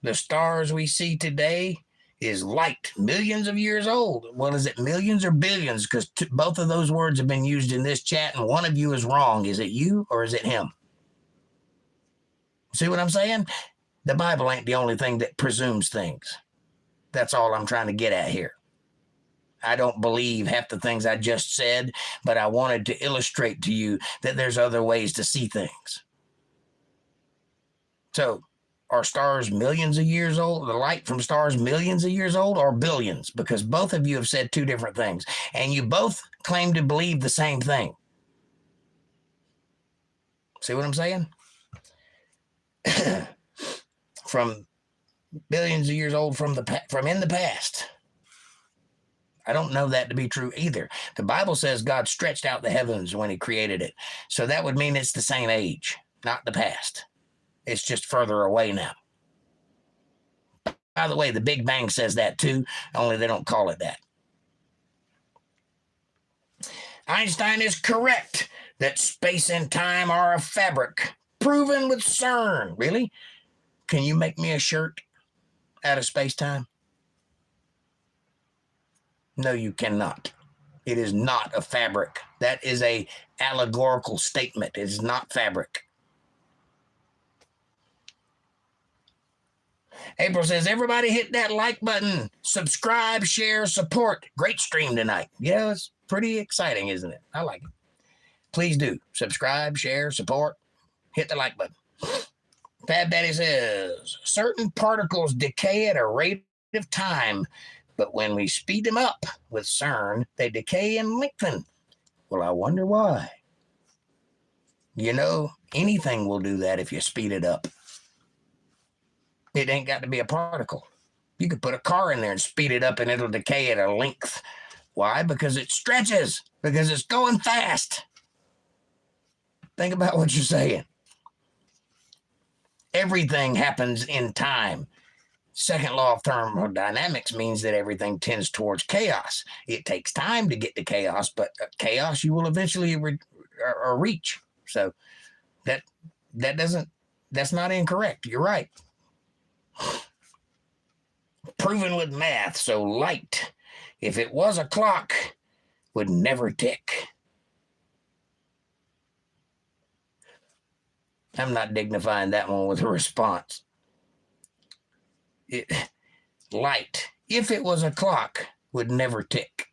The stars we see today is light, millions of years old. Well, is it millions or billions? Because both of those words have been used in this chat, and one of you is wrong. Is it you or is it him? See what I'm saying? The Bible ain't the only thing that presumes things. That's all I'm trying to get at here. I don't believe half the things I just said, but I wanted to illustrate to you that there's other ways to see things. So, are stars millions of years old? The light from stars millions of years old or billions? Because both of you have said two different things, and you both claim to believe the same thing. See what I'm saying? From billions of years old from in the past. I don't know that to be true either. The Bible says God stretched out the heavens when he created it. So that would mean it's the same age, not the past. It's just further away now. By the way, the Big Bang says that too, only they don't call it that. Einstein is correct that space and time are a fabric, proven with CERN. Really? Can you make me a shirt out of space-time? No, you cannot. It is not a fabric. That is a allegorical statement. It is not fabric. April says, everybody hit that like button. Subscribe, share, support. Great stream tonight. Yeah, it's pretty exciting, isn't it? I like it. Please do. Subscribe, share, support. Hit the like button. Fab Daddy says, certain particles decay at a rate of time, but when we speed them up with CERN, they decay and lengthen. Well, I wonder why. You know, anything will do that if you speed it up. It ain't got to be a particle. You could put a car in there and speed it up and it'll decay at a length. Why? Because it stretches. Because it's going fast. Think about what you're saying. Everything happens in time. Second law of thermodynamics means that everything tends towards chaos. It takes time to get to chaos, but chaos you will eventually reach. So that's not incorrect. You're right. Proven with math. So light, if it was a clock, would never tick. I'm not dignifying that one with a response. Light, if it was a clock, would never tick.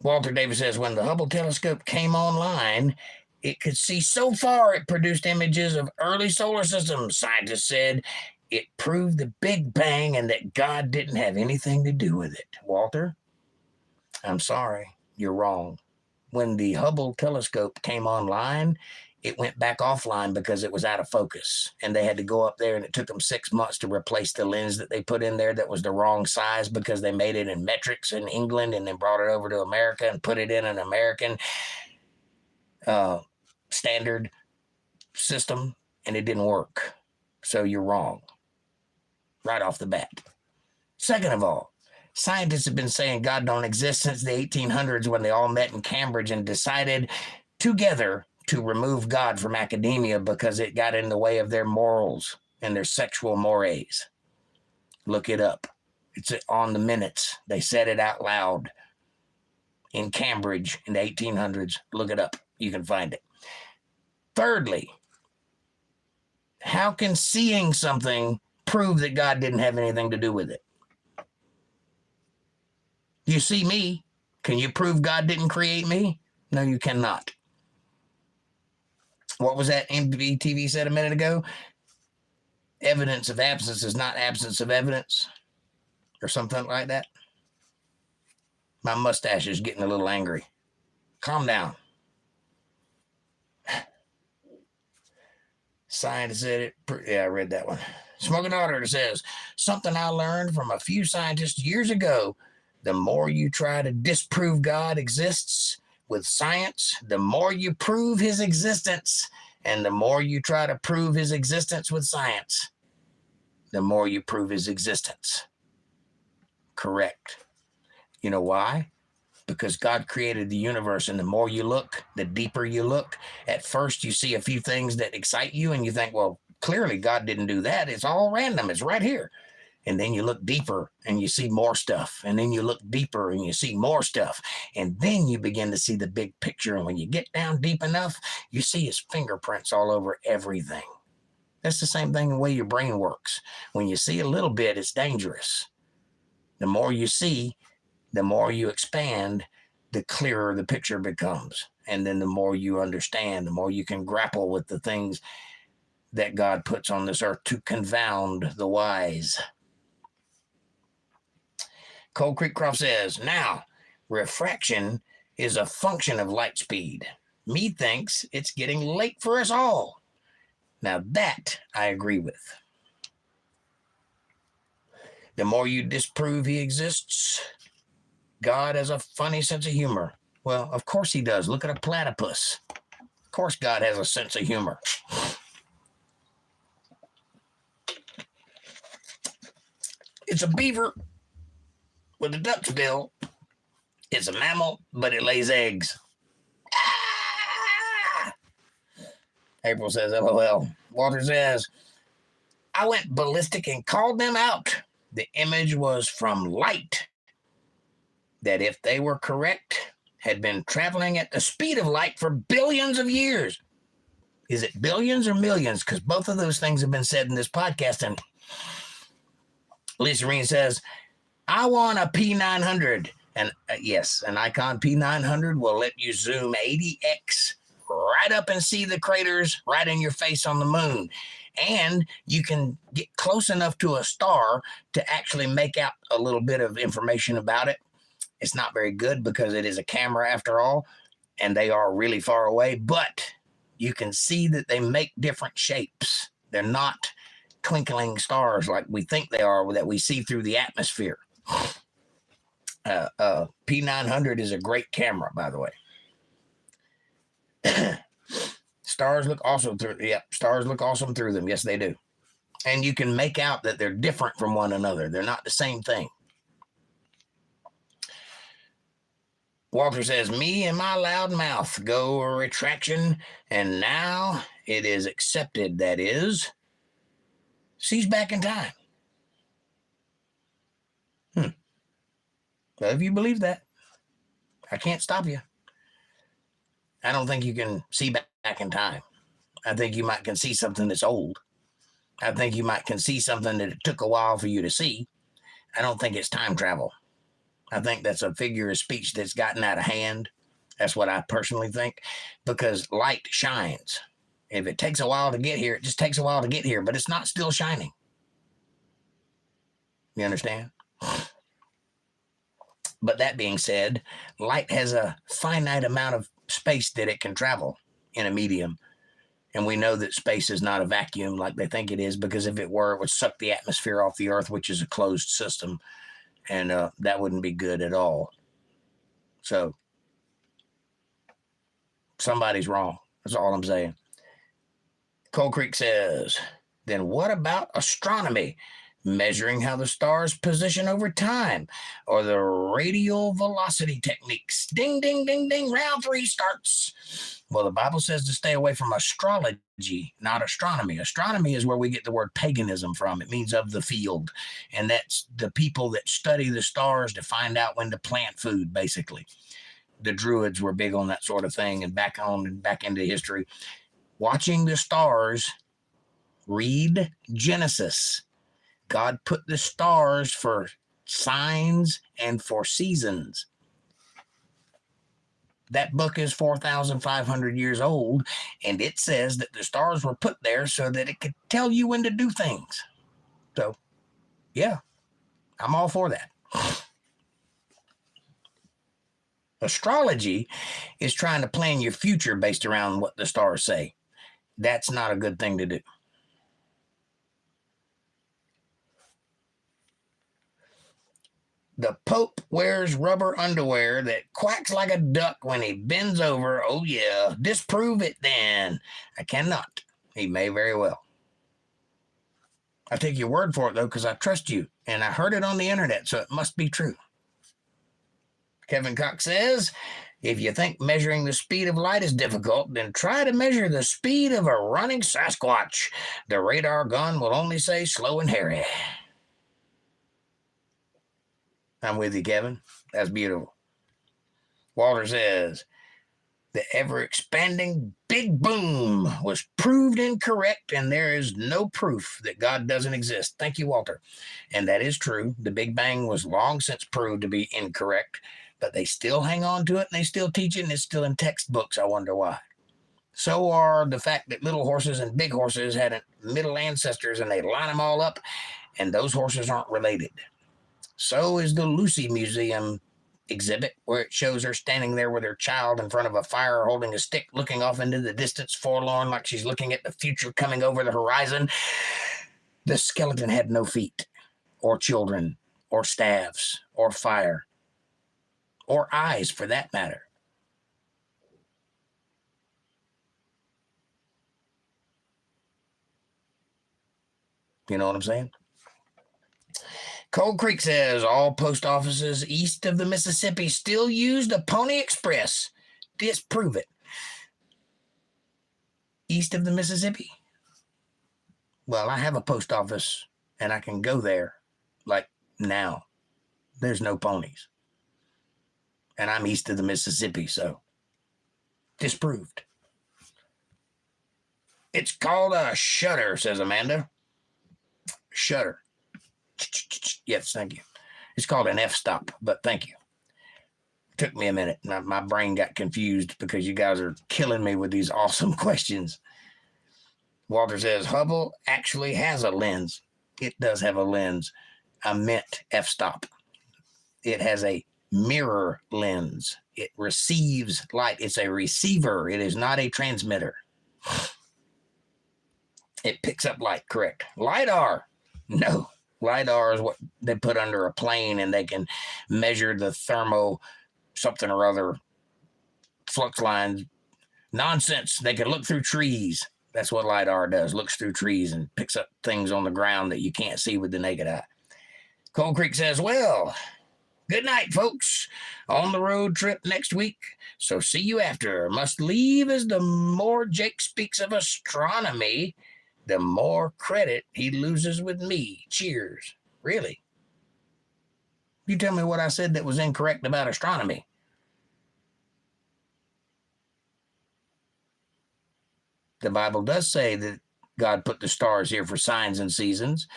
Walter Davis says, when the Hubble telescope came online, it could see so far it produced images of early solar systems. Scientists said it proved the Big Bang and that God didn't have anything to do with it. Walter, I'm sorry, you're wrong. When the Hubble telescope came online, it went back offline because it was out of focus. And they had to go up there, and it took them 6 months to replace the lens that they put in there that was the wrong size because they made it in metrics in England and then brought it over to America and put it in an American standard system, and it didn't work. So you're wrong right off the bat. Second of all, scientists have been saying God don't exist since the 1800s when they all met in Cambridge and decided together to remove God from academia because it got in the way of their morals and their sexual mores. Look it up. It's on the minutes. They said it out loud in Cambridge in the 1800s. Look it up. You can find it. Thirdly, how can seeing something prove that God didn't have anything to do with it? You see me. Can you prove God didn't create me? No, you cannot. What was that MBTV said a minute ago? Evidence of absence is not absence of evidence, or something like that. My mustache is getting a little angry. Calm down. Scientist said it. Yeah, I read that one. Smoking Auditor says, something I learned from a few scientists years ago. The more you try to disprove God exists with science, the more you prove his existence. And the more you try to prove his existence with science, the more you prove his existence. Correct. You know why? Because God created the universe, and the more you look, the deeper you look. At first, you see a few things that excite you, and you think, well, clearly God didn't do that. It's all random. It's right here. And then you look deeper and you see more stuff. And then you look deeper and you see more stuff. And then you begin to see the big picture. And when you get down deep enough, you see his fingerprints all over everything. That's the same thing the way your brain works. When you see a little bit, it's dangerous. The more you see, the more you expand, the clearer the picture becomes. And then the more you understand, the more you can grapple with the things that God puts on this earth to confound the wise. Cold Creek Croft says, now, refraction is a function of light speed. Me thinks it's getting late for us all. Now that I agree with. The more you disprove he exists, God has a funny sense of humor. Well, of course he does. Look at a platypus. Of course God has a sense of humor. It's a beaver with a duck's bill. It's a mammal, but it lays eggs. Ah! April says, LOL. Walter says, I went ballistic and called them out. The image was from light that, if they were correct, had been traveling at the speed of light for billions of years. Is it billions or millions? Because both of those things have been said in this podcast. And Lisa Reen says, I want a P900. And yes, an Icon P900 will let you zoom 80x right up and see the craters right in your face on the moon. And you can get close enough to a star to actually make out a little bit of information about it. It's not very good because it is a camera after all, and they are really far away, but you can see that they make different shapes. They're not twinkling stars like we think they are, that we see through the atmosphere. P900 is a great camera, by the way. Stars look awesome through. Yeah, stars look awesome through them. Yes, they do. And you can make out that they're different from one another. They're not the same thing. Walter says, me and my loud mouth go a retraction, and now it is accepted. That is, she's back in time. Well, if you believe that, I can't stop you. I don't think you can see back in time. I think you might can see something that's old. I think you might can see something that it took a while for you to see. I don't think it's time travel. I think that's a figure of speech that's gotten out of hand. That's what I personally think, because light shines. If it takes a while to get here, it just takes a while to get here, but it's not still shining. You understand? But that being said, light has a finite amount of space that it can travel in a medium. And we know that space is not a vacuum like they think it is, because if it were, it would suck the atmosphere off the Earth, which is a closed system. And that wouldn't be good at all. So somebody's wrong. That's all I'm saying. Coal Creek says, then what about astronomy? Measuring how the stars position over time, or the radial velocity techniques. Ding, ding, ding, ding. Round 3 starts. Well, the Bible says to stay away from astrology, not astronomy. Astronomy is where we get the word paganism from. It means of the field. And that's the people that study the stars to find out when to plant food, basically. The Druids were big on that sort of thing, and back into history. Watching the stars, read Genesis. God put the stars for signs and for seasons. That book is 4,500 years old, and it says that the stars were put there so that it could tell you when to do things. So, yeah, I'm all for that. Astrology is trying to plan your future based around what the stars say. That's not a good thing to do. The Pope wears rubber underwear that quacks like a duck when he bends over. Oh, yeah. Disprove it, then. I cannot. He may very well. I take your word for it, though, because I trust you. And I heard it on the internet, so it must be true. Kevin Cox says, if you think measuring the speed of light is difficult, then try to measure the speed of a running Sasquatch. The radar gun will only say slow and hairy. I'm with you, Kevin. That's beautiful. Walter says, the ever-expanding Big Boom was proved incorrect, and there is no proof that God doesn't exist. Thank you, Walter. And that is true. The Big Bang was long since proved to be incorrect, but they still hang on to it, and they still teach it, and it's still in textbooks. I wonder why. So are the fact that little horses and big horses had middle ancestors, and they line them all up, and those horses aren't related. So is the Lucy Museum exhibit, where it shows her standing there with her child in front of a fire holding a stick, looking off into the distance, forlorn, like she's looking at the future coming over the horizon. The skeleton had no feet, or children, or staffs, or fire, or eyes for that matter. You know what I'm saying? Cold Creek says all post offices east of the Mississippi still use the Pony Express. Disprove it. East of the Mississippi? Well, I have a post office, and I can go there, like now. There's no ponies. And I'm east of the Mississippi, so disproved. It's called a shutter, says Amanda. Shutter. Yes, thank you. It's called an f-stop, but thank you. Took me a minute. My brain got confused because you guys are killing me with these awesome questions. Walter says, Hubble actually has a lens. It does have a lens. I meant f-stop. It has a mirror lens. It receives light. It's a receiver. It is not a transmitter. It picks up light, correct. LiDAR. No. LiDAR is what they put under a plane, and they can measure the thermo something or other flux lines. Nonsense. They can look through trees. That's what LiDAR does. Looks through trees and picks up things on the ground that you can't see with the naked eye. Cold Creek says, well, good night, folks. On the road trip next week. So see you after. Must leave as the more Jake speaks of astronomy, the more credit he loses with me. Cheers. Really? You tell me what I said that was incorrect about astronomy. The Bible does say that God put the stars here for signs and seasons.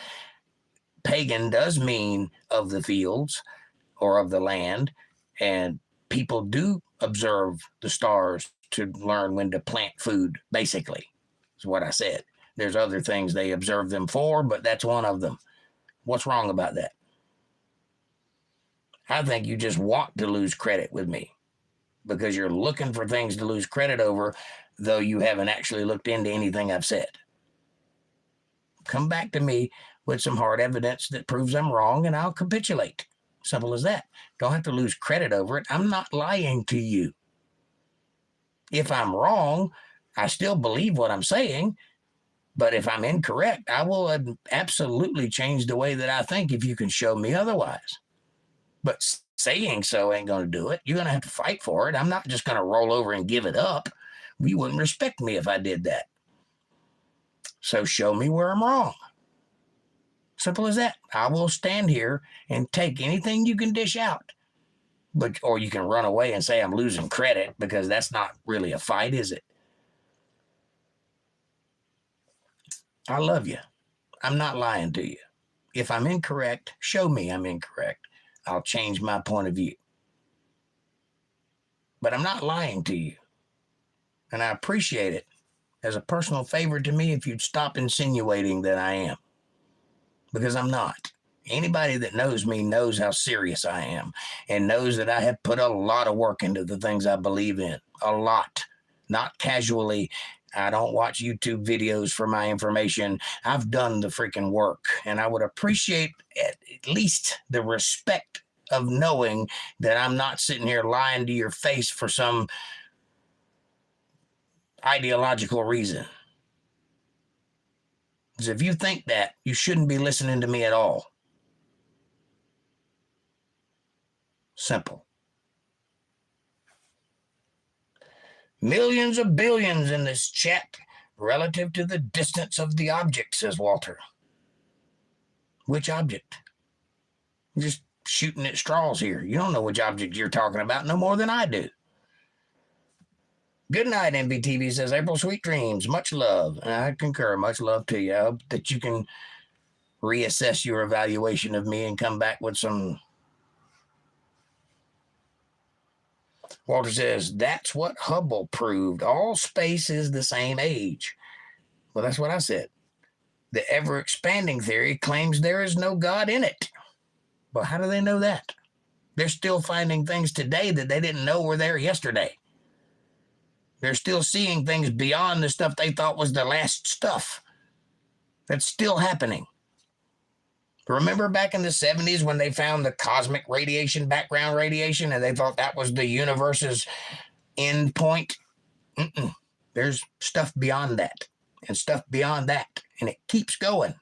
Pagan does mean of the fields or of the land, and people do observe the stars to learn when to plant food, basically, is what I said. There's other things they observe them for, but that's one of them. What's wrong about that? I think you just want to lose credit with me because you're looking for things to lose credit over, though you haven't actually looked into anything I've said. Come back to me with some hard evidence that proves I'm wrong, and I'll capitulate. Simple as that. Don't have to lose credit over it. I'm not lying to you. If I'm wrong, I still believe what I'm saying, but if I'm incorrect, I will absolutely change the way that I think if you can show me otherwise. But saying so ain't going to do it. You're going to have to fight for it. I'm not just going to roll over and give it up. You wouldn't respect me if I did that. So show me where I'm wrong. Simple as that. I will stand here and take anything you can dish out. Or you can run away and say I'm losing credit, because that's not really a fight, is it? I love you. I'm not lying to you. If I'm incorrect, show me I'm incorrect. I'll change my point of view. But I'm not lying to you. And I appreciate it as a personal favor to me if you'd stop insinuating that I am. Because I'm not. Anybody that knows me knows how serious I am and knows that I have put a lot of work into the things I believe in. A lot. Not casually. I don't watch YouTube videos for my information. I've done the freaking work. And I would appreciate at least the respect of knowing that I'm not sitting here lying to your face for some ideological reason. Because if you think that, you shouldn't be listening to me at all. Simple. Millions of billions in this chat relative to the distance of the object, says Walter. Which object? You're just shooting at straws here. You don't know which object you're talking about no more than I do. Good night, MBTV, says April. Sweet dreams. Much love. And I concur. Much love to you. I hope that you can reassess your evaluation of me and come back with some. Walter says, that's what Hubble proved. All space is the same age. Well, that's what I said. The ever-expanding theory claims there is no God in it. Well, how do they know that? They're still finding things today that they didn't know were there yesterday. They're still seeing things beyond the stuff they thought was the last stuff. That's still happening. Remember back in the 70s when they found the cosmic radiation, background radiation, and they thought that was the universe's end point? There's stuff beyond that, and stuff beyond that, and it keeps going.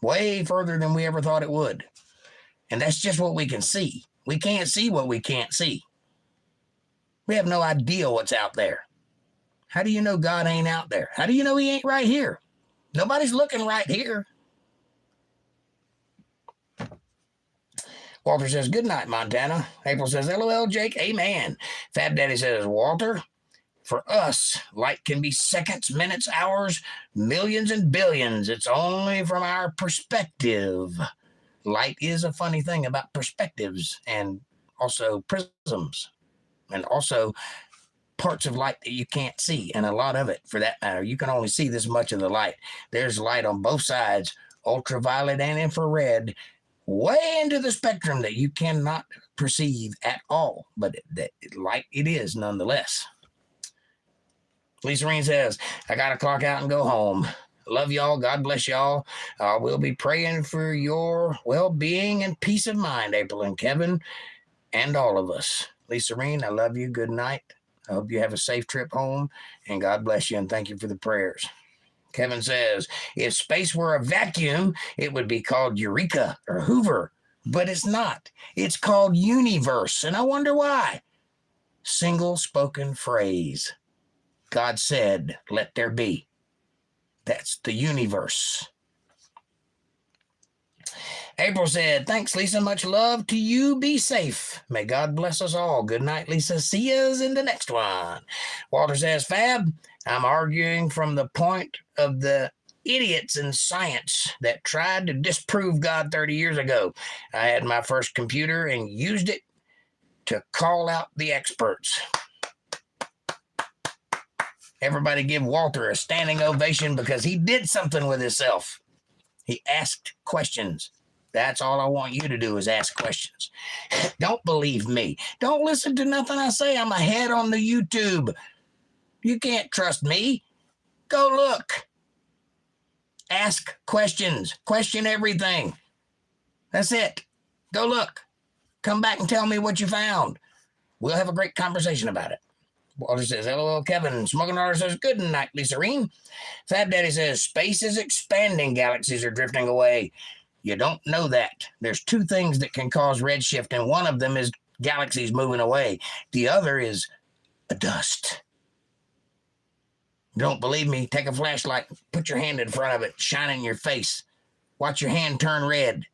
Way further than we ever thought it would. And that's just what we can see. We can't see what we can't see. We have no idea what's out there. How do you know God ain't out there? How do you know he ain't right here? Nobody's looking right here. Walter says, good night, Montana. April says, LOL, Jake, amen. Fab Daddy says, Walter, for us, light can be seconds, minutes, hours, millions, and billions. It's only from our perspective. Light is a funny thing about perspectives and also prisms. And also parts of light that you can't see, and a lot of it, for that matter. You can only see this much of the light. There's light on both sides, ultraviolet and infrared, way into the spectrum that you cannot perceive at all. But light it is nonetheless. Lisa Reen says, I got to clock out and go home. Love y'all. God bless y'all. We'll be praying for your well-being and peace of mind, April and Kevin, and all of us. Lisa Reen, I love you. Good night. I hope you have a safe trip home, and God bless you, and thank you for the prayers. Kevin says, if space were a vacuum, it would be called Eureka or Hoover, but it's not. It's called universe, and I wonder why. Single spoken phrase. God said, let there be. That's the universe. April said, thanks, Lisa. Much love to you. Be safe. May God bless us all. Good night, Lisa. See yous in the next one. Walter says, Fab, I'm arguing from the point of the idiots in science that tried to disprove God 30 years ago. I had my first computer and used it to call out the experts. Everybody give Walter a standing ovation because he did something with himself. He asked questions. That's all I want you to do is ask questions. Don't believe me. Don't listen to nothing I say. I'm ahead on the YouTube. You can't trust me. Go look. Ask questions. Question everything. That's it. Go look. Come back and tell me what you found. We'll have a great conversation about it. Walter says, LOL, Kevin. Smoking Otter says, good night, Lisa Reen. Fab Daddy says, space is expanding. Galaxies are drifting away. You don't know that. There's two things that can cause redshift, and one of them is galaxies moving away. The other is a dust. Don't believe me? Take a flashlight, put your hand in front of it, shine in your face. Watch your hand turn red.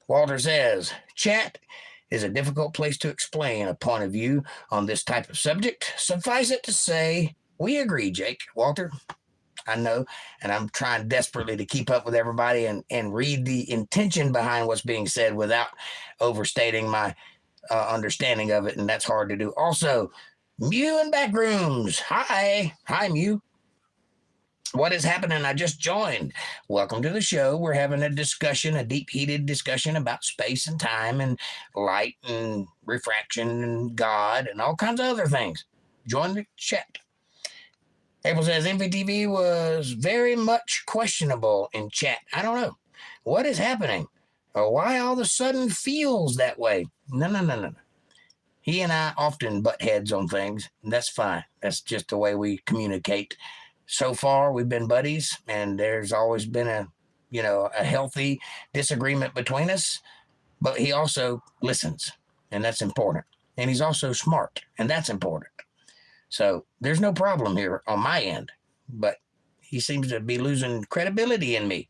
Walter says, chat is a difficult place to explain a point of view on this type of subject. Suffice it to say, we agree, Jake. Walter, I know, and I'm trying desperately to keep up with everybody and read the intention behind what's being said without overstating my understanding of it, and that's hard to do. Also, Mew in Backrooms. Hi, Mew. What is happening? I just joined. Welcome to the show. We're having a discussion, a deep-heated discussion about space and time and light and refraction and God and all kinds of other things. Join the chat. April says MVTV was very much questionable in chat. I don't know. What is happening? Or why all of a sudden feels that way? No. He and I often butt heads on things. And that's fine. That's just the way we communicate. So far, we've been buddies, and there's always been a healthy disagreement between us. But he also listens, and that's important. And he's also smart, and that's important. So there's no problem here on my end. But he seems to be losing credibility in me.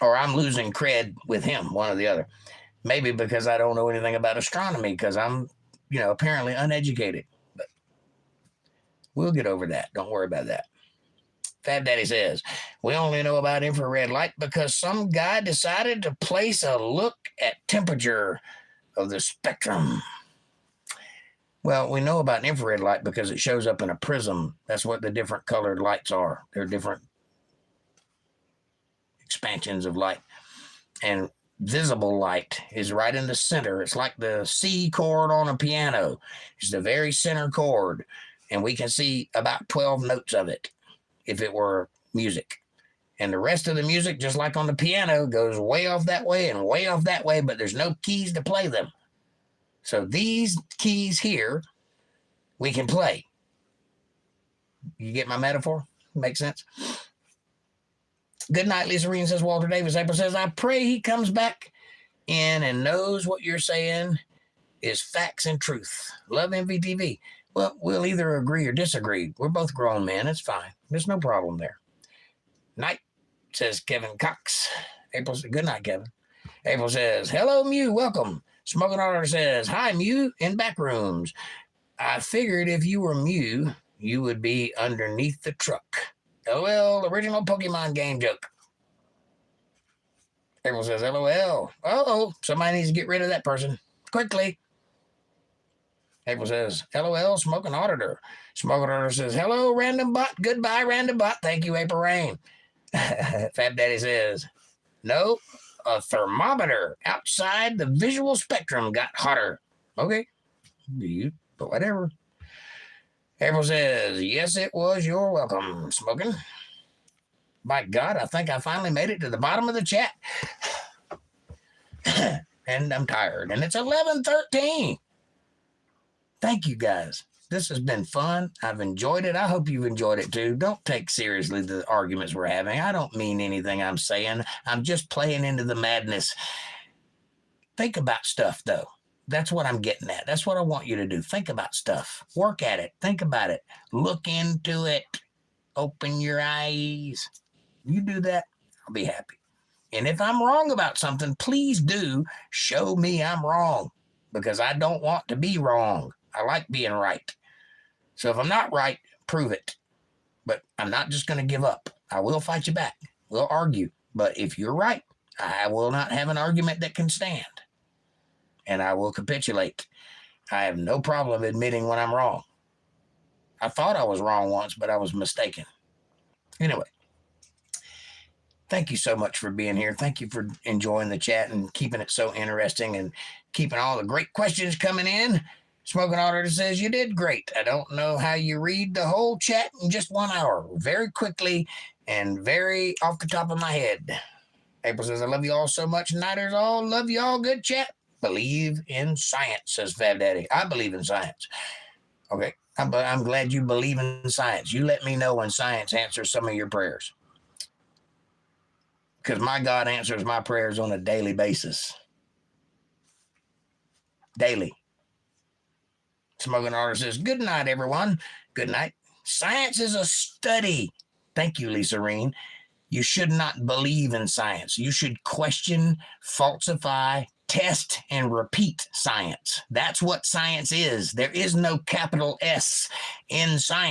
Or I'm losing cred with him, one or the other. Maybe because I don't know anything about astronomy, because I'm, apparently uneducated. But we'll get over that. Don't worry about that. Fab Daddy says, we only know about infrared light because some guy decided to place a look at temperature of the spectrum. Well, we know about infrared light because it shows up in a prism. That's what the different colored lights are. They're different expansions of light. And visible light is right in the center. It's like the C chord on a piano. It's the very center chord. And we can see about 12 notes of it if it were music. And the rest of the music, just like on the piano, goes way off that way and way off that way, but there's no keys to play them. So these keys here, we can play. You get my metaphor? Makes sense? Good night, Lisa Reen, says Walter Davis. April says, I pray he comes back in and knows what you're saying is facts and truth. Love MVTV. Well, we'll either agree or disagree. We're both grown men. It's fine. There's no problem there. Night, says Kevin Cox. April says, good night, Kevin. April says, hello, Mew. Welcome. Smoking Otter says, hi, Mew in Backrooms. I figured if you were Mew, you would be underneath the truck. LOL, original Pokemon game joke. April says, LOL. Uh-oh, somebody needs to get rid of that person. Quickly. April says, LOL, Smoking Auditor. Smoking Auditor says, hello, Random Bot. Goodbye, Random Bot. Thank you, April Rain. Fab Daddy says, no, a thermometer outside the visual spectrum got hotter. Okay, but whatever. April says, yes, it was. You're welcome, Smoking. By God, I think I finally made it to the bottom of the chat. And I'm tired. And it's 11:13. Thank you, guys. This has been fun. I've enjoyed it. I hope you've enjoyed it, too. Don't take seriously the arguments we're having. I don't mean anything I'm saying. I'm just playing into the madness. Think about stuff, though. That's what I'm getting at. That's what I want you to do. Think about stuff. Work at it. Think about it. Look into it. Open your eyes. You do that, I'll be happy. And if I'm wrong about something, please do show me I'm wrong, because I don't want to be wrong. I like being right. So if I'm not right, prove it. But I'm not just going to give up. I will fight you back. We'll argue. But if you're right, I will not have an argument that can stand. And I will capitulate. I have no problem admitting when I'm wrong. I thought I was wrong once, but I was mistaken. Anyway, thank you so much for being here. Thank you for enjoying the chat and keeping it so interesting and keeping all the great questions coming in. Smoking Auditor says, you did great. I don't know how you read the whole chat in just 1 hour. Very quickly and very off the top of my head. April says, I love you all so much. Nighters all love you all. Good chat. Believe in science, says Fab Daddy. I believe in science. Okay. I'm glad you believe in science. You let me know when science answers some of your prayers. Because my God answers my prayers on a daily basis. Daily. Smoking Artist says, good night, everyone. Good night. Science is a study. Thank you, Lisa Reen. You should not believe in science. You should question, falsify, test, and repeat science. That's what science is. There is no capital S in science.